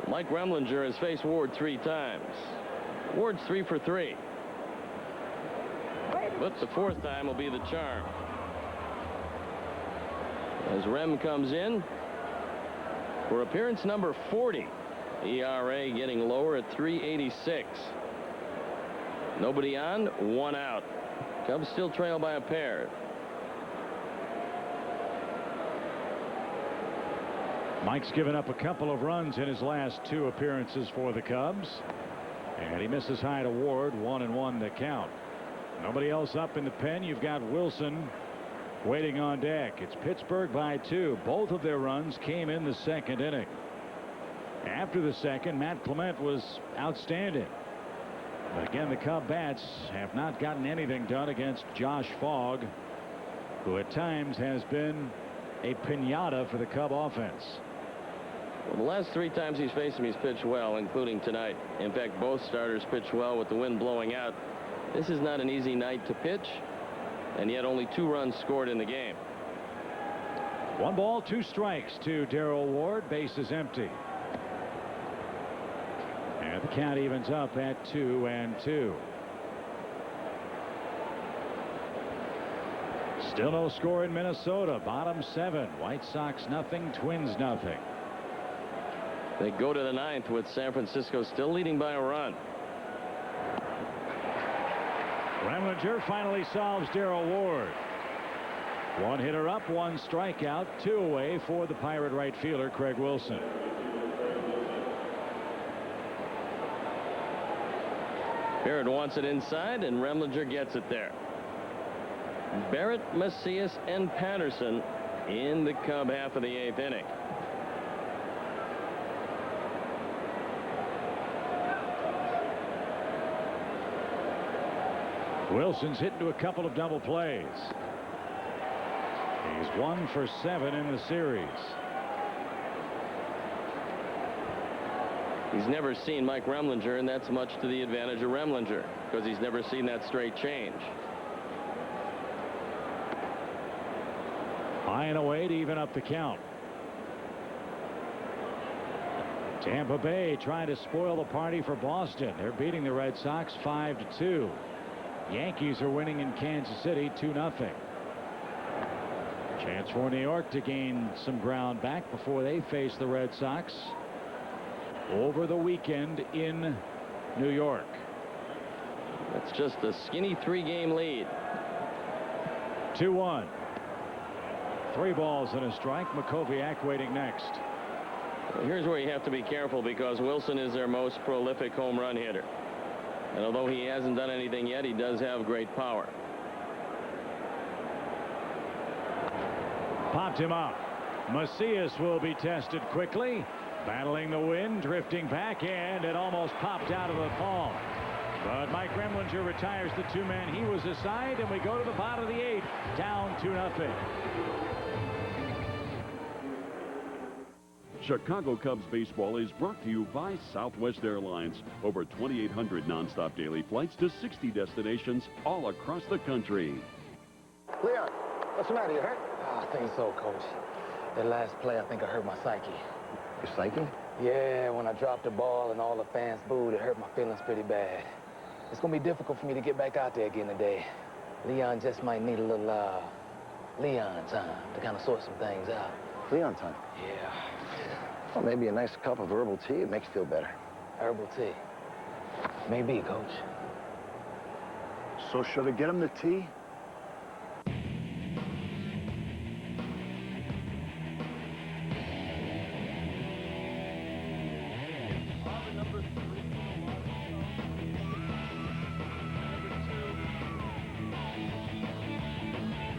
Speaker 11: Mike Remlinger has faced Ward 3 times. Ward's 3 for 3. But the 4th time will be the charm. As Rem comes in for appearance number 40. ERA getting lower at 3.86. Nobody on, 1 out. Cubs still trail by a pair.
Speaker 10: Mike's given up a couple of runs in his last 2 appearances for the Cubs. And he misses high to Ward, 1-1 the count. Nobody else up in the pen. You've got Wilson waiting on deck. It's Pittsburgh by 2. Both of their runs came in the 2nd inning. After the 2nd, Matt Clement was outstanding. But again, the Cub bats have not gotten anything done against Josh Fogg, who at times has been a piñata for the Cub offense.
Speaker 11: Well, the last 3 times he's faced him, he's pitched well, including tonight. In fact, both starters pitched well with the wind blowing out. This is not an easy night to pitch, and yet only 2 runs scored in the game.
Speaker 10: 1 ball, 2 strikes to Darrell Ward. Base is empty. And the count evens up at 2-2. Still no score in Minnesota. Bottom 7. White Sox nothing. Twins nothing.
Speaker 11: They go to the 9th with San Francisco still leading by a run.
Speaker 10: Remlinger finally solves Darrell Ward. 1 hitter up, 1 strikeout, 2 away for the Pirate right fielder Craig Wilson.
Speaker 11: Barrett wants it inside, and Remlinger gets it there. Barrett, Macias, and Patterson in the Cub half of the 8th inning.
Speaker 10: Wilson's hit into a couple of double plays. He's 1 for 7 in the series.
Speaker 11: He's never seen Mike Remlinger, and that's much to the advantage of Remlinger, because he's never seen that straight change.
Speaker 10: High and away to even up the count. Tampa Bay trying to spoil the party for Boston. They're beating the Red Sox 5-2. Yankees are winning in Kansas City 2-0. Chance for New York to gain some ground back before they face the Red Sox over the weekend in New York.
Speaker 11: That's just a skinny 3-game lead.
Speaker 10: 2-1. 3 balls and a strike. Makoviak waiting next.
Speaker 11: Here's where you have to be careful because Wilson is their most prolific home run hitter. And although he hasn't done anything yet, he does have great power.
Speaker 10: Popped him up. Macias will be tested quickly. Battling the wind, drifting back, and it almost popped out of the palm. But Mike Remlinger retires the 2 men he was assigned, and we go to the bottom of the 8th, down 2-0.
Speaker 26: Chicago Cubs baseball is brought to you by Southwest Airlines. Over 2,800 nonstop daily flights to 60 destinations all across the country.
Speaker 7: Leon, what's the matter? You hurt? I think so, Coach. That last play, I think I hurt my psyche.
Speaker 18: Your psyche?
Speaker 7: Yeah, when I dropped the ball and all the fans booed, it hurt my feelings pretty bad. It's going to be difficult for me to get back out there again today. Leon just might need a little, Leon time to kind of sort some things out.
Speaker 18: Leon time?
Speaker 7: Yeah.
Speaker 18: Well, maybe a nice cup of herbal tea. It makes you feel better.
Speaker 7: Herbal tea? Maybe, Coach.
Speaker 18: So should I get him the tea?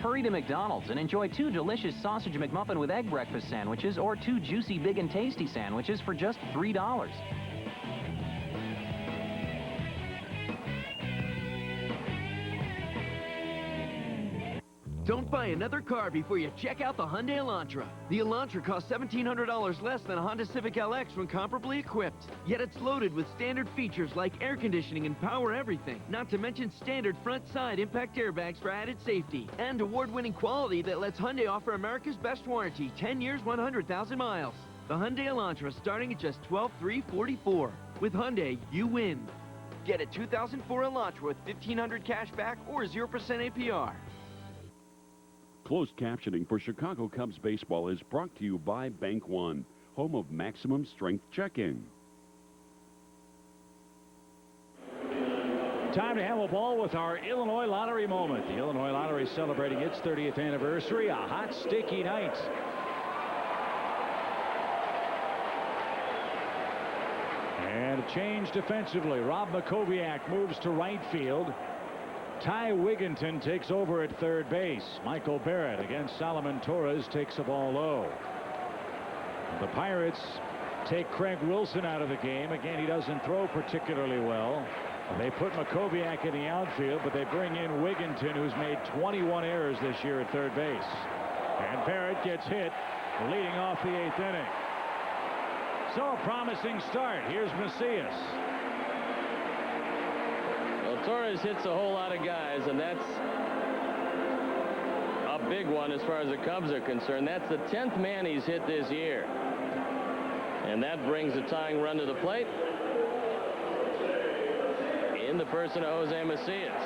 Speaker 9: Hurry to McDonald's and enjoy 2 delicious sausage McMuffin with egg breakfast sandwiches or 2 juicy big and tasty sandwiches for just $3.
Speaker 21: Don't buy another car before you check out the Hyundai Elantra. The Elantra costs $1,700 less than a Honda Civic LX when comparably equipped. Yet it's loaded with standard features like air conditioning and power everything. Not to mention standard front-side impact airbags for added safety. And award-winning quality that lets Hyundai offer America's best warranty, 10 years, 100,000 miles. The Hyundai Elantra starting at just $12,344. With Hyundai, you win. Get a 2004 Elantra with $1,500 cash back or 0% APR.
Speaker 26: Closed captioning for Chicago Cubs baseball is brought to you by Bank One, home of maximum strength checking.
Speaker 10: Time to have a ball with our Illinois Lottery moment. The Illinois Lottery celebrating its 30th anniversary. A hot, sticky night. And a change defensively. Rob Makoviak moves to right field. Ty Wigginton takes over at third base. Michael Barrett against Solomon Torres takes the ball low. The Pirates take Craig Wilson out of the game. Again, he doesn't throw particularly well. They put Makoviak in the outfield, but they bring in Wigginton, who's made 21 errors this year at third base. And Barrett gets hit, leading off the 8th inning. So a promising start. Here's Macias.
Speaker 11: Well, Torres hits a whole lot of guys, and that's a big one as far as the Cubs are concerned. That's the 10th man he's hit this year. And that brings a tying run to the plate in the person of Jose Macias.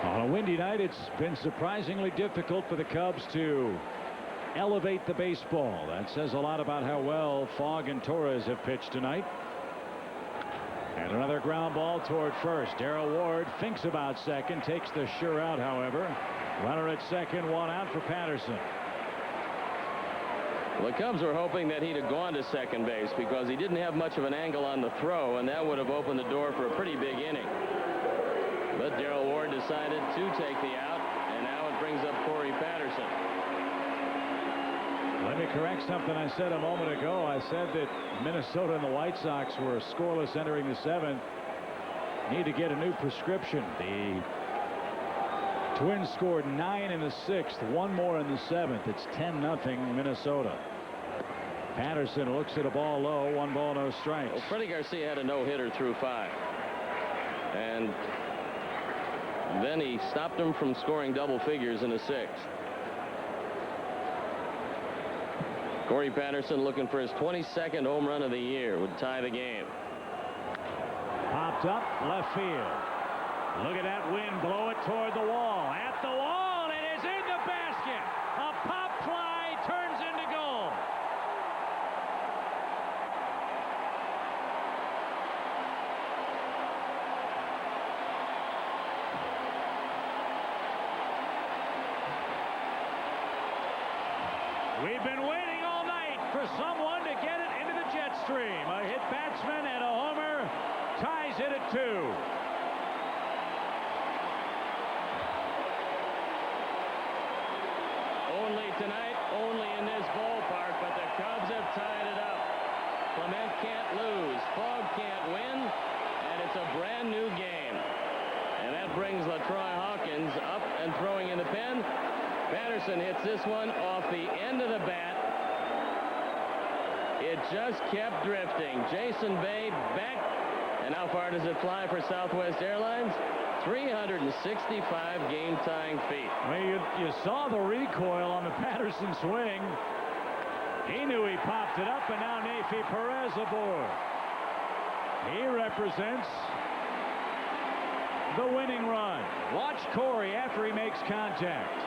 Speaker 10: On a windy night, it's been surprisingly difficult for the Cubs to elevate the baseball. That says a lot about how well Fogg and Torres have pitched tonight. And another ground ball toward first. Darrell Ward thinks about second, takes the sure out, however. Runner at second, 1 out for Patterson.
Speaker 11: Well, the Cubs were hoping that he'd have gone to second base because he didn't have much of an angle on the throw, and that would have opened the door for a pretty big inning. But Darrell Ward decided to take the out, and now it brings up Corey Patterson.
Speaker 10: Let me correct something I said a moment ago. I said that Minnesota and the White Sox were scoreless entering the 7th. Need to get a new prescription. The Twins scored 9 in the 6th, 1 more in the 7th. It's 10-0 Minnesota. Patterson looks at a ball low, 1 ball, no strikes.
Speaker 11: Well, Freddie Garcia had a no-hitter through 5. And then he stopped him from scoring double figures in the 6th. Corey Patterson looking for his 22nd home run of the year, would tie the game.
Speaker 10: Popped up left field. Look at that wind blow it toward the wall. At the wall, it is in the basket. A pop fly turns into goal. We've been waiting all night for someone to get it into the jet stream. A hit batsman and a homer ties it at 2.
Speaker 11: Only tonight, only in this ballpark, but the Cubs have tied it up. Clement can't lose, Fogg can't win, and it's a brand new game. And that brings LaTroy Hawkins up and throwing in the pen. Patterson hits this one off the end of the bat. It just kept drifting. Jason Bay back. And how far does it fly for Southwest Airlines? 365 game-tying feet.
Speaker 10: Well, you saw the recoil on the Patterson swing. He knew he popped it up, and now Nafi Perez aboard. He represents the winning run. Watch Corey after he makes contact.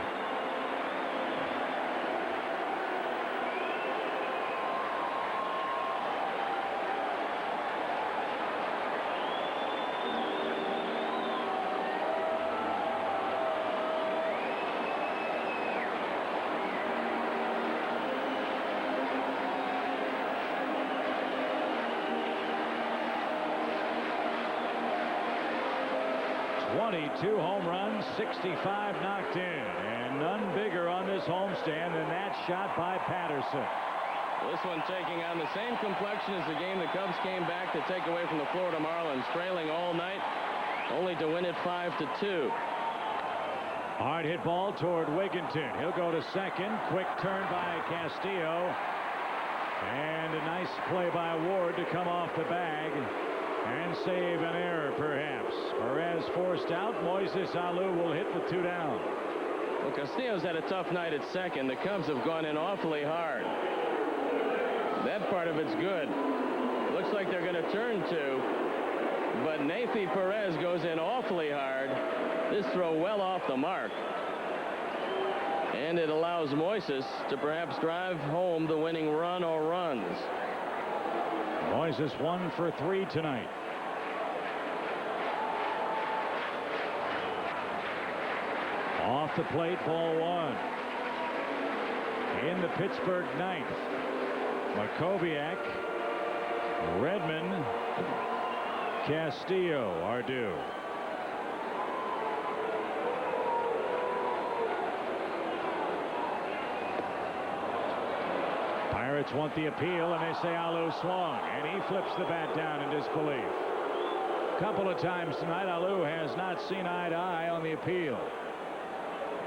Speaker 10: Two home runs, 65 knocked in, and none bigger on this homestand than that shot by Patterson.
Speaker 11: This one taking on the same complexion as the game the Cubs came back to take away from the Florida Marlins, trailing all night, only to win it 5-2.
Speaker 10: Hard hit ball toward Wigginton. He'll go to second. Quick turn by Castillo, and a nice play by Ward to come off the bag and save an error, perhaps. Perez forced out. Moises Alou will hit the 2 down.
Speaker 11: Well, Castillo's had a tough night at second. The Cubs have gone in awfully hard. That part of it's good. Looks like they're going to turn 2. But Nafi Perez goes in awfully hard. This throw well off the mark. And it allows Moises to perhaps drive home the winning run or runs.
Speaker 10: Moises 1 for 3 tonight. Off the plate, ball 1. In the Pittsburgh 9th, Makoviak, Redmond, Castillo are due. Pirates want the appeal, and they say Alou swung, and he flips the bat down in disbelief. A couple of times tonight, Alou has not seen eye to eye on the appeal.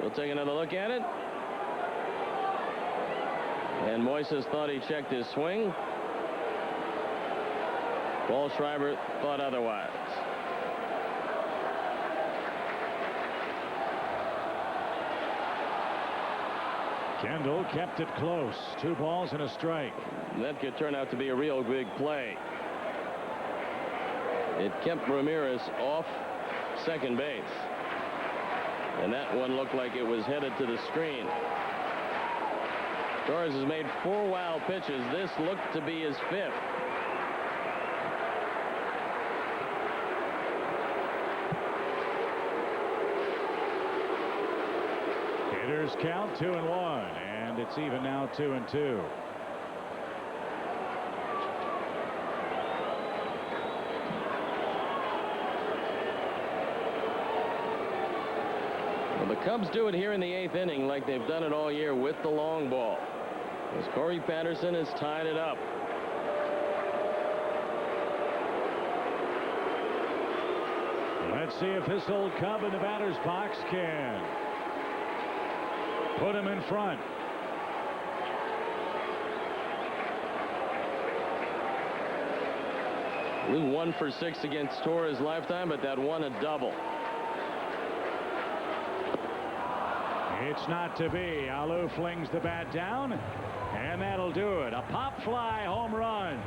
Speaker 11: We'll take another look at it. And Moises thought he checked his swing. Paul Schreiber thought otherwise.
Speaker 10: Kendall kept it close. 2 balls and a strike.
Speaker 11: That could turn out to be a real big play. It kept Ramirez off second base. And that one looked like it was headed to the screen. Torres has made 4 wild pitches. This looked to be his 5th.
Speaker 10: Hitters count 2-1, and it's even now 2-2.
Speaker 11: Well, the Cubs do it here in the 8th inning like they've done it all year with the long ball, as Corey Patterson has tied it up.
Speaker 10: Let's see if this old Cub in the batter's box can put him in front.
Speaker 11: We've 1 for 6 against Torres lifetime, but that one a double.
Speaker 10: It's not to be. Alou flings the bat down, and that'll do it. A pop fly home run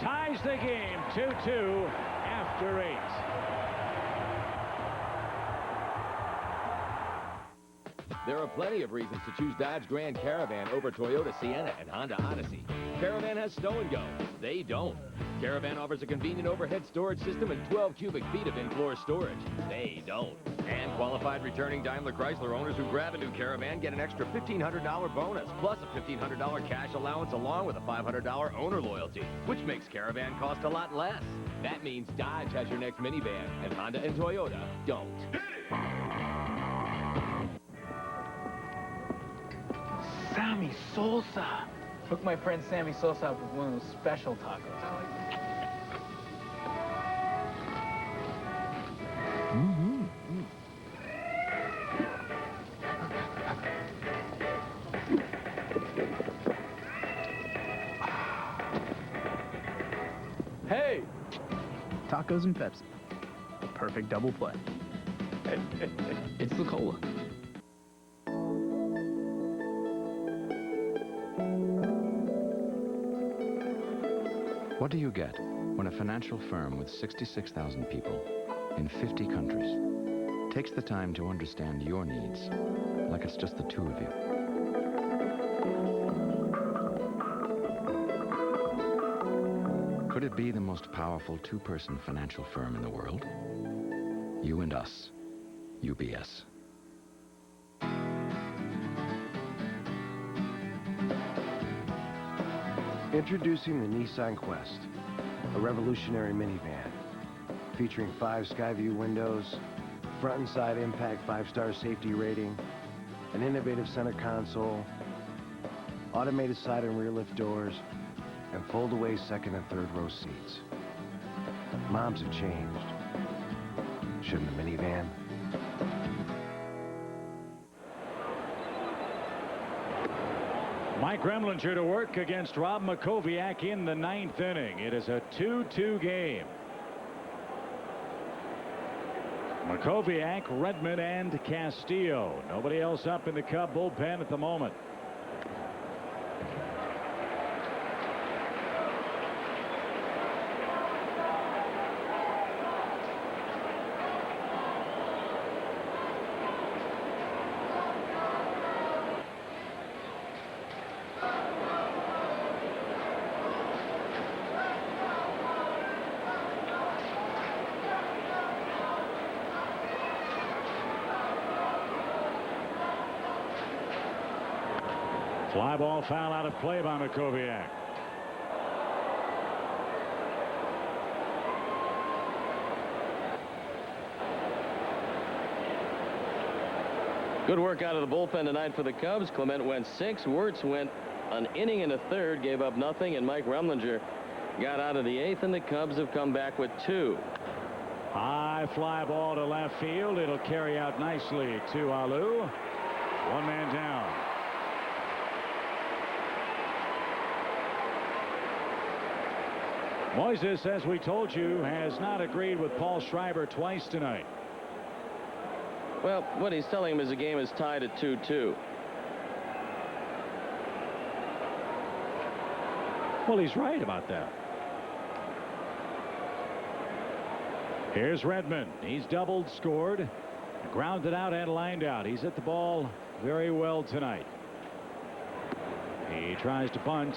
Speaker 10: ties the game 2-2 after 8.
Speaker 3: There are plenty of reasons to choose Dodge Grand Caravan over Toyota Sienna and Honda Odyssey. Caravan has stow and go. They don't. Caravan offers a convenient overhead storage system and 12 cubic feet of in-floor storage. They don't. And qualified returning Daimler Chrysler owners who grab a new Caravan get an extra $1,500 bonus, plus a $1,500 cash allowance along with a $500 owner loyalty, which makes Caravan cost a lot less. That means Dodge has your next minivan, and Honda and Toyota don't.
Speaker 7: Sammy Sosa. Hook my friend Sammy Sosa up with one of those special tacos.
Speaker 13: Hey! Tacos and Pepsi. Perfect double play.
Speaker 7: It's the cola.
Speaker 16: What do you get when a financial firm with 66,000 people in 50 countries takes the time to understand your needs like it's just the two of you? Could it be the most powerful two-person financial firm in the world? You and us, UBS.
Speaker 5: Introducing the Nissan Quest, a revolutionary minivan featuring 5 Skyview windows, front and side impact 5-star safety rating, an innovative center console, automated side and rear lift doors, and fold-away second and third row seats. Moms have changed. Shouldn't the minivan?
Speaker 10: Mike Remlinger to work against Rob Makoviak in the 9th inning. It is a 2-2 game. Makoviak, Redmond, and Castillo. Nobody else up in the Cub bullpen at the moment. Fly ball foul out of play by Makoviak.
Speaker 11: Good work out of the bullpen tonight for the Cubs. Clement went 6. Wirtz went an inning and a third, gave up nothing, and Mike Remlinger got out of the 8th, and the Cubs have come back with 2.
Speaker 10: High fly ball to left field. It'll carry out nicely to Alou. 1 man down. Moises, as we told you, has not agreed with Paul Schreiber twice tonight.
Speaker 11: Well, what he's telling him is the game is tied at 2-2.
Speaker 10: Well, he's right about that. Here's Redmond. He's doubled, scored, grounded out and lined out. He's hit the ball very well tonight. He tries to bunt.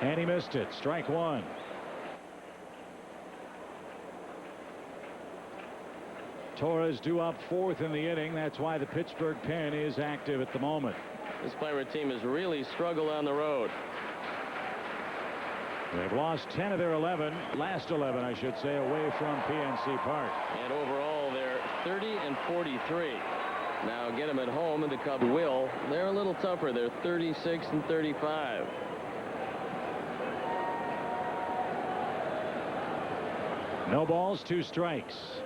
Speaker 10: And he missed it. Strike 1. Torres due up 4th in the inning. That's why the Pittsburgh pen is active at the moment.
Speaker 11: This Pirate team has really struggled on the road.
Speaker 10: They've lost 10 of their 11, last 11, I should say, away from PNC Park.
Speaker 11: And overall, they're 30 and 43. Now get them at home, and the Cubs will. They're a little tougher. They're 36 and 35.
Speaker 10: No balls, 2 strikes.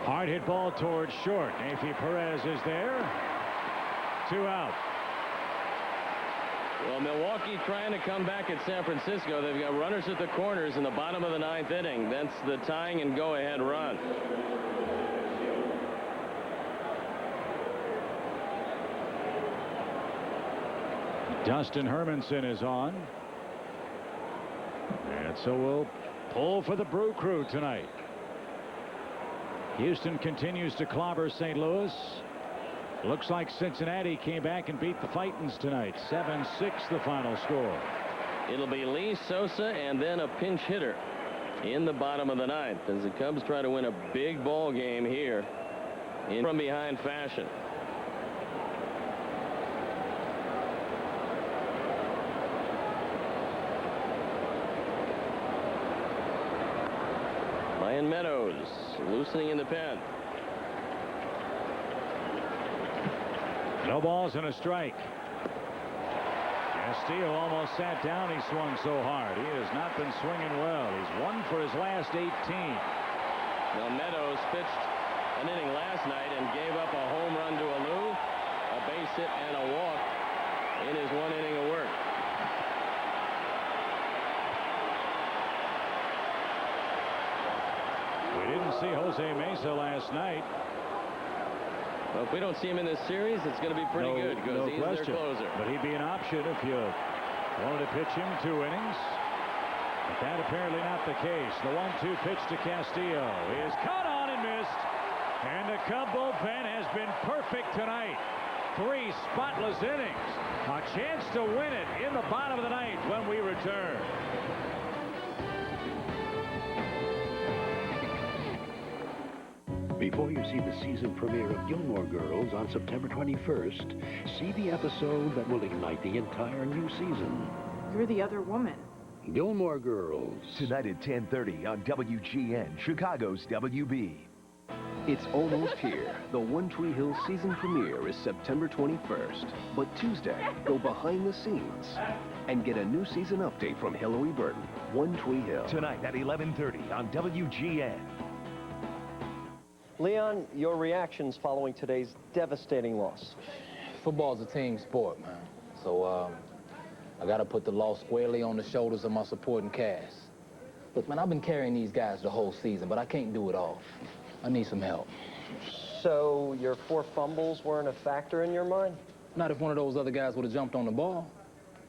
Speaker 10: Hard hit ball towards short. Nafi Perez is there. 2 out.
Speaker 11: Well, Milwaukee trying to come back at San Francisco. They've got runners at the corners in the bottom of the 9th inning. That's the tying and go-ahead run.
Speaker 10: Dustin Hermanson is on. And so we'll pull for the Brew Crew tonight. Houston continues to clobber St. Louis. Looks like Cincinnati came back and beat the Titans tonight. 7-6 the final score.
Speaker 11: It'll be Lee Sosa and then a pinch hitter in the bottom of the 9th as the Cubs try to win a big ball game here in from behind fashion. Ryan Meadows loosening in the pen.
Speaker 10: No balls and a strike. Castillo almost sat down. He swung so hard. He has not been swinging well. He's 1 for his last 18.
Speaker 11: Well, Meadows pitched an inning last night and gave up a home run to Alou, a base hit, and a walk in his 1 inning of work.
Speaker 10: We didn't see Jose Mesa last night.
Speaker 11: Well, if we don't see him in this series, it's going to be pretty good because he's their closer.
Speaker 10: But he'd be an option if you wanted to pitch him 2 innings. But that apparently not the case. The 1-2 pitch to Castillo is caught on and missed. And the Cub bullpen has been perfect tonight. 3 spotless innings. A chance to win it in the bottom of the 9th when we return.
Speaker 8: Before you see the season premiere of Gilmore Girls on September 21st, see the episode that will ignite the entire new season.
Speaker 4: You're the other woman.
Speaker 8: Gilmore Girls.
Speaker 19: Tonight at 10:30 on WGN, Chicago's WB.
Speaker 1: It's almost here. The One Tree Hill season premiere is September 21st. But Tuesday, go behind the scenes and get a new season update from Hillary Burton. One Tree Hill.
Speaker 19: Tonight at 11:30 on WGN.
Speaker 13: Leon, your reactions following today's devastating loss?
Speaker 7: Football's a team sport, man. So, I got to put the loss squarely on the shoulders of my supporting cast. Look, man, I've been carrying these guys the whole season, but I can't do it all. I need some help.
Speaker 13: So, your 4 fumbles weren't a factor in your mind?
Speaker 7: Not if one of those other guys would have jumped on the ball.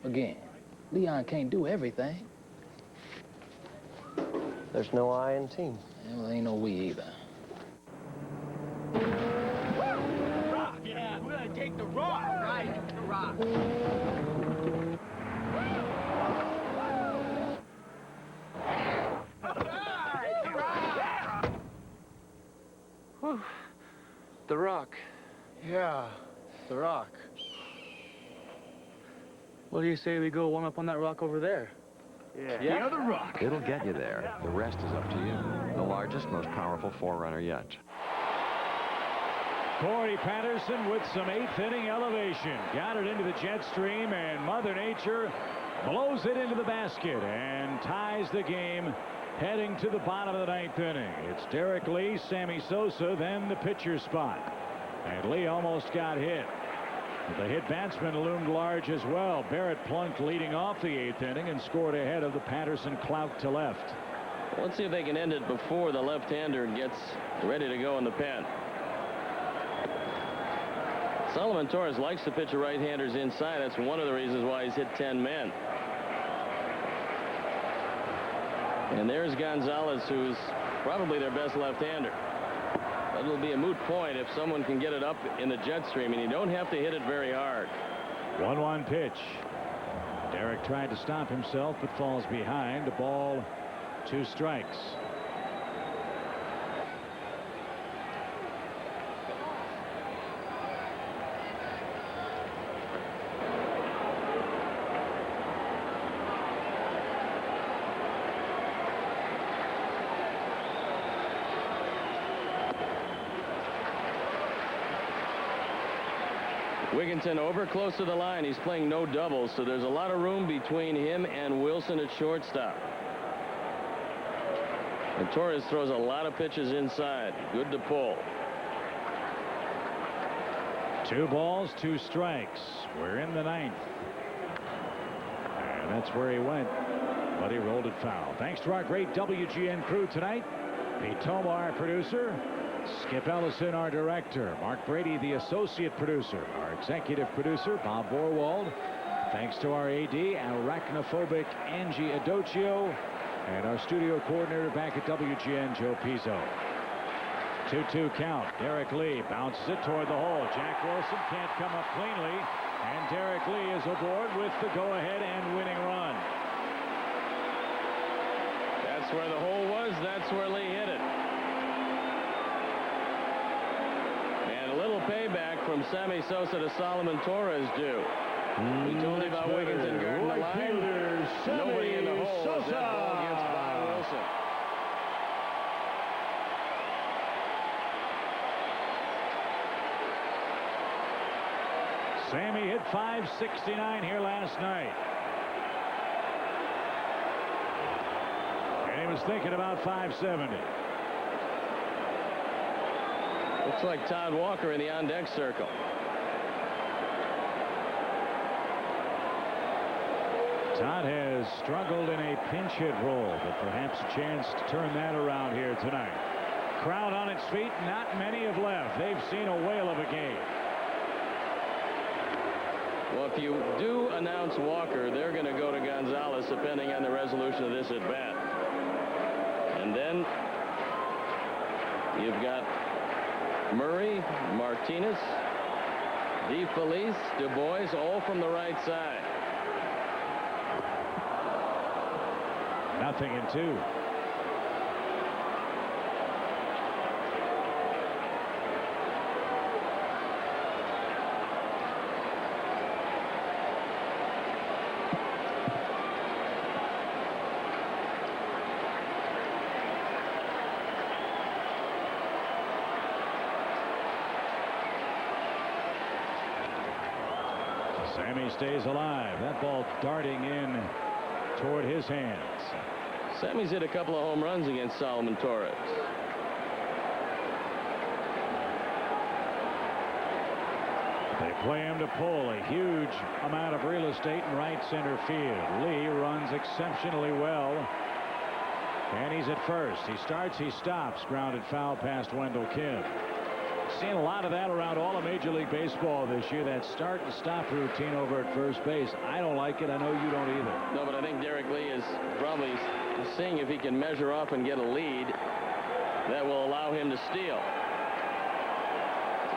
Speaker 7: Again, Leon can't do everything.
Speaker 13: There's no I in team.
Speaker 7: Well, there ain't no we either.
Speaker 2: Rock, yeah, we're gonna take the rock, right? The rock.
Speaker 13: The Rock. Yeah, The Rock.
Speaker 2: What do you say we go warm up on that rock over there?
Speaker 13: Yeah, The Rock.
Speaker 12: It'll get you there. The rest is up to you. The largest, most powerful forerunner yet.
Speaker 10: Corey Patterson with some 8th inning elevation. Got it into the jet stream, and Mother Nature blows it into the basket and ties the game heading to the bottom of the 9th inning. It's Derek Lee, Sammy Sosa, then the pitcher spot. And Lee almost got hit. The hit batsman loomed large as well. Barrett Plunk leading off the 8th inning and scored ahead of the Patterson clout to left.
Speaker 11: Let's see if they can end it before the left-hander gets ready to go in the pen. Solomon Torres likes to pitch right-handers inside. That's one of the reasons why he's hit 10 men. And there's Gonzalez, who's probably their best left-hander. But it'll be a moot point if someone can get it up in the jet stream, and you don't have to hit it very hard.
Speaker 10: 1-1 pitch. Derek tried to stop himself, but falls behind. A ball, 2 strikes.
Speaker 11: Wigginton over close to the line. He's playing no doubles, so there's a lot of room between him and Wilson at shortstop. And Torres throws a lot of pitches inside. Good to pull.
Speaker 10: 2 balls, 2 strikes. We're in the 9th. And that's where he went. But he rolled it foul. Thanks to our great WGN crew tonight. Pete Tomar, our producer. Skip Ellison, our director. Mark Brady, the associate producer. Our executive producer, Bob Borwald. Thanks to our AD, arachnophobic Angie Adocchio. And our studio coordinator back at WGN, Joe Pizzo. 2-2 count. Derek Lee bounces it toward the hole. Jack Wilson can't come up cleanly. And Derek Lee is aboard with the go-ahead and winning run.
Speaker 11: That's where the hole was. That's where Lee hit it. And a little payback from Sammy Sosa to Solomon Torres due. We told you about Wiggins and Gordon the line. Nobody in the hole as that ball gets by Wilson.
Speaker 10: Sammy hit .569 here last night. And he was thinking about .570.
Speaker 11: Looks like Todd Walker in the on-deck circle.
Speaker 10: Todd has struggled in a pinch hit role, but perhaps a chance to turn that around here tonight. Crowd on its feet, not many have left. They've seen a whale of a game.
Speaker 11: Well, if you do announce Walker, they're going to go to Gonzalez depending on the resolution of this at bat. And then you've got Murray, Martinez, DeFelice, Du Bois, all from the right side.
Speaker 10: 0-2. Sammy stays alive. That ball darting in toward his hands.
Speaker 11: Sammy's hit a couple of home runs against Solomon Torres.
Speaker 10: They play him to pull a huge amount of real estate in right center field. Lee runs exceptionally well. And he's at first. He starts, he stops. Grounded foul past Wendell Kim. Seen a lot of that around all of Major League Baseball this year, that start and stop routine over at first base. I don't like it. I know you don't either.
Speaker 11: No, but I think Derek Lee is probably seeing if he can measure off and get a lead that will allow him to steal.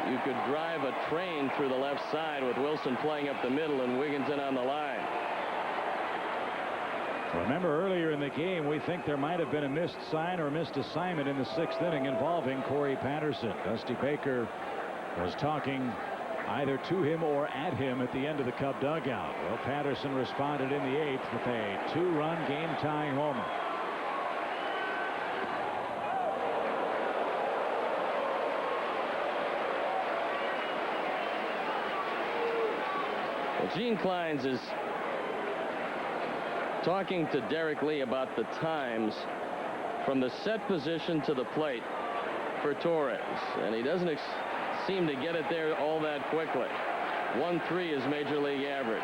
Speaker 11: You could drive a train through the left side with Wilson playing up the middle and Wiggins in on the line.
Speaker 10: Remember earlier in the game, we think there might have been a missed sign or a missed assignment in the 6th inning involving Corey Patterson. Dusty Baker was talking either to him or at him at the end of the Cub dugout. Well, Patterson responded in the 8th with a 2-run game-tying homer.
Speaker 11: Well, Gene Kleins is talking to Derek Lee about the times from the set position to the plate for Torres, and he doesn't seem to get it there all that quickly. 1-3 is Major League average.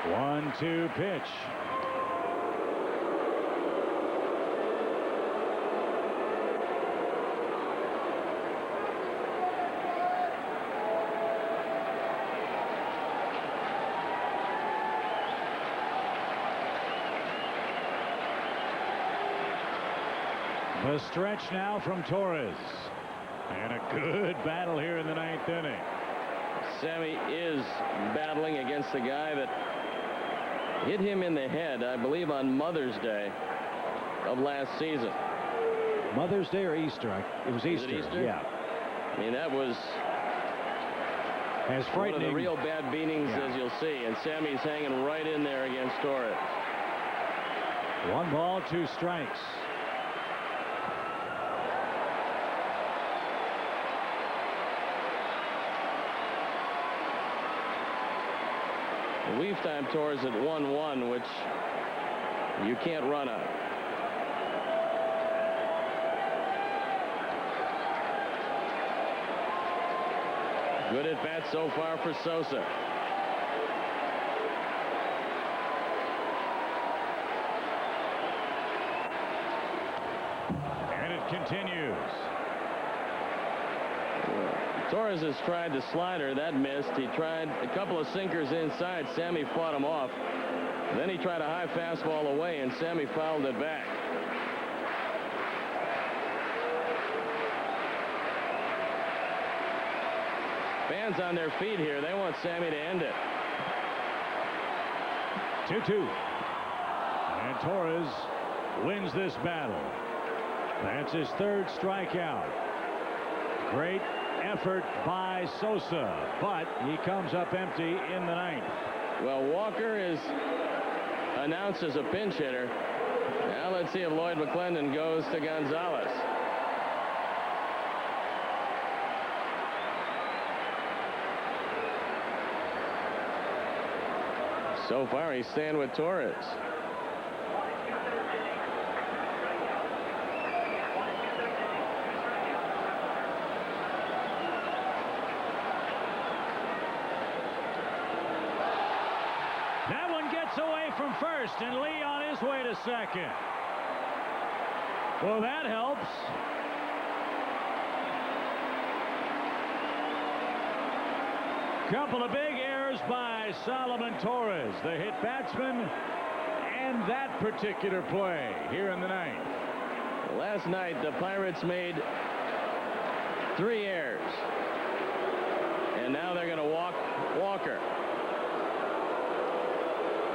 Speaker 10: 1-2 pitch. The stretch now from Torres. And a good battle here in the 9th inning.
Speaker 11: Sammy is battling against the guy that hit him in the head, I believe, on Mother's Day of last season.
Speaker 10: Mother's Day or Easter? It was Easter.
Speaker 11: Was it Easter?
Speaker 10: Yeah.
Speaker 11: I mean, that was
Speaker 10: as frightening.
Speaker 11: One of the real bad beatings as you'll see. And Sammy's hanging right in there against Torres.
Speaker 10: 1 ball, 2 strikes.
Speaker 11: We've timed Torres at 1-1, which you can't run on. Good at bat so far for Sosa.
Speaker 10: And it continues.
Speaker 11: Torres has tried the slider. That missed. He tried a couple of sinkers inside. Sammy fought him off. Then he tried a high fastball away, and Sammy fouled it back. Fans on their feet here. They want Sammy to end it.
Speaker 10: 2-2. And Torres wins this battle. That's his third strikeout. Great effort by Sosa, but he comes up empty in the ninth.
Speaker 11: Well, Walker is announced as a pinch hitter. Now let's see if Lloyd McClendon goes to Gonzalez. So far, he's staying with Torres.
Speaker 10: That one gets away from first, and Lee on his way to second. Well, that helps. Couple of big errors by Solomon Torres, the hit batsman, and that particular play here in the ninth.
Speaker 11: Last night, the Pirates made 3 errors. And now they're going to walk Walker.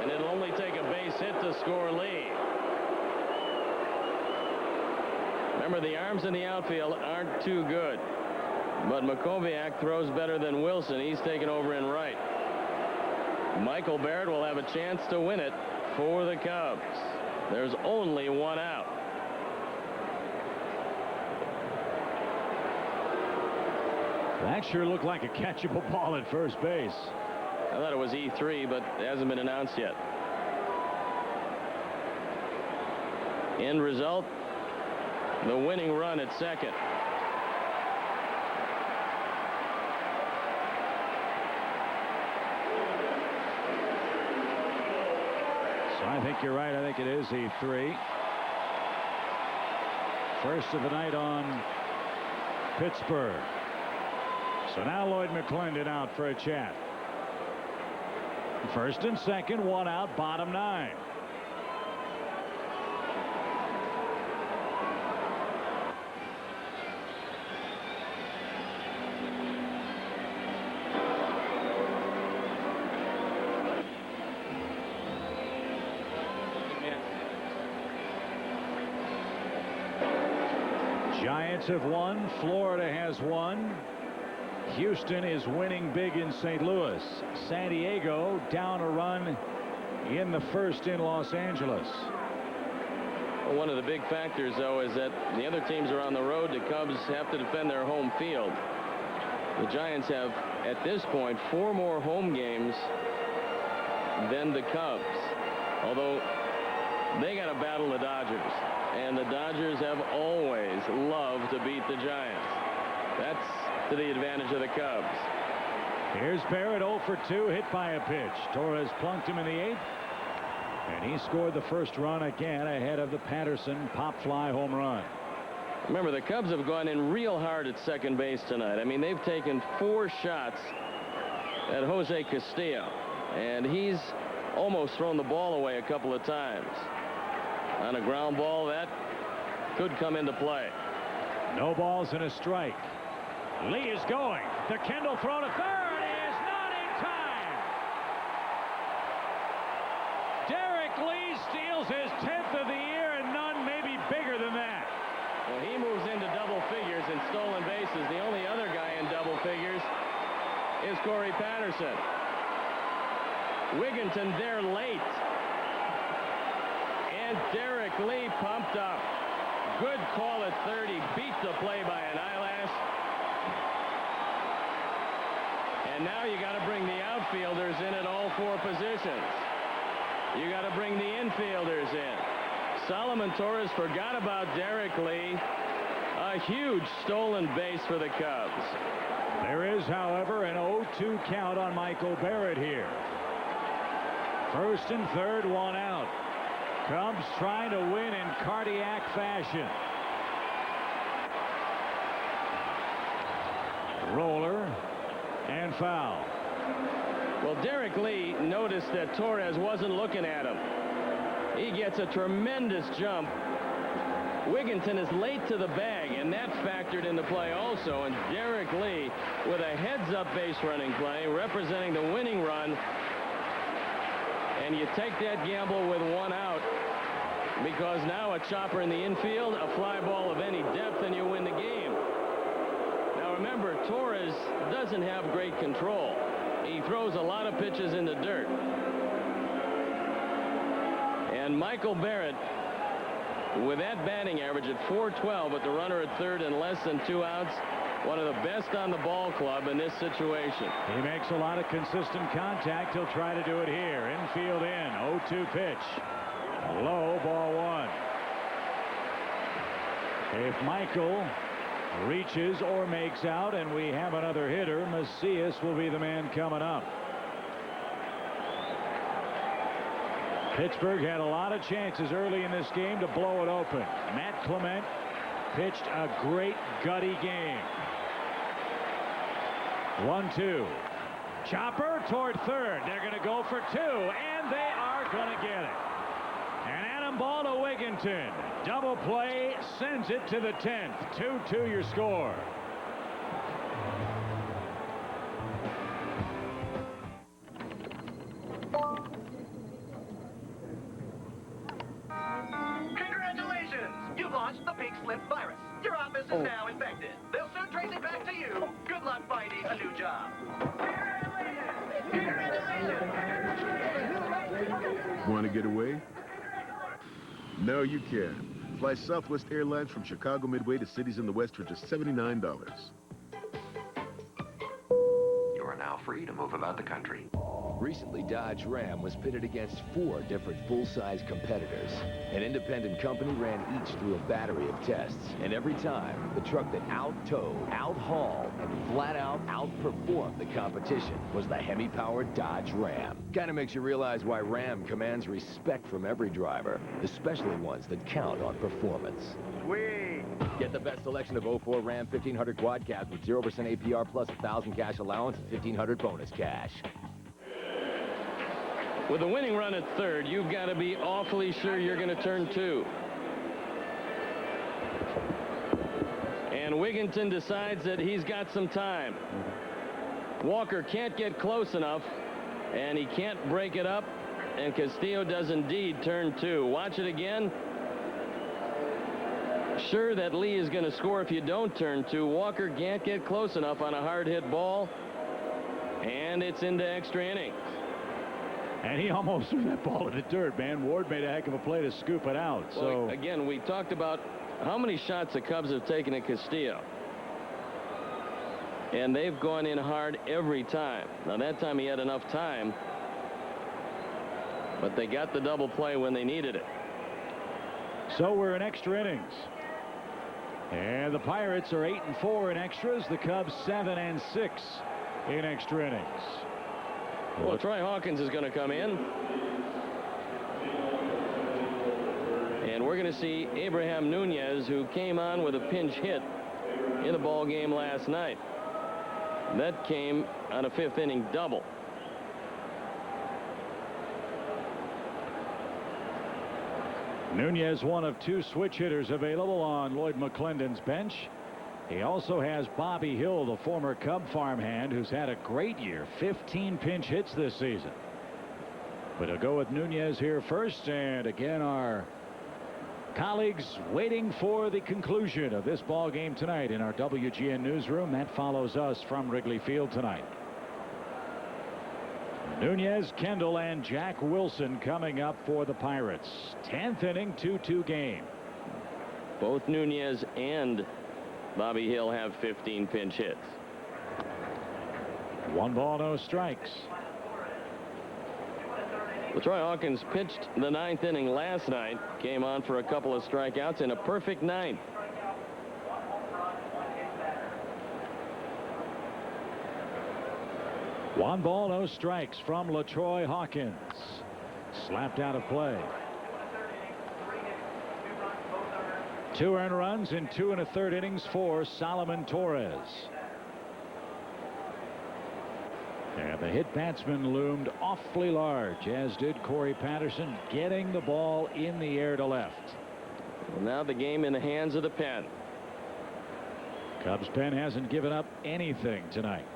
Speaker 11: And it'll only take a base hit to score Lee. Remember, the arms in the outfield aren't too good. But Makoviak throws better than Wilson. He's taken over in right. Michael Barrett will have a chance to win it for the Cubs. There's only 1 out.
Speaker 10: That sure looked like a catchable ball at first base.
Speaker 11: I thought it was E3, but it hasn't been announced yet. End result, the winning run at second.
Speaker 10: So I think you're right. I think it is E3. First of the night on Pittsburgh. So now Lloyd McClendon out for a chat. First and second, 1 out, bottom 9. Giants have won. Florida has won. Houston is winning big in St. Louis. San Diego down a run in the first in Los Angeles.
Speaker 11: Well, one of the big factors, though, is that the other teams are on the road. The Cubs have to defend their home field. The Giants have, at this point, 4 more home games than the Cubs. Although they got to battle the Dodgers. And the Dodgers have always loved to beat the Giants. That's to the advantage of the Cubs.
Speaker 10: Here's Barrett 0 for 2, hit by a pitch. Torres plunked him in the 8th. And he scored the first run again ahead of the Patterson pop fly home run.
Speaker 11: Remember, the Cubs have gone in real hard at second base tonight. I mean, they've taken 4 shots at Jose Castillo. And he's almost thrown the ball away a couple of times. On a ground ball, that could come into play.
Speaker 10: No balls and a strike. Lee is going. The Kendall throw to third is not in time. Derek Lee steals his 10th of the year, and none may be bigger than that.
Speaker 11: Well, he moves into double figures in stolen bases. The only other guy in double figures is Corey Patterson. Wigginton there late. And Derek Lee pumped up. Good call at third. He beat the play by an eyelash. And now you got to bring the outfielders in at all 4 positions. You got to bring the infielders in. Solomon Torres forgot about Derek Lee. A huge stolen base for the Cubs.
Speaker 10: There is, however, an 0-2 count on Michael Barrett here. First and third, one out. Cubs trying to win in cardiac fashion. Roller and foul.
Speaker 11: Well, Derek Lee noticed that Torres wasn't looking at him. He gets a tremendous jump. Wigginton is late to the bag, and that factored into play also. And Derek Lee with a heads-up base running play representing the winning run. And you take that gamble with one out, because now a chopper in the infield, a fly ball of any depth, and you win the game. Now remember, Torres doesn't have great control. He throws a lot of pitches in the dirt. And Michael Barrett, with that batting average at .412 with the runner at third and less than 2 outs, one of the best on the ball club in this situation.
Speaker 10: He makes a lot of consistent contact. He'll try to do it here. Infield in. 0-2 pitch. Low, ball one. If Michael reaches or makes out and we have another hitter, Macias will be the man coming up. Pittsburgh had a lot of chances early in this game to blow it open. Matt Clement pitched a great gutty game. 1-2. Chopper toward third. They're going to go for two, and they are going to get it. An atom ball to Wigginton. Double play sends it to the 10th. 2-2 your score.
Speaker 6: Congratulations! You launched the pink slip virus. Your office is now infected. They'll soon trace it back to you. Good luck finding a new job.
Speaker 14: Want to get away? No, you can. Fly Southwest Airlines from Chicago Midway to cities in the West for just $79.
Speaker 12: You are now free to move about the country.
Speaker 3: Recently, Dodge Ram was pitted against 4 different full-size competitors. An independent company ran each through a battery of tests, and every time, the truck that out-towed, out-hauled, and flat-out outperformed the competition was the Hemi-powered Dodge Ram. Kind of makes you realize why Ram commands respect from every driver, especially ones that count on performance.
Speaker 2: Sweet.
Speaker 3: Get the best selection of 04 Ram 1500 quad cabs with 0% APR plus 1,000 cash allowance and 1,500 bonus cash.
Speaker 11: With the winning run at third, you've got to be awfully sure you're going to turn two. And Wigginton decides that he's got some time. Walker can't get close enough, and he can't break it up, and Castillo does indeed turn two. Watch it again. Sure that Lee is going to score if you don't turn two. Walker can't get close enough on a hard hit ball, and it's into extra innings.
Speaker 10: And he almost threw that ball in the dirt, man. Ward made a heck of a play to scoop it out.
Speaker 11: Well, again, we talked about how many shots the Cubs have taken at Castillo. And they've gone in hard every time. Now, that time he had enough time, but they got the double play when they needed it.
Speaker 10: So we're in extra innings. And the Pirates are 8-4 in extras. The Cubs 7-6 in extra innings.
Speaker 11: Well, Troy Hawkins is going to come in. And we're going to see Abraham Nunez, who came on with a pinch hit in the ball game last night. That came on a 5th inning double.
Speaker 10: Nunez, one of 2 switch hitters available on Lloyd McClendon's bench. He also has Bobby Hill, the former Cub farmhand, who's had a great year. 15 pinch hits this season. But he'll go with Nunez here first. And again, our colleagues waiting for the conclusion of this ball game tonight in our WGN newsroom. That follows us from Wrigley Field tonight. Nunez, Kendall, and Jack Wilson coming up for the Pirates. 10th inning, 2-2 game.
Speaker 11: Both Nunez and Bobby Hill have 15 pinch hits.
Speaker 10: 1 ball, no strikes.
Speaker 11: Troy Hawkins pitched the 9th inning last night, came on for a couple of strikeouts in a perfect 9th.
Speaker 10: 1 ball, no strikes from LaTroy Hawkins. Slapped out of play. 2 earned runs in 2 1/3 innings for Solomon Torres. And the hit batsman loomed awfully large, as did Corey Patterson, getting the ball in the air to left.
Speaker 11: Well, now the game in the hands of the pen.
Speaker 10: Cubs pen hasn't given up anything tonight.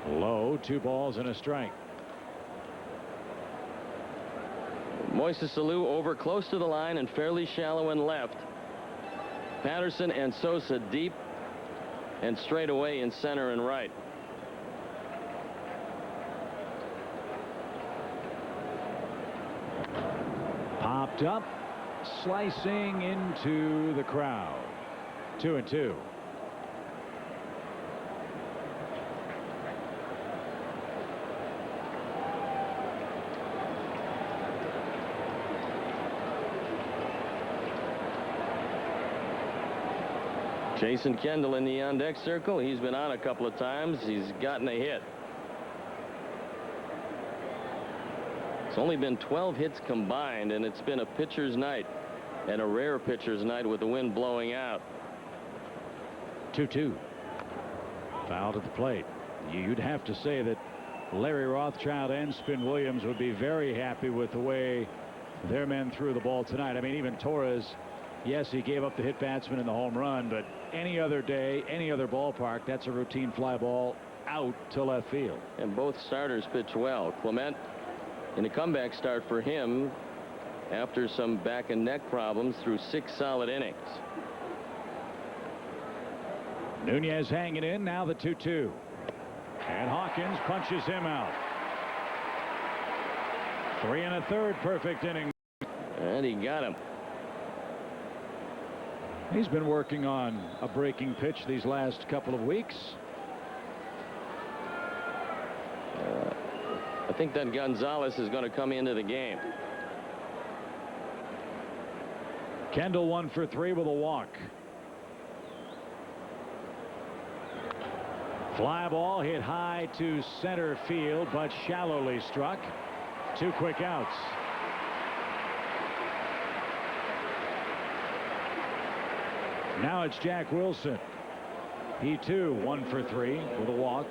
Speaker 10: Low, 2 balls and a strike.
Speaker 11: Moises Alou over close to the line and fairly shallow and left. Patterson and Sosa deep and straight away in center and right.
Speaker 10: Popped up, slicing into the crowd. 2-2.
Speaker 11: Jason Kendall in the on-deck circle. He's been on a couple of times. He's gotten a hit. It's only been 12 hits combined, and it's been a pitcher's night, and a rare pitcher's night with the wind blowing out.
Speaker 10: 2-2. Fouled at the plate. You'd have to say that Larry Rothschild and Spin Williams would be very happy with the way their men threw the ball tonight. I mean, even Torres, yes, he gave up the hit batsman in the home run, but any other day, any other ballpark, that's a routine fly ball out to left field.
Speaker 11: And both starters pitch well. Clement in a comeback start for him after some back and neck problems through 6 solid innings.
Speaker 10: Nunez hanging in, now the 2-2. And Hawkins punches him out. 3 1/3 perfect inning.
Speaker 11: And he got him.
Speaker 10: He's been working on a breaking pitch these last couple of weeks.
Speaker 11: I think that Gonzalez is going to come into the game.
Speaker 10: Kendall 1 for 3 with a walk. Fly ball hit high to center field, but shallowly struck. 2 quick outs. Now it's Jack Wilson. He too 1 for 3 with a walk,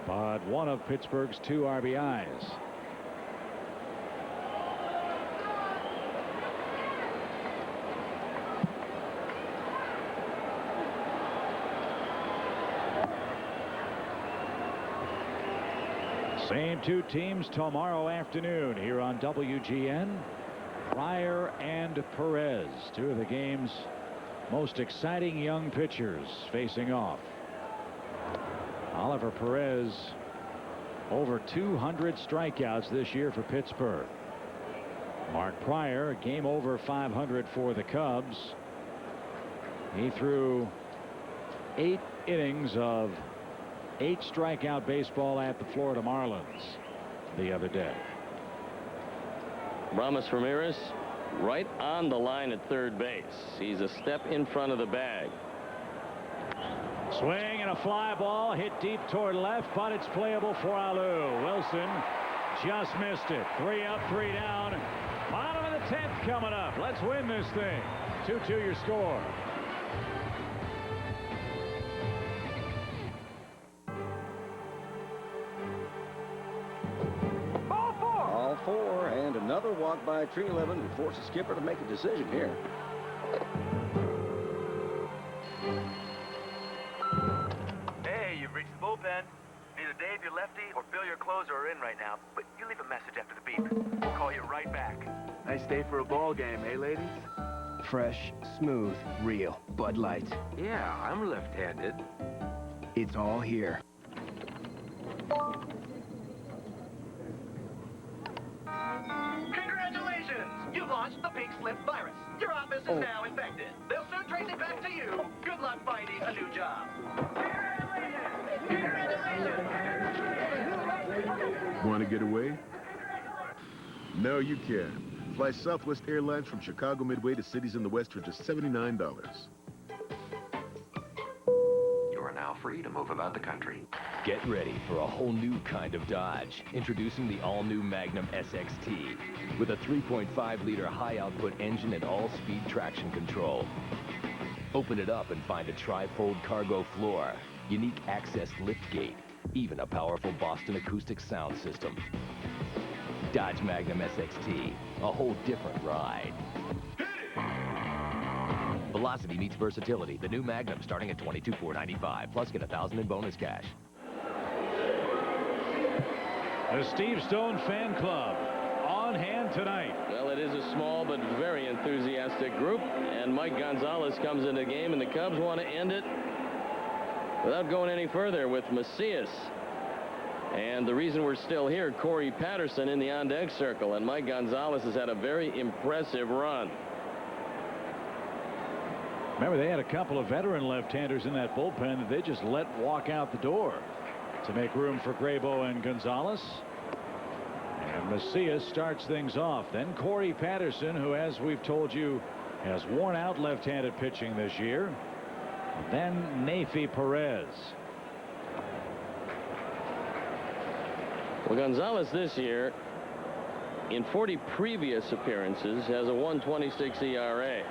Speaker 10: but one of Pittsburgh's 2 RBIs. Same 2 teams tomorrow afternoon here on WGN. Pryor and Perez, 2 of the game's most exciting young pitchers facing off. Oliver Perez over 200 strikeouts this year for Pittsburgh. Mark Pryor, a game over 500 for the Cubs. He threw 8 innings of 8 strikeout baseball at the Florida Marlins the other day.
Speaker 11: Ramos Ramirez right on the line at third base. He's a step in front of the bag.
Speaker 10: Swing and a fly ball hit deep toward left, but it's playable for Alou. Wilson just missed it. 3 up, 3 down. Bottom of the 10th coming up. Let's win this thing. 2-2 your score.
Speaker 15: All 4, and another walk by Tree 11 will force the skipper to make a decision here.
Speaker 6: Hey, you've reached the bullpen. Either Dave, your lefty, or Bill, your closer, are in right now, but you leave a message after the beep. We'll call you right back.
Speaker 13: Nice day for a ball game, eh, ladies?
Speaker 17: Fresh, smooth, real Bud Light.
Speaker 15: Yeah, I'm left-handed.
Speaker 17: It's all here.
Speaker 6: Congratulations! You've launched the pink slip virus. Your office is now infected. They'll soon trace it back to you. Good luck finding a new job.
Speaker 14: Want to get away? No, you can. Fly Southwest Airlines from Chicago Midway to cities in the West for just $79.
Speaker 12: You are now now free to move about the country.
Speaker 3: Get ready for a whole new kind of Dodge. Introducing the all-new Magnum SXT with a 3.5-liter high-output engine and all-speed traction control. Open it up and find a tri-fold cargo floor, unique access liftgate, even a powerful Boston acoustic sound system. Dodge Magnum SXT, a whole different ride. Velocity meets versatility. The new Magnum starting at $22,495, plus get $1,000 in bonus cash.
Speaker 10: The Steve Stone Fan Club on hand tonight.
Speaker 11: Well, it is a small but very enthusiastic group, and Mike Gonzalez comes into the game, and the Cubs want to end it without going any further with Macias. And the reason we're still here, Corey Patterson in the on-deck circle, and Mike Gonzalez has had a very impressive run.
Speaker 10: Remember, they had a couple of veteran left-handers in that bullpen that they just let walk out the door to make room for Graybo and Gonzalez. And Macias starts things off. Then Corey Patterson, who, as we've told you, has worn out left-handed pitching this year. Then Neifi Perez.
Speaker 11: Well, Gonzalez this year, in 40 previous appearances, has a 1.26 ERA.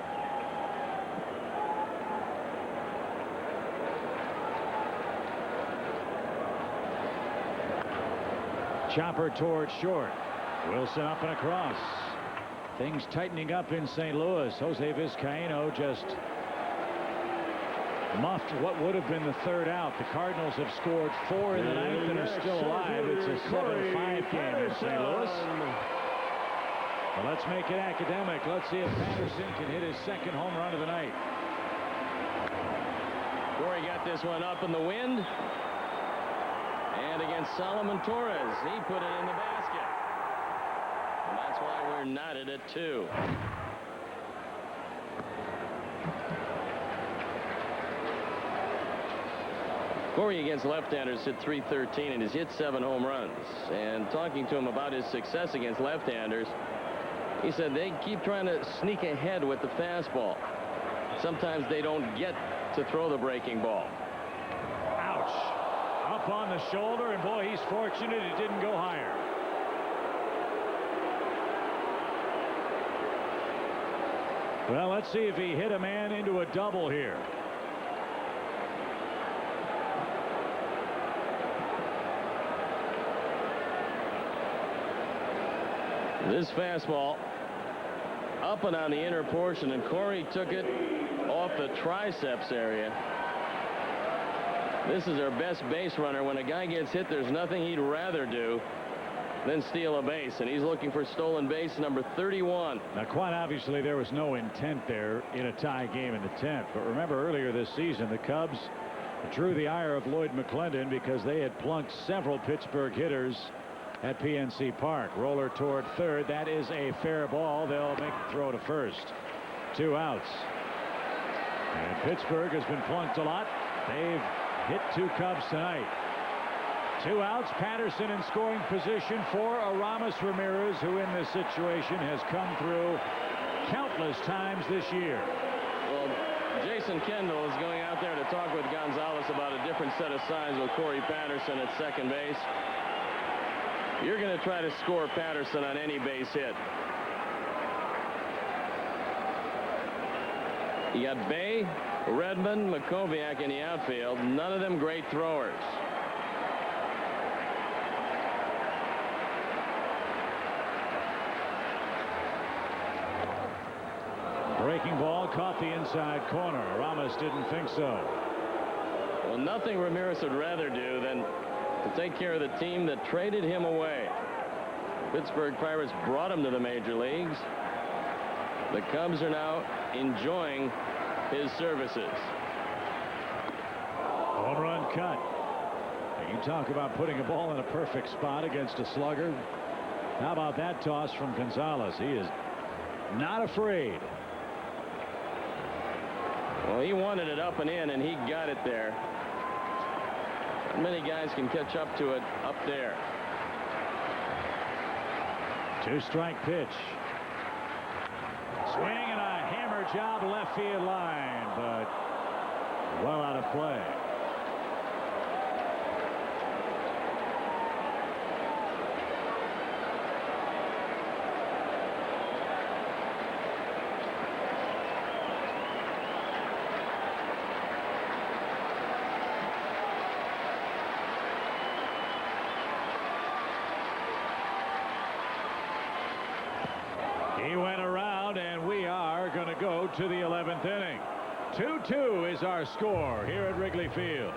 Speaker 10: Chopper towards short. Wilson up and across. Things tightening up in St. Louis. Jose Vizcaino just muffed what would have been the third out. The Cardinals have scored 4 in the ninth and are still alive. It's a 7-5 game in St. Louis. Well, let's make it academic. Let's see if Patterson can hit his second home run of the night.
Speaker 11: Corey got this one up in the wind. And against Solomon Torres, he put it in the basket. And that's why we're knotted at 2. Corey against left-handers hit .313 and has hit 7 home runs. And talking to him about his success against left-handers, he said they keep trying to sneak ahead with the fastball. Sometimes they don't get to throw the breaking ball.
Speaker 10: Ouch. Up on the shoulder, and boy, he's fortunate it didn't go higher. Well, let's see if he hit a man into a double here.
Speaker 11: This fastball up and on the inner portion, and Corey took it off the triceps area. This is our best base runner. When a guy gets hit, there's nothing he'd rather do than steal a base, and he's looking for stolen base number 31.
Speaker 10: Now, quite obviously, there was no intent there in a tie game in the 10th. But remember, earlier this season, the Cubs drew the ire of Lloyd McClendon because they had plunked several Pittsburgh hitters at PNC Park. Roller toward third. That is a fair ball. They'll make the throw to first. 2 outs. And Pittsburgh has been plunked a lot. They've hit 2 Cubs tonight. 2 outs. Patterson in scoring position for Aramis Ramirez, who in this situation has come through countless times this year.
Speaker 11: Well, Jason Kendall is going out there to talk with Gonzalez about a different set of signs with Corey Patterson at second base. You're going to try to score Patterson on any base hit. You got Bay, Redmond, Makoviak in the outfield. None of them great throwers.
Speaker 10: Breaking ball caught the inside corner. Ramos didn't think so.
Speaker 11: Well, nothing Ramirez would rather do than to take care of the team that traded him away. Pittsburgh Pirates brought him to the major leagues. The Cubs are now enjoying his services.
Speaker 10: Home run cut. You talk about putting a ball in a perfect spot against a slugger. How about that toss from Gonzalez? He is not afraid.
Speaker 11: Well, he wanted it up and in, and he got it there. Not many guys can catch up to it up there.
Speaker 10: 2-strike pitch. Swing and a hammer job left field line, but well out of play. go to the 11th inning. 2-2 is our score here at Wrigley Field.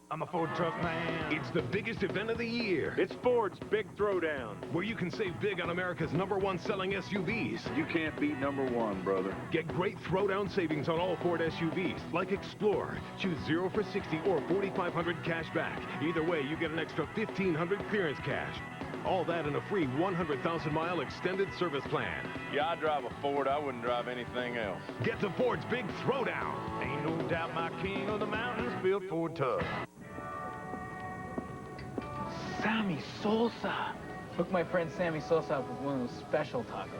Speaker 19: I'm a Ford truck man. It's the biggest event of the year.
Speaker 18: It's Ford's Big Throwdown,
Speaker 19: where you can save big on America's #1 selling SUVs.
Speaker 18: You can't beat #1, brother.
Speaker 19: Get great throwdown savings on all Ford SUVs, like Explorer. Choose 0 for 60 or 4,500 cash back. Either way, you get an extra 1,500 clearance cash. All that in a free 100,000-mile extended service plan.
Speaker 18: Yeah, I drive a Ford. I wouldn't drive anything else.
Speaker 19: Get to Ford's Big Throwdown.
Speaker 18: Ain't no doubt my king of the mountains built Ford tough.
Speaker 7: Sammy Sosa. Hook my friend Sammy Sosa up with one of those special tacos.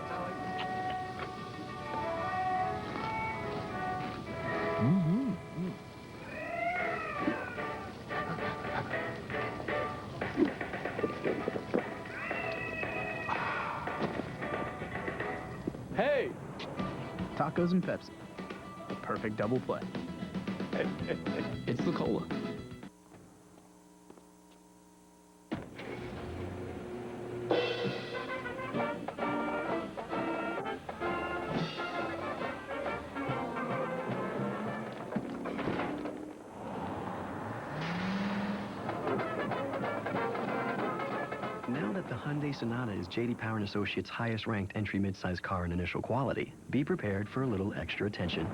Speaker 21: Hey!
Speaker 17: Tacos and Pepsi. The perfect double play. It's the cola. Now that the Hyundai Sonata is J.D. Power & Associates' highest-ranked entry midsize car in initial quality, be prepared for a little extra attention.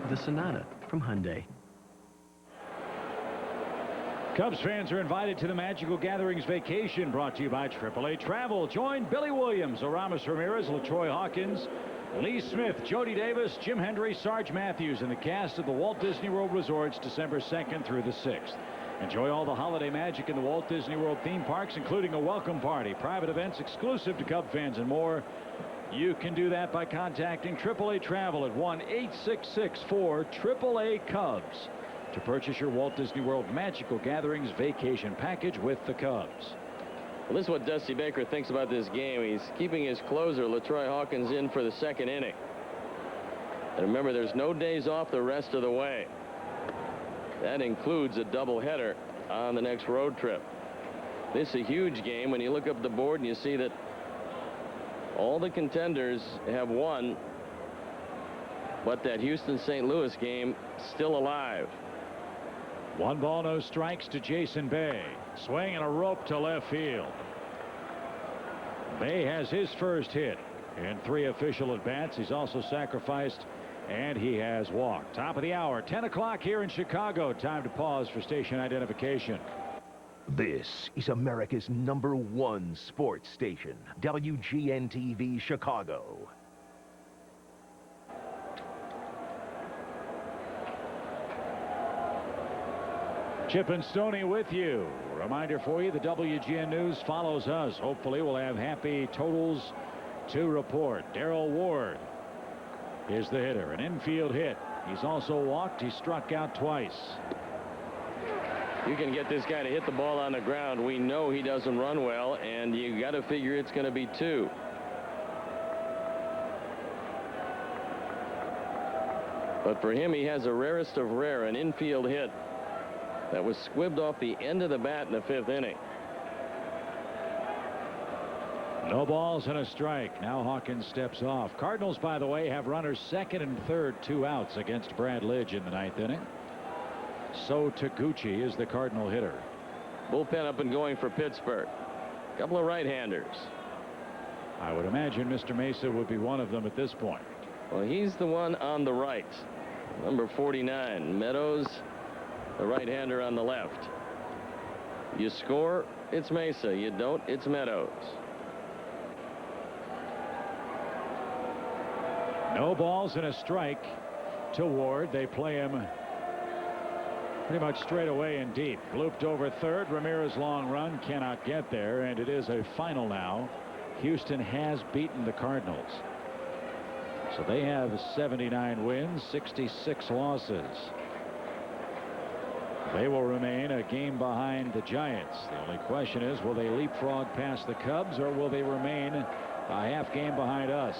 Speaker 17: The Sonata from Hyundai.
Speaker 10: Cubs fans are invited to the Magical Gatherings Vacation, brought to you by AAA Travel. Join Billy Williams, Aramis Ramirez, LaTroy Hawkins, Lee Smith, Jody Davis, Jim Hendry, Sarge Matthews, and the cast of the Walt Disney World Resorts December 2nd through the 6th. Enjoy all the holiday magic in the Walt Disney World theme parks, including a welcome party, private events exclusive to Cub fans, and more. You can do that by contacting AAA Travel at 1-866-4-AAA-CUBS to purchase your Walt Disney World Magical Gatherings Vacation Package with the Cubs.
Speaker 11: Well, this is what Dusty Baker thinks about this game. He's keeping his closer, LaTroy Hawkins, in for the 2nd inning. And remember, there's no days off the rest of the way. That includes a doubleheader on the next road trip. This is a huge game when you look up the board and you see that all the contenders have won, but that Houston-St. Louis game still alive.
Speaker 10: 1 ball, no strikes to Jason Bay. Swing and a rope to left field. Bay has his first hit in 3 official at-bats. He's also sacrificed, and he has walked. Top of the hour, 10 o'clock here in Chicago. Time to pause for station identification.
Speaker 19: This is America's #1 sports station, WGN-TV Chicago.
Speaker 10: Chip and Stoney with you. Reminder for you, the WGN News follows us. Hopefully we'll have happy totals to report. Darrell Ward is the hitter. An infield hit. He's also walked. He struck out twice.
Speaker 11: You can get this guy to hit the ball on the ground. We know he doesn't run well, and you got to figure it's going to be 2. But for him, he has a rarest of rare, an infield hit that was squibbed off the end of the bat in the 5th inning.
Speaker 10: No balls and a strike. Now Hawkins steps off. Cardinals, by the way, have runners 2nd and 3rd, 2 outs against Brad Lidge in the 9th inning. So Taguchi is the Cardinal hitter.
Speaker 11: Bullpen up and going for Pittsburgh. Couple of right-handers.
Speaker 10: I would imagine Mr. Mesa would be one of them at this point.
Speaker 11: Well, he's the one on the right. Number 49, Meadows, the right-hander on the left. You score, it's Mesa. You don't, it's Meadows.
Speaker 10: No balls and a strike to Ward. They play him pretty much straight away and deep. Looped over 3rd. Ramirez long run cannot get there, and it is a final now. Houston has beaten the Cardinals. So they have 79 wins, 66 losses. They will remain a game behind the Giants. The only question is, will they leapfrog past the Cubs, or will they remain a half game behind us?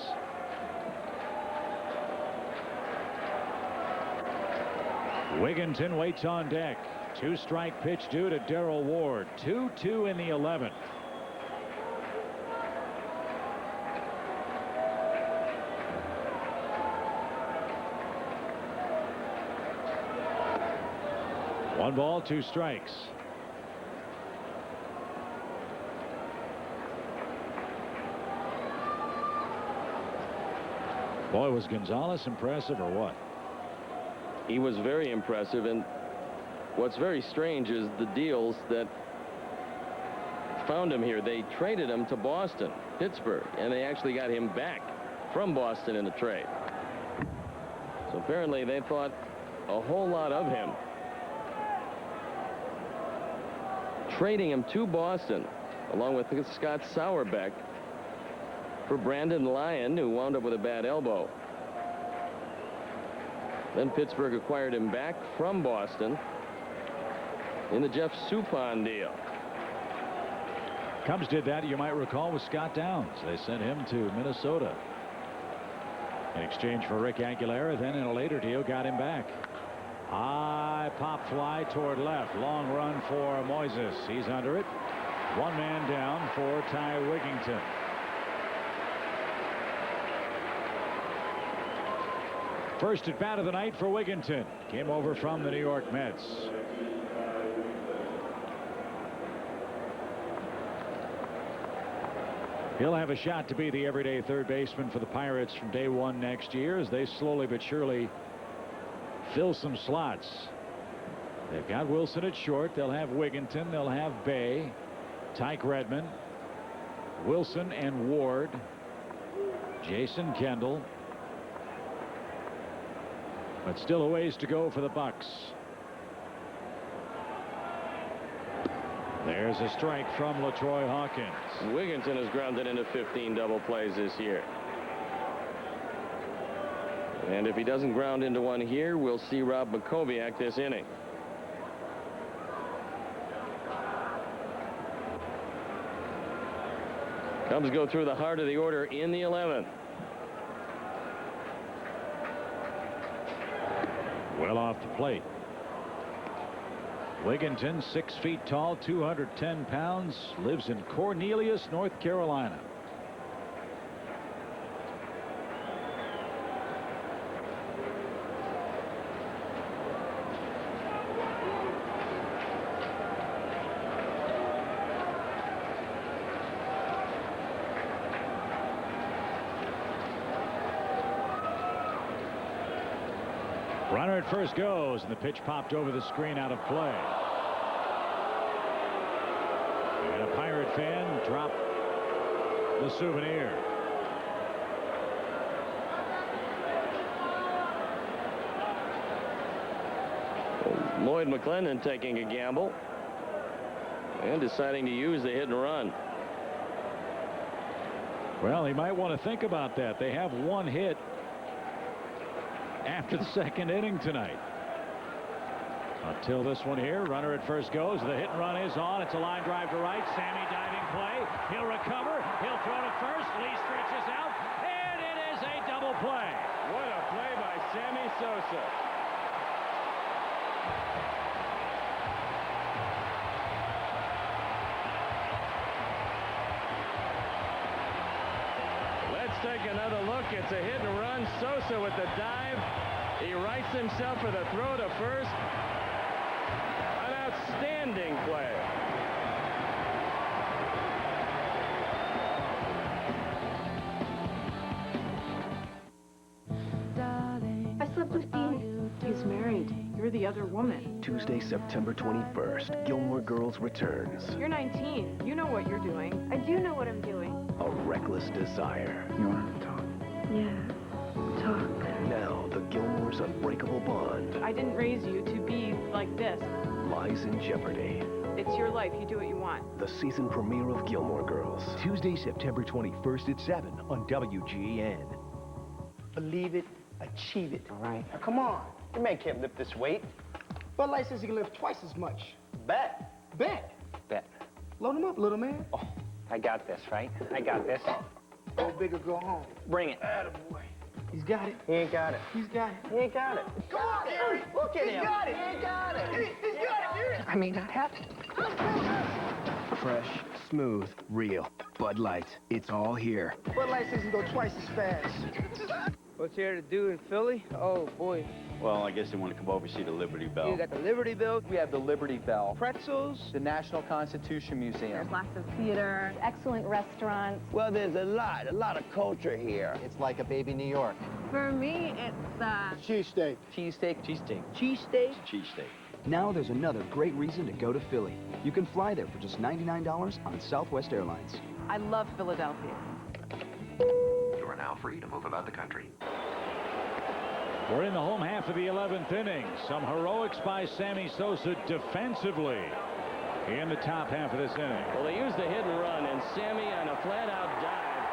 Speaker 10: Wigginton waits on deck. 2-strike pitch due to Darrell Ward. 2-2 in the 11th. 1 ball, 2 strikes. Boy, was Gonzalez impressive or what?
Speaker 11: He was very impressive, and what's very strange is the deals that found him here. They traded him to Boston, Pittsburgh, and they actually got him back from Boston in a trade. So apparently they thought a whole lot of him. Trading him to Boston, along with Scott Sauerbeck, for Brandon Lyon, who wound up with a bad elbow. Then Pittsburgh acquired him back from Boston in the Jeff Suppan deal.
Speaker 10: Cubs did that, you might recall, with Scott Downs. They sent him to Minnesota in exchange for Rick Aguilera. Then in a later deal got him back. High pop fly toward left. Long run for Moises. He's under it. 1 man down for Ty Wigington. First at bat of the night for Wigington. Came over from the New York Mets. He'll have a shot to be the everyday third baseman for the Pirates from day 1 next year as they slowly but surely fill some slots. They've got Wilson at short. They'll have Wigington. They'll have Bay, Tyke Redmond, Wilson and Ward, Jason Kendall. But still a ways to go for the Bucks. There's a strike from LaTroy Hawkins.
Speaker 11: Wigington has grounded into 15 double plays this year. And if he doesn't ground into one here, we'll see Rob Makoviak this inning. Cubs go through the heart of the order in the 11th.
Speaker 10: Well off the plate. Wigington, 6 feet tall, 210 pounds, lives in Cornelius, North Carolina. Runner at first goes, and the pitch popped over the screen out of play. And a Pirate fan dropped the souvenir.
Speaker 11: Lloyd McClendon taking a gamble and deciding to use the hit and run.
Speaker 10: Well, he might want to think about that. They have 1 hit after the 2nd inning tonight. Until this one here, runner at first goes. The hit and run is on. It's a line drive to right. Sammy diving play. He'll recover. He'll throw to first. Lee stretches out, and it is a double play.
Speaker 2: What a play by Sammy Sosa. Let's take another look. It's a hit and run. Sosa with the dive. He rights himself for the throw to first. An outstanding play.
Speaker 4: I slept with Dean. He's married. You're the other woman.
Speaker 1: Tuesday, September 21st, Gilmore Girls returns.
Speaker 4: You're 19. You know what you're doing. I do know what I'm doing.
Speaker 1: A reckless desire.
Speaker 4: You want to talk? Yeah. Talk.
Speaker 1: Now, the Gilmore's unbreakable bond
Speaker 4: I didn't raise you to be like this.
Speaker 1: lies in jeopardy.
Speaker 4: It's your life. You do what you want.
Speaker 1: The season premiere of Gilmore Girls.
Speaker 19: Tuesday, September 21st at 7 on WGN.
Speaker 13: Believe it, achieve it. All right. Now, come on. Your man can't lift this weight. Bud Light says he can lift twice as much. Bet. Bet.
Speaker 9: Bet.
Speaker 13: Load him up, little man.
Speaker 9: Oh, I got this, right? I got this.
Speaker 13: Go big or go home.
Speaker 9: Bring it.
Speaker 13: Attaboy. He's got it.
Speaker 9: He ain't got it.
Speaker 13: He's got it.
Speaker 9: He ain't got it.
Speaker 13: Come on, Gary. Look at him. He's got it. He ain't got it. He's got it, Gary.
Speaker 9: I may not have it.
Speaker 19: Fresh, smooth, real. Bud Light. It's all here.
Speaker 13: Bud Light says he can go twice as fast.
Speaker 20: What's here to do in Philly? Oh, boy.
Speaker 22: Well, I guess they want to come over and see the Liberty Bell.
Speaker 20: You got the Liberty Bell.
Speaker 23: We have the Liberty Bell.
Speaker 20: Pretzels.
Speaker 23: The National Constitution Museum.
Speaker 24: There's lots of theater, excellent restaurants.
Speaker 20: Well, there's a lot of culture here.
Speaker 23: It's like a baby New York.
Speaker 24: For me, it's
Speaker 23: cheesesteak. Cheesesteak.
Speaker 22: Cheesesteak.
Speaker 20: Cheesesteak.
Speaker 22: Cheesesteak.
Speaker 25: Now there's another great reason to go to Philly. You can fly there for just $99 on Southwest Airlines.
Speaker 4: I love Philadelphia.
Speaker 26: You are now free to move about the country.
Speaker 10: We're in the home half of the 11th inning. Some heroics by Sammy Sosa defensively in the top half of this inning.
Speaker 11: Well, they used a hit and run, and Sammy on a flat-out dive,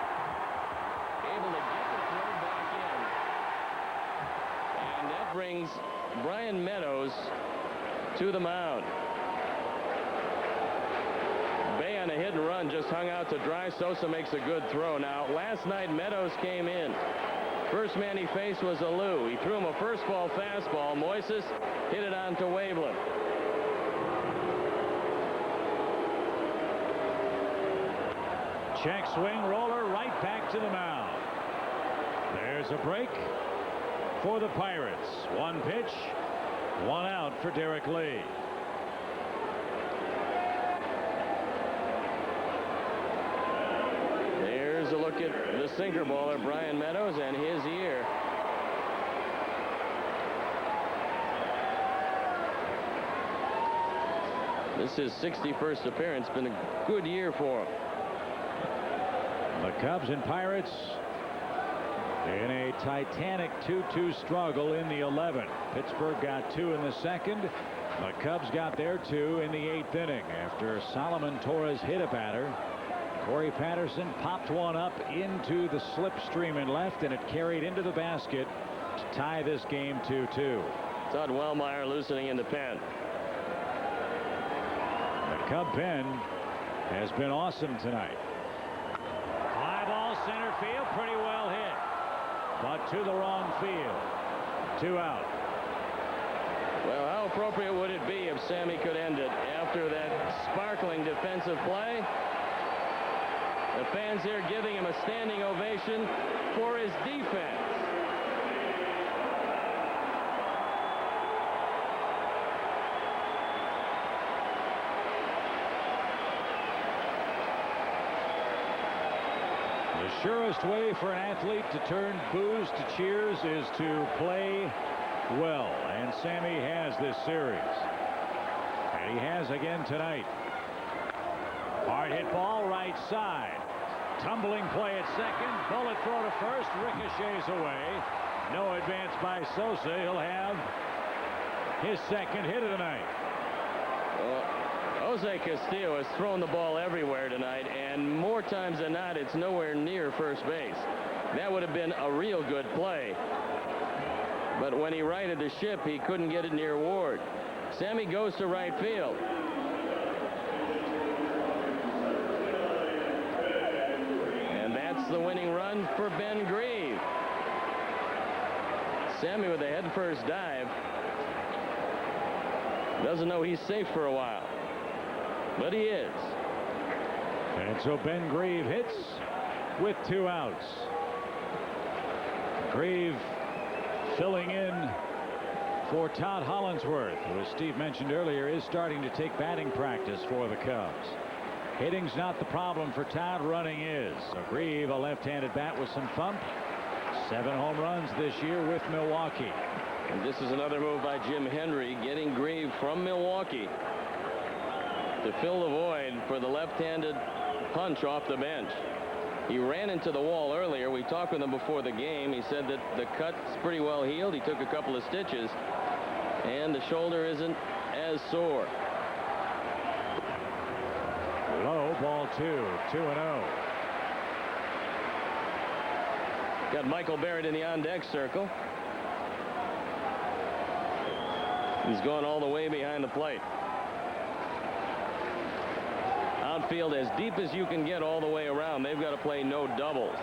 Speaker 11: able to get the throw back in. And that brings Brian Meadows to the mound. Bay on a hit and run just hung out to dry. Sosa makes a good throw. Now, last night, Meadows came in. First man he faced was Alou. He threw him a first ball fastball. Moises hit it on to Waveland.
Speaker 10: Check swing roller right back to the mound. There's a break for the Pirates. One pitch, one out for Derek Lee.
Speaker 11: There's a look at the sinker baller, Brian Meadows, and his year. This is his 61st appearance. Been a good year for him.
Speaker 10: The Cubs and Pirates in a titanic 2-2 struggle in the 11th. Pittsburgh got 2 in the second. The Cubs got their 2 in the 8th inning after Solomon Torres hit a batter. Corey Patterson popped one up into the slipstream and left, and it carried into the basket to tie this game 2-2.
Speaker 11: Todd Wellemeyer loosening in the pen.
Speaker 10: The Cub pen has been awesome tonight. High ball center field, pretty well hit, but to the wrong field. 2 out.
Speaker 11: Well, how appropriate would it be if Sammy could end it after that sparkling defensive play? The fans here giving him a standing ovation for his defense.
Speaker 10: The surest way for an athlete to turn boos to cheers is to play well, and Sammy has this series. And he has again tonight. Hard hit ball right side. Tumbling play at second. Bullet throw to first. Ricochets away. No advance by Sosa. He'll have his second hit of the night.
Speaker 11: Well, Jose Castillo has thrown the ball everywhere tonight, and more times than not, it's nowhere near first base. That would have been a real good play. But when he righted the ship, he couldn't get it near Ward. Sammy goes to right field. The winning run for Ben Grieve. Sammy with a head-first dive. Doesn't know he's safe for a while, but he is.
Speaker 10: And so Ben Grieve hits with 2 outs. Grieve filling in for Todd Hollinsworth, who, as Steve mentioned earlier, is starting to take batting practice for the Cubs. Hitting's not the problem for Todd, running is. So Grieve, a left-handed bat with some thump. 7 home runs this year with Milwaukee.
Speaker 11: And this is another move by Jim Hendry, getting Grieve from Milwaukee to fill the void for the left-handed punch off the bench. He ran into the wall earlier. We talked with him before the game. He said that the cut's pretty well healed. He took a couple of stitches, and the shoulder isn't as sore.
Speaker 10: Low, ball 2, 2-0.
Speaker 11: Got Michael Barrett in the on-deck circle. He's going all the way behind the plate. Outfield as deep as you can get all the way around. They've got to play no doubles.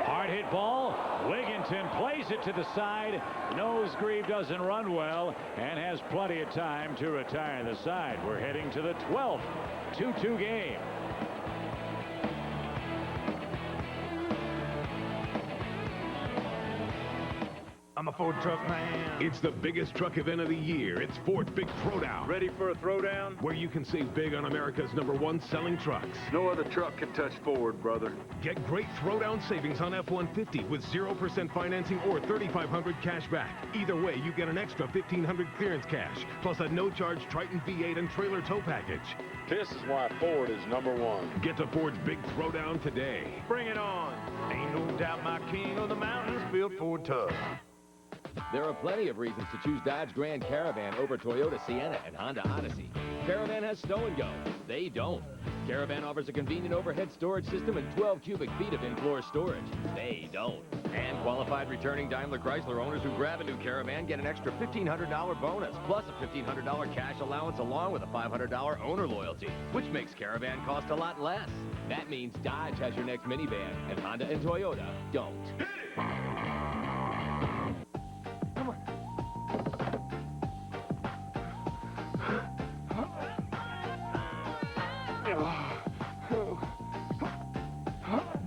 Speaker 10: Hard hit ball. Wigginton plays it to the side. Knows Grieve doesn't run well and has plenty of time to retire the side. We're heading to the 12th 2-2 game.
Speaker 18: I'm a Ford truck man.
Speaker 5: It's the biggest truck event of the year. It's Ford's Big Throwdown.
Speaker 18: Ready for a throwdown?
Speaker 5: Where you can save big on America's #1 selling trucks.
Speaker 18: No other truck can touch Ford, brother.
Speaker 5: Get great throwdown savings on F-150 with 0% financing or $3,500 cash back. Either way, you get an extra $1,500 clearance cash, plus a no-charge Triton V8 and trailer tow package.
Speaker 18: This is why Ford is #1.
Speaker 5: Get to Ford's Big Throwdown today.
Speaker 18: Bring it on. Ain't no doubt my king of the mountains built Ford tough.
Speaker 3: There are plenty of reasons to choose Dodge Grand Caravan over Toyota Sienna and Honda Odyssey. Caravan has stow and go. They don't. Caravan offers a convenient overhead storage system and 12 cubic feet of in-floor storage. They don't. And qualified returning Daimler Chrysler owners who grab a new Caravan get an extra $1,500 bonus, plus a $1,500 cash allowance along with a $500 owner loyalty, which makes Caravan cost a lot less. That means Dodge has your next minivan, and Honda and Toyota don't.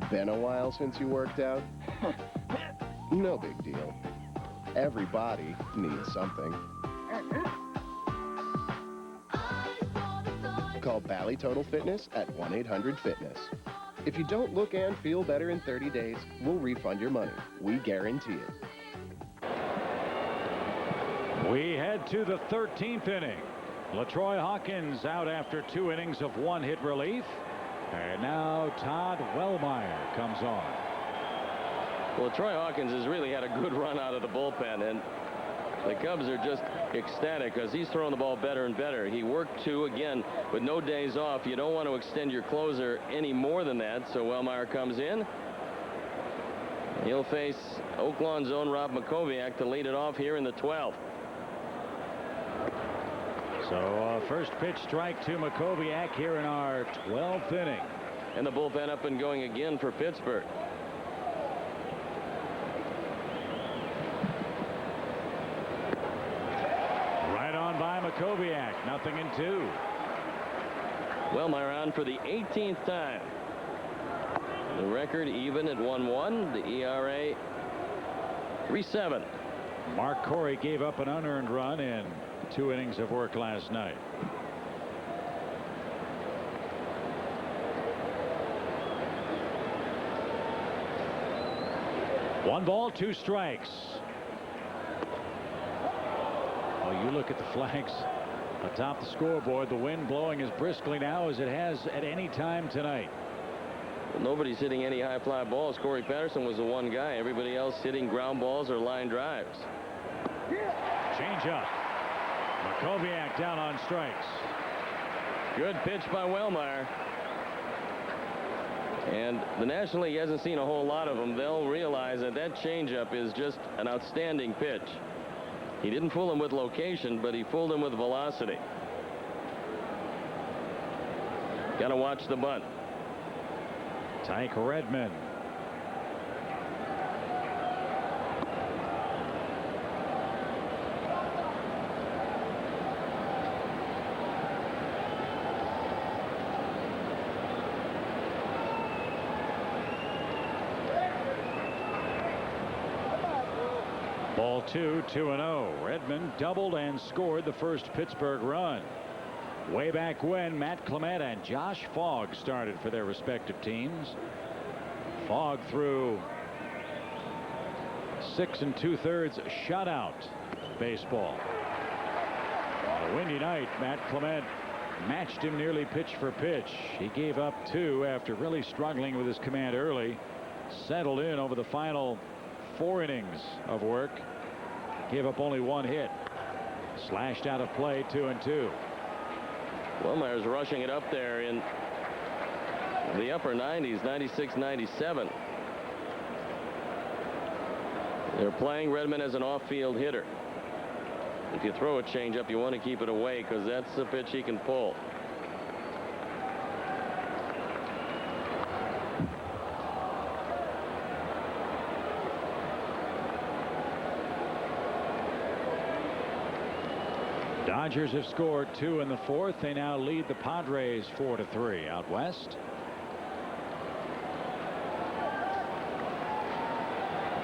Speaker 6: Been a while since you worked out? No big deal. Everybody needs something. Call Bally Total Fitness at 1-800-FITNESS. If you don't look and feel better in 30 days, we'll refund your money. We guarantee it.
Speaker 10: We head to the 13th inning. LaTroy Hawkins out after 2 innings of 1-hit relief. And now Todd Wellemeyer comes on.
Speaker 11: Well, Troy Hawkins has really had a good run out of the bullpen, and the Cubs are just ecstatic because he's throwing the ball better and better. He worked 2 again with no days off. You don't want to extend your closer any more than that, so Wellemeyer comes in. He'll face Oaklawn's own Rob Makoviak to lead it off here in the 12th.
Speaker 10: So first pitch strike to Makoviak here in our 12th inning.
Speaker 11: And the bullpen up and going again for Pittsburgh.
Speaker 10: Right on by Makoviak. 0-2.
Speaker 11: Wellemeyer on for the 18th time. The record even at 1-1. The ERA 3.7.
Speaker 10: Mark Corey gave up an unearned run in 2 innings of work last night. One ball, 2 strikes. Oh, you look at the flags atop the scoreboard. The wind blowing as briskly now as it has at any time tonight.
Speaker 11: Well, nobody's hitting any high fly balls. Corey Patterson was the one guy. Everybody else hitting ground balls or line drives.
Speaker 10: Change up. Makoviak down on strikes.
Speaker 11: Good pitch by Wellemeyer. And the National League hasn't seen a whole lot of them. They'll realize that that changeup is just an outstanding pitch. He didn't fool him with location, but he fooled him with velocity. Got to watch the bunt.
Speaker 10: Tyke Redmond. Ball 2, 2-0. Redmond doubled and scored the first Pittsburgh run. Way back when Matt Clement and Josh Fogg started for their respective teams. Fogg threw 6 2/3 shutout baseball. On a windy night, Matt Clement matched him nearly pitch for pitch. He gave up 2 after really struggling with his command early. Settled in over the final 4 innings of work. Gave up only 1 hit. Slashed out of play, 2-2.
Speaker 11: Wellemeyer's rushing it up there in the upper 90s, 96, 97. They're playing Redmond as an off-field hitter. If you throw a changeup, you want to keep it away because that's the pitch he can pull.
Speaker 10: Dodgers have scored 2 in the 4th. They now lead the Padres 4-3 out west.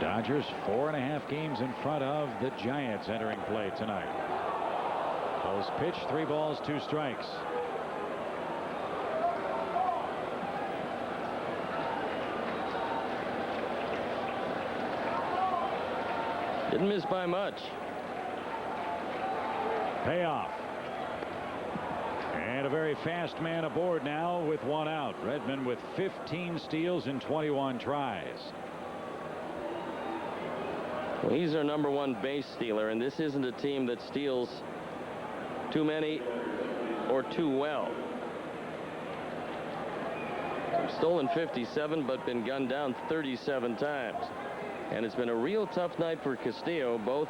Speaker 10: Dodgers 4.5 games in front of the Giants entering play tonight. Post pitch, 3 balls, 2 strikes.
Speaker 11: Didn't miss by much.
Speaker 10: Payoff. And a very fast man aboard now with 1 out. Redmond with 15 steals in 21 tries.
Speaker 11: Well, he's their #1 base stealer, and this isn't a team that steals too many or too well. Stolen 57, but been gunned down 37 times. And it's been a real tough night for Castillo, both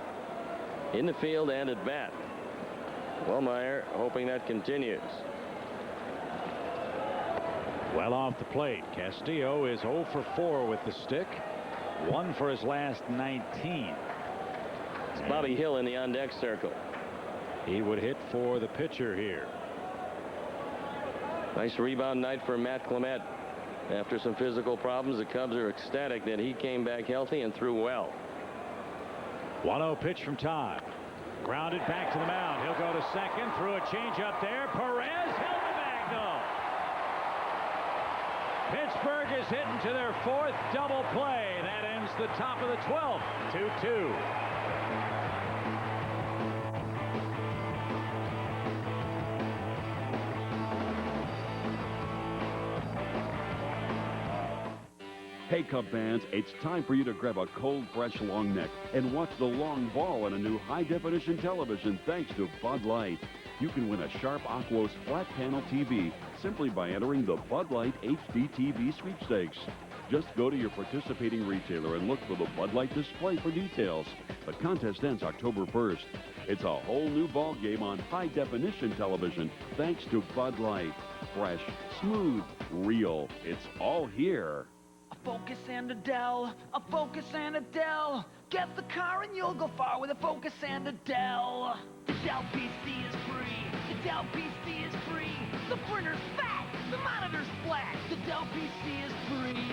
Speaker 11: in the field and at bat. Wellemeyer hoping that continues.
Speaker 10: Well off the plate. Castillo is 0 for 4 with the stick. 1 for his last 19.
Speaker 11: It's Bobby Hill in the on-deck circle.
Speaker 10: He would hit for the pitcher here.
Speaker 11: Nice rebound night for Matt Clement. After some physical problems, the Cubs are ecstatic that he came back healthy and threw well.
Speaker 10: 1-0 pitch from Todd. Grounded back to the mound. He'll go to second. Threw a changeup there. Perez held the bag, though. Pittsburgh is hitting to their 4th double play. That ends the top of the 12th. 2-2.
Speaker 7: Hey, Cub fans, it's time for you to grab a cold, fresh long neck and watch the long ball on a new high-definition television thanks to Bud Light. You can win a Sharp Aquos flat panel TV simply by entering the Bud Light HD TV sweepstakes. Just go to your participating retailer and look for the Bud Light display for details. The contest ends October 1st. It's a whole new ball game on high-definition television thanks to Bud Light. Fresh, smooth, real. It's all here.
Speaker 8: A Focus and a Dell, a Focus and a Dell. Get the car and you'll go far with a Focus and a Dell. The Dell PC is free. The Dell PC is free. The printer's fat. The monitor's flat. The Dell PC is free.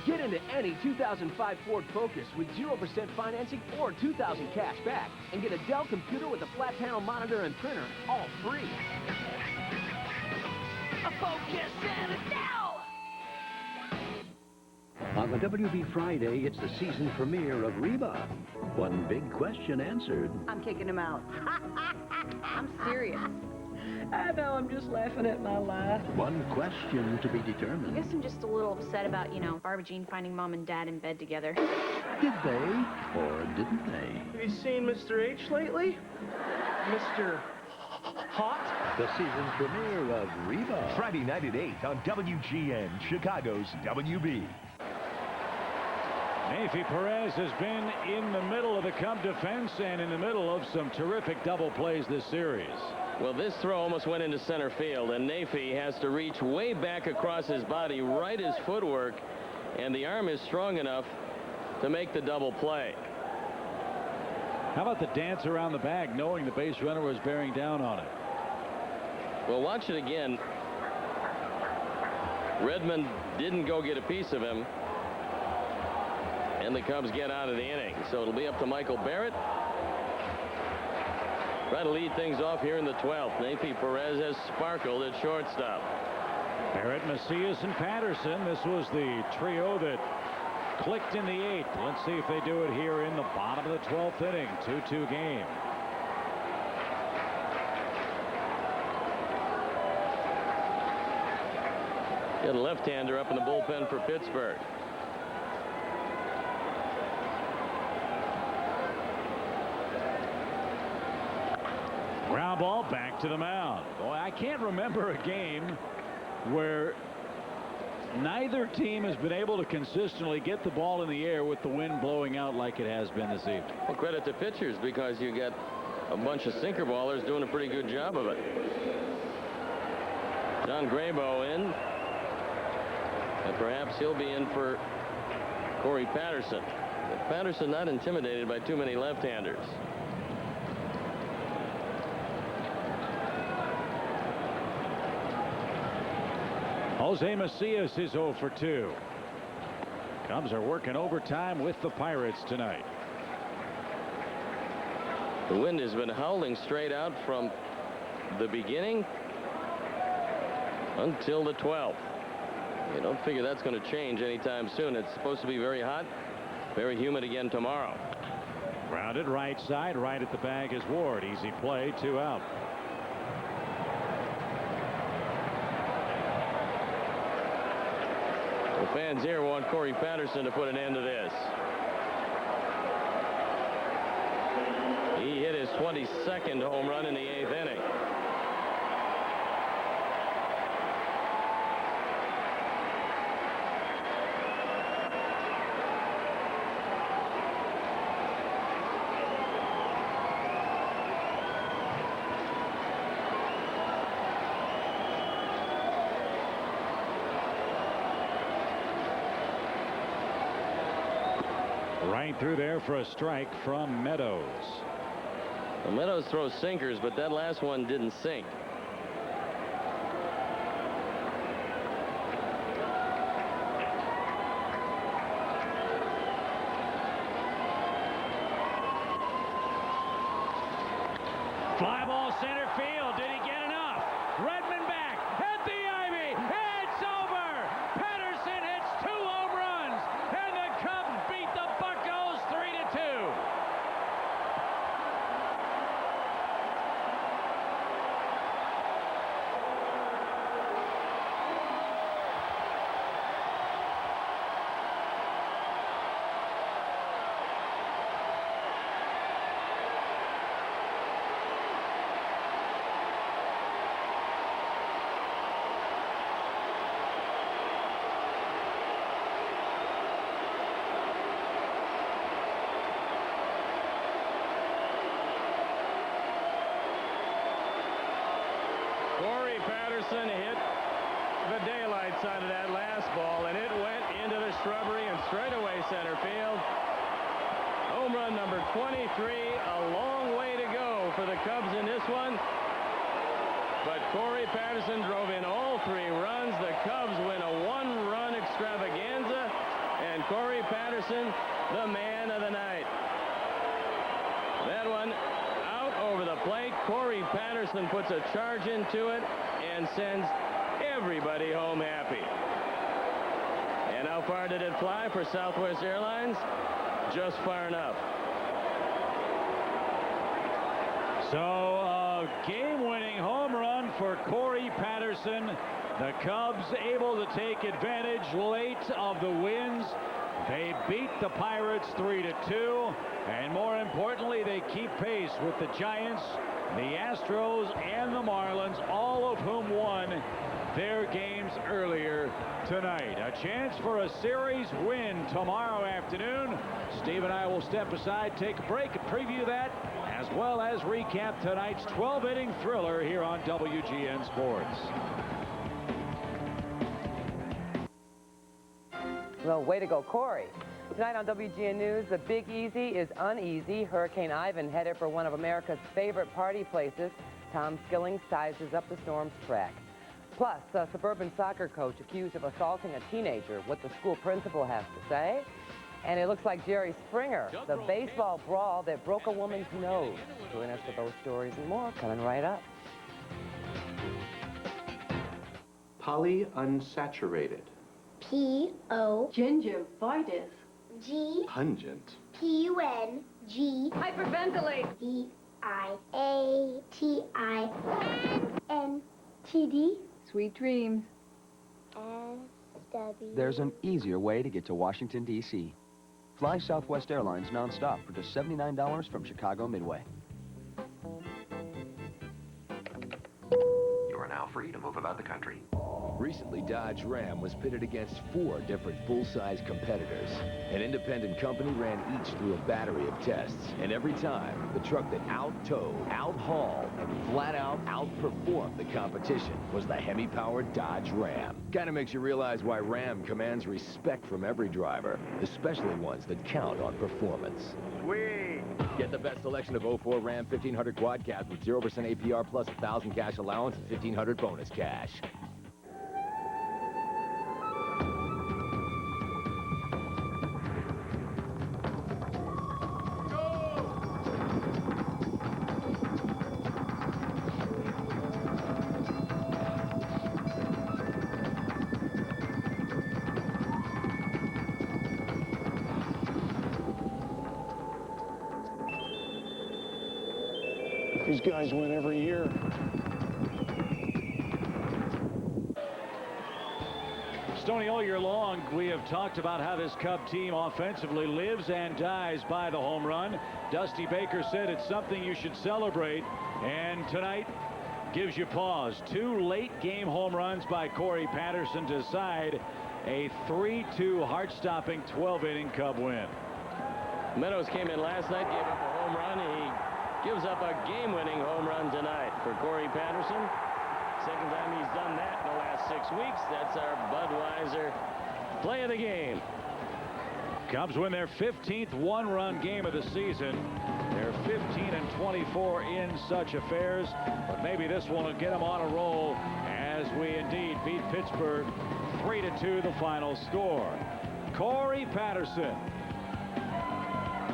Speaker 12: Get into any 2005 Ford Focus with 0% financing or $2,000 cash back and get a Dell computer with a flat panel monitor and printer, all free.
Speaker 8: A Focus and a Dell.
Speaker 14: On the WB Friday, it's the season premiere of Reba. One big question answered.
Speaker 4: I'm kicking him out. I'm serious. I know, I'm just laughing at my life.
Speaker 14: One question to be
Speaker 24: I
Speaker 14: determined.
Speaker 24: guess I'm just a little upset about, Barbara Jean finding Mom and Dad in bed together.
Speaker 14: Did they or didn't they?
Speaker 13: Have you seen Mr. H lately? Mr. Hot?
Speaker 14: The season premiere of Reba.
Speaker 19: Friday night at 8 on WGN, Chicago's WB.
Speaker 10: Nafy Perez has been in the middle of the Cub defense and in the middle of some terrific double plays this series.
Speaker 11: Well, this throw almost went into center field, and Nafy has to reach way back across his body, right his footwork, and the arm is strong enough to make the double play.
Speaker 10: How about the dance around the bag, knowing the base runner was bearing down on it?
Speaker 11: Well, watch it again. Redmond didn't go get a piece of him, and the Cubs get out of the inning. So it'll be up to Michael Barrett. Try to lead things off here in the 12th. Nafy Perez has sparkled at shortstop.
Speaker 10: Barrett, Macias, and Patterson. This was the trio that clicked in the 8th. Let's see if they do it here in the bottom of the 12th inning. 2-2 game.
Speaker 11: Got a left-hander up in the bullpen for Pittsburgh.
Speaker 10: Ground ball back to the mound. Boy, I can't remember a game where neither team has been able to consistently get the ball in the air with the wind blowing out like it has been this evening.
Speaker 11: Well, credit to pitchers, because you got a bunch of sinker ballers doing a pretty good job of it. John Graybo in, and perhaps he'll be in for Corey Patterson. But Patterson not intimidated by too many left-handers.
Speaker 10: Jose Macias is 0 for 2. Cubs are working overtime with the Pirates tonight.
Speaker 11: The wind has been howling straight out from the beginning until the 12th. You don't figure that's going to change anytime soon. It's supposed to be very hot, very humid again tomorrow.
Speaker 10: Grounded right side, right at the bag is Ward. Easy play, 2 out.
Speaker 11: The fans here want Corey Patterson to put an end to this. He hit his 22nd home run in the 8th inning.
Speaker 10: Right through there for a strike from Meadows.
Speaker 11: Well, Meadows throws sinkers, but that last one didn't sink.
Speaker 10: Fly ball center field. Did he get enough? Redmond back. Hit the ivy. It's over. Patterson hits 2 home runs, and the Cubs beat the Buccos 3-2.
Speaker 11: Corey Patterson hit the daylight side of that last ball, and it went into the shrubbery and straightaway center field. Home run number 23. A long way to go for the Cubs in this one. But Corey Patterson drove in all 3 runs. The Cubs win a 1-run extravaganza, and Corey Patterson, the man of the night. That one out over the plate. Corey Patterson puts a charge into it and sends everybody home happy. And how far did it fly for Southwest Airlines? Just far enough.
Speaker 10: So a game-winning home run for Corey Patterson. The Cubs able to take advantage late of the wins. They beat the Pirates 3-2, and more importantly, they keep pace with the Giants, the Astros, and the Marlins, all of whom won their games earlier tonight. A chance for a series win tomorrow afternoon. Steve and I will step aside, take a break, and preview that, as well as recap tonight's 12-inning thriller here on WGN Sports.
Speaker 1: Well, way to go, Corey. Tonight on WGN News, the Big Easy is uneasy. Hurricane Ivan headed for one of America's favorite party places. Tom Skilling sizes up the storm's track. Plus, a suburban soccer coach accused of assaulting a teenager. What the school principal has to say. And it looks like Jerry Springer, the baseball brawl that broke a woman's nose. Join us for those stories and more coming right up.
Speaker 2: Polyunsaturated.
Speaker 15: P-O.
Speaker 16: Gingivitis.
Speaker 15: G.
Speaker 2: Pungent.
Speaker 15: P-U-N-G.
Speaker 16: Hyperventilate.
Speaker 15: D-I-A-T-I-N-N-T-D.
Speaker 16: Sweet dreams.
Speaker 15: S-W.
Speaker 25: There's an easier way to get to Washington, D.C. Fly Southwest Airlines nonstop for just $79 from Chicago Midway.
Speaker 26: You are now free to move about the country.
Speaker 3: Recently, Dodge Ram was pitted against 4 different full-size competitors. An independent company ran each through a battery of tests, and every time, the truck that out-towed, out-hauled, and flat-out outperformed the competition was the Hemi-powered Dodge Ram. Kinda makes you realize why Ram commands respect from every driver, especially ones that count on performance.
Speaker 18: Sweet!
Speaker 3: Get the best selection of 04 Ram 1500 Quad Cab with 0% APR plus 1,000 cash allowance and 1,500 bonus cash.
Speaker 2: These guys win every year.
Speaker 10: Stoney, all year long, we have talked about how this Cub team offensively lives and dies by the home run. Dusty Baker said it's something you should celebrate, and tonight gives you pause. 2 late-game home runs by Corey Patterson to decide a 3-2 heart-stopping 12-inning Cub win.
Speaker 11: Meadows came in last night, gave up a home run. He gives up a game-winning home run tonight for Corey Patterson. Second time he's done that in the last 6 weeks. That's our Budweiser play of the game.
Speaker 10: Cubs win their 15th one-run game of the season. They're 15-24 in such affairs, but maybe this will get them on a roll as we indeed beat Pittsburgh 3-2, the final score. Corey Patterson,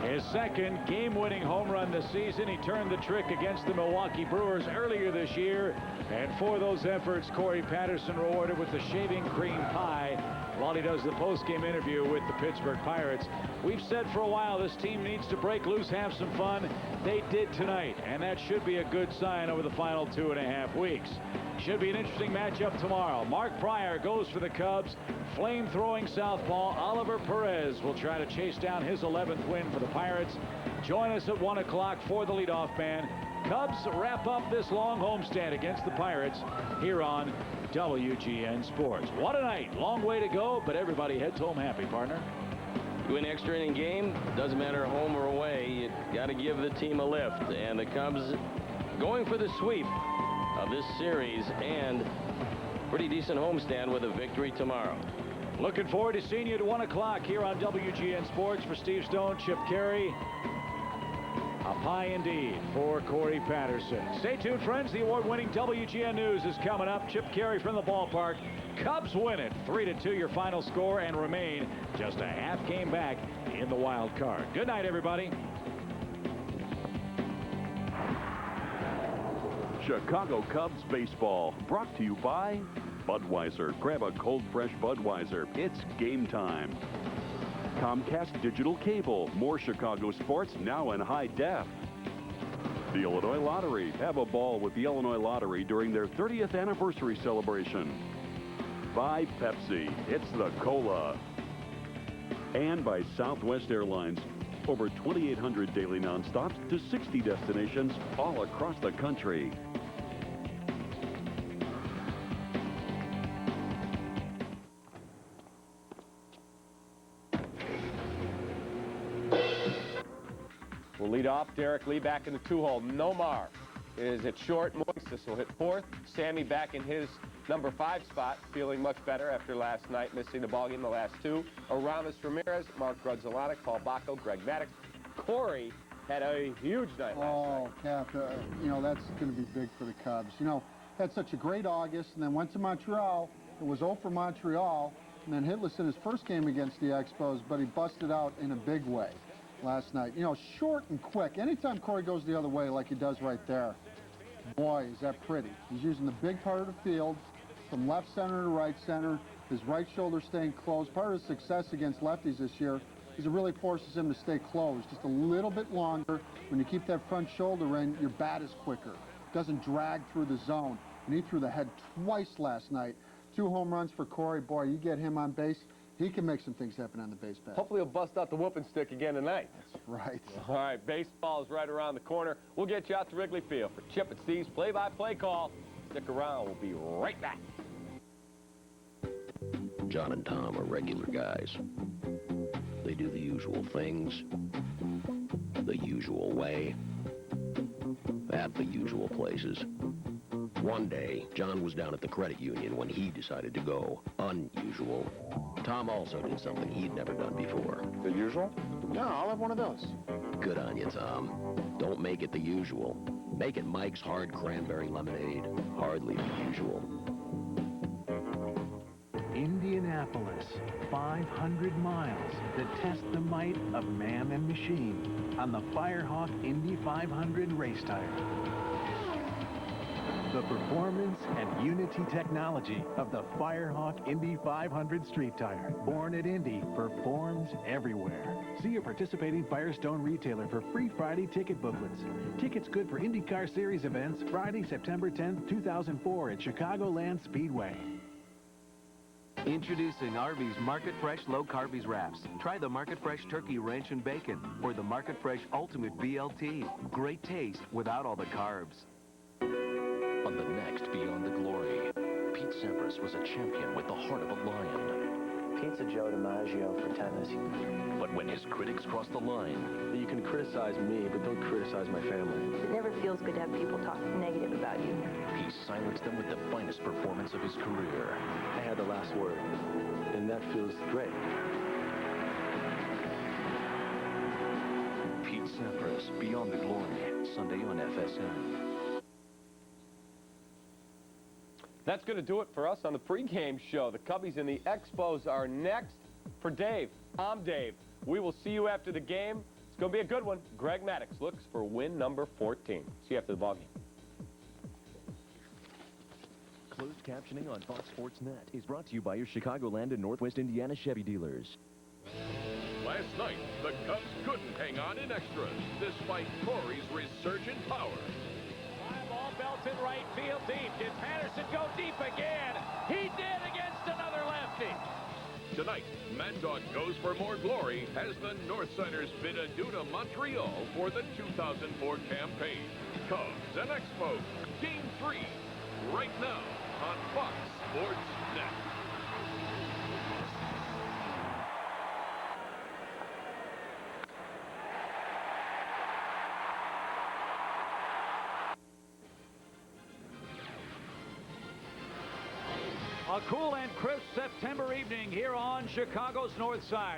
Speaker 10: his second game-winning home run this season. He turned the trick against the Milwaukee Brewers earlier this year, and for those efforts, Corey Patterson rewarded with the shaving cream pie while he does the post-game interview with the Pittsburgh Pirates. We've said for a while this team needs to break loose, have some fun. They did tonight, and that should be a good sign over the final 2.5 weeks. Should be an interesting matchup tomorrow. Mark Pryor goes for the Cubs. Flame-throwing southpaw Oliver Perez will try to chase down his 11th win for the Pirates. Join us at 1 o'clock for the leadoff man. Cubs wrap up this long homestand against the Pirates here on WGN Sports. What a night. Long way to go, but everybody heads home happy, partner.
Speaker 11: You win extra inning game, doesn't matter home or away, you got to give the team a lift. And the Cubs going for the sweep of this series and pretty decent homestand with a victory tomorrow.
Speaker 10: Looking forward to seeing you at 1 o'clock here on WGN Sports. For Steve Stone, Chip Carey. Up high indeed for Corey Patterson. Stay tuned, friends. The award-winning WGN News is coming up. Chip Carey from the ballpark. Cubs win it 3-2, your final score, and remain just a half game back in the wild card. Good night, everybody.
Speaker 7: Chicago Cubs baseball, brought to you by Budweiser. Grab a cold, fresh Budweiser. It's game time. Comcast Digital Cable. More Chicago sports now in high def. The Illinois Lottery. Have a ball with the Illinois Lottery during their 30th anniversary celebration. By Pepsi. It's the Cola. And by Southwest Airlines. Over 2,800 daily nonstops to 60 destinations all across the country.
Speaker 9: We'll lead off. Derek Lee back in the 2-hole. Nomar is at short. Moist. This will hit 4th. Sammy back in his number 5 spot, feeling much better after last night, missing the ballgame the last 2. Aramis Ramirez, Mark Grudzalonic, Paul Bacco, Greg Maddox. Corey had a huge night last night.
Speaker 17: Cap, you know, that's going to be big for the Cubs. You know, had such a great August and then went to Montreal. It was 0 for Montreal, and then hitless in his first game against the Expos, but he busted out in a big way last night. You know, short and quick. Anytime Corey goes the other way like he does right there, boy, is that pretty. He's using the big part of the field from left center to right center. His right shoulder staying closed. Part of his success against lefties this year is it really forces him to stay closed just a little bit longer. When you keep that front shoulder in, your bat is quicker. Doesn't drag through the zone. And he threw the head twice last night. 2 home runs for Corey. Boy, you get him on base, he can make some things happen on the base path.
Speaker 9: Hopefully he'll bust out the whooping stick again tonight.
Speaker 17: That's right.
Speaker 9: All right, baseball is right around the corner. We'll get you out to Wrigley Field for Chip and Steve's play-by-play call. Stick around. We'll be right back.
Speaker 20: John and Tom are regular guys. They do the usual things, the usual way, at the usual places. One day, John was down at the credit union when he decided to go unusual. Tom also did something he'd never done before.
Speaker 2: The usual? No, I'll have one of those.
Speaker 20: Good on you, Tom. Don't make it the usual. Make it Mike's Hard Cranberry Lemonade. Hardly the usual.
Speaker 21: Indianapolis, 500 miles that test the might of man and machine on the Firehawk Indy 500 race tire. the performance and unity technology of the Firehawk Indy 500 street tire. Born at Indy, performs everywhere. See your participating Firestone retailer for free Friday ticket booklets. Tickets good for IndyCar Series events Friday, September 10th, 2004 at Chicagoland Speedway.
Speaker 5: Introducing Arby's Market Fresh Low Carbies Wraps. Try the Market Fresh Turkey Ranch and Bacon or the Market Fresh Ultimate BLT. Great taste without all the carbs.
Speaker 3: On the next Beyond the Glory, Pete Sampras was a champion with the heart of a lion.
Speaker 6: Pete's a Joe DiMaggio for tennis.
Speaker 3: But when his critics crossed the line...
Speaker 6: You can criticize me, but don't criticize my family.
Speaker 8: It never feels good to have people talk negative about you.
Speaker 3: He silenced them with the finest performance of his career.
Speaker 6: I had the last word, and that feels great.
Speaker 3: Pete Sampras, Beyond the Glory, Sunday on FSN.
Speaker 9: That's going to do it for us on the pregame show. The Cubbies and the Expos are next. For Dave, I'm Dave. We will see you after the game. It's going to be a good one. Greg Maddux looks for win number 14. See you after the ballgame.
Speaker 3: Closed captioning on Fox Sports Net is brought to you by your Chicagoland and Northwest Indiana Chevy dealers.
Speaker 12: Last night, the Cubs couldn't hang on in extras, despite Corey's resurgent power.
Speaker 10: Fly ball belted right field deep. Did Patterson go deep again? He did against another lefty.
Speaker 12: Tonight, Mad Dog goes for more glory as the Northsiders bid adieu to Montreal for the 2004 campaign. Cubs and Expos, Game 3, right now on Fox Sports Net.
Speaker 10: A cool and crisp September evening here on Chicago's North Side.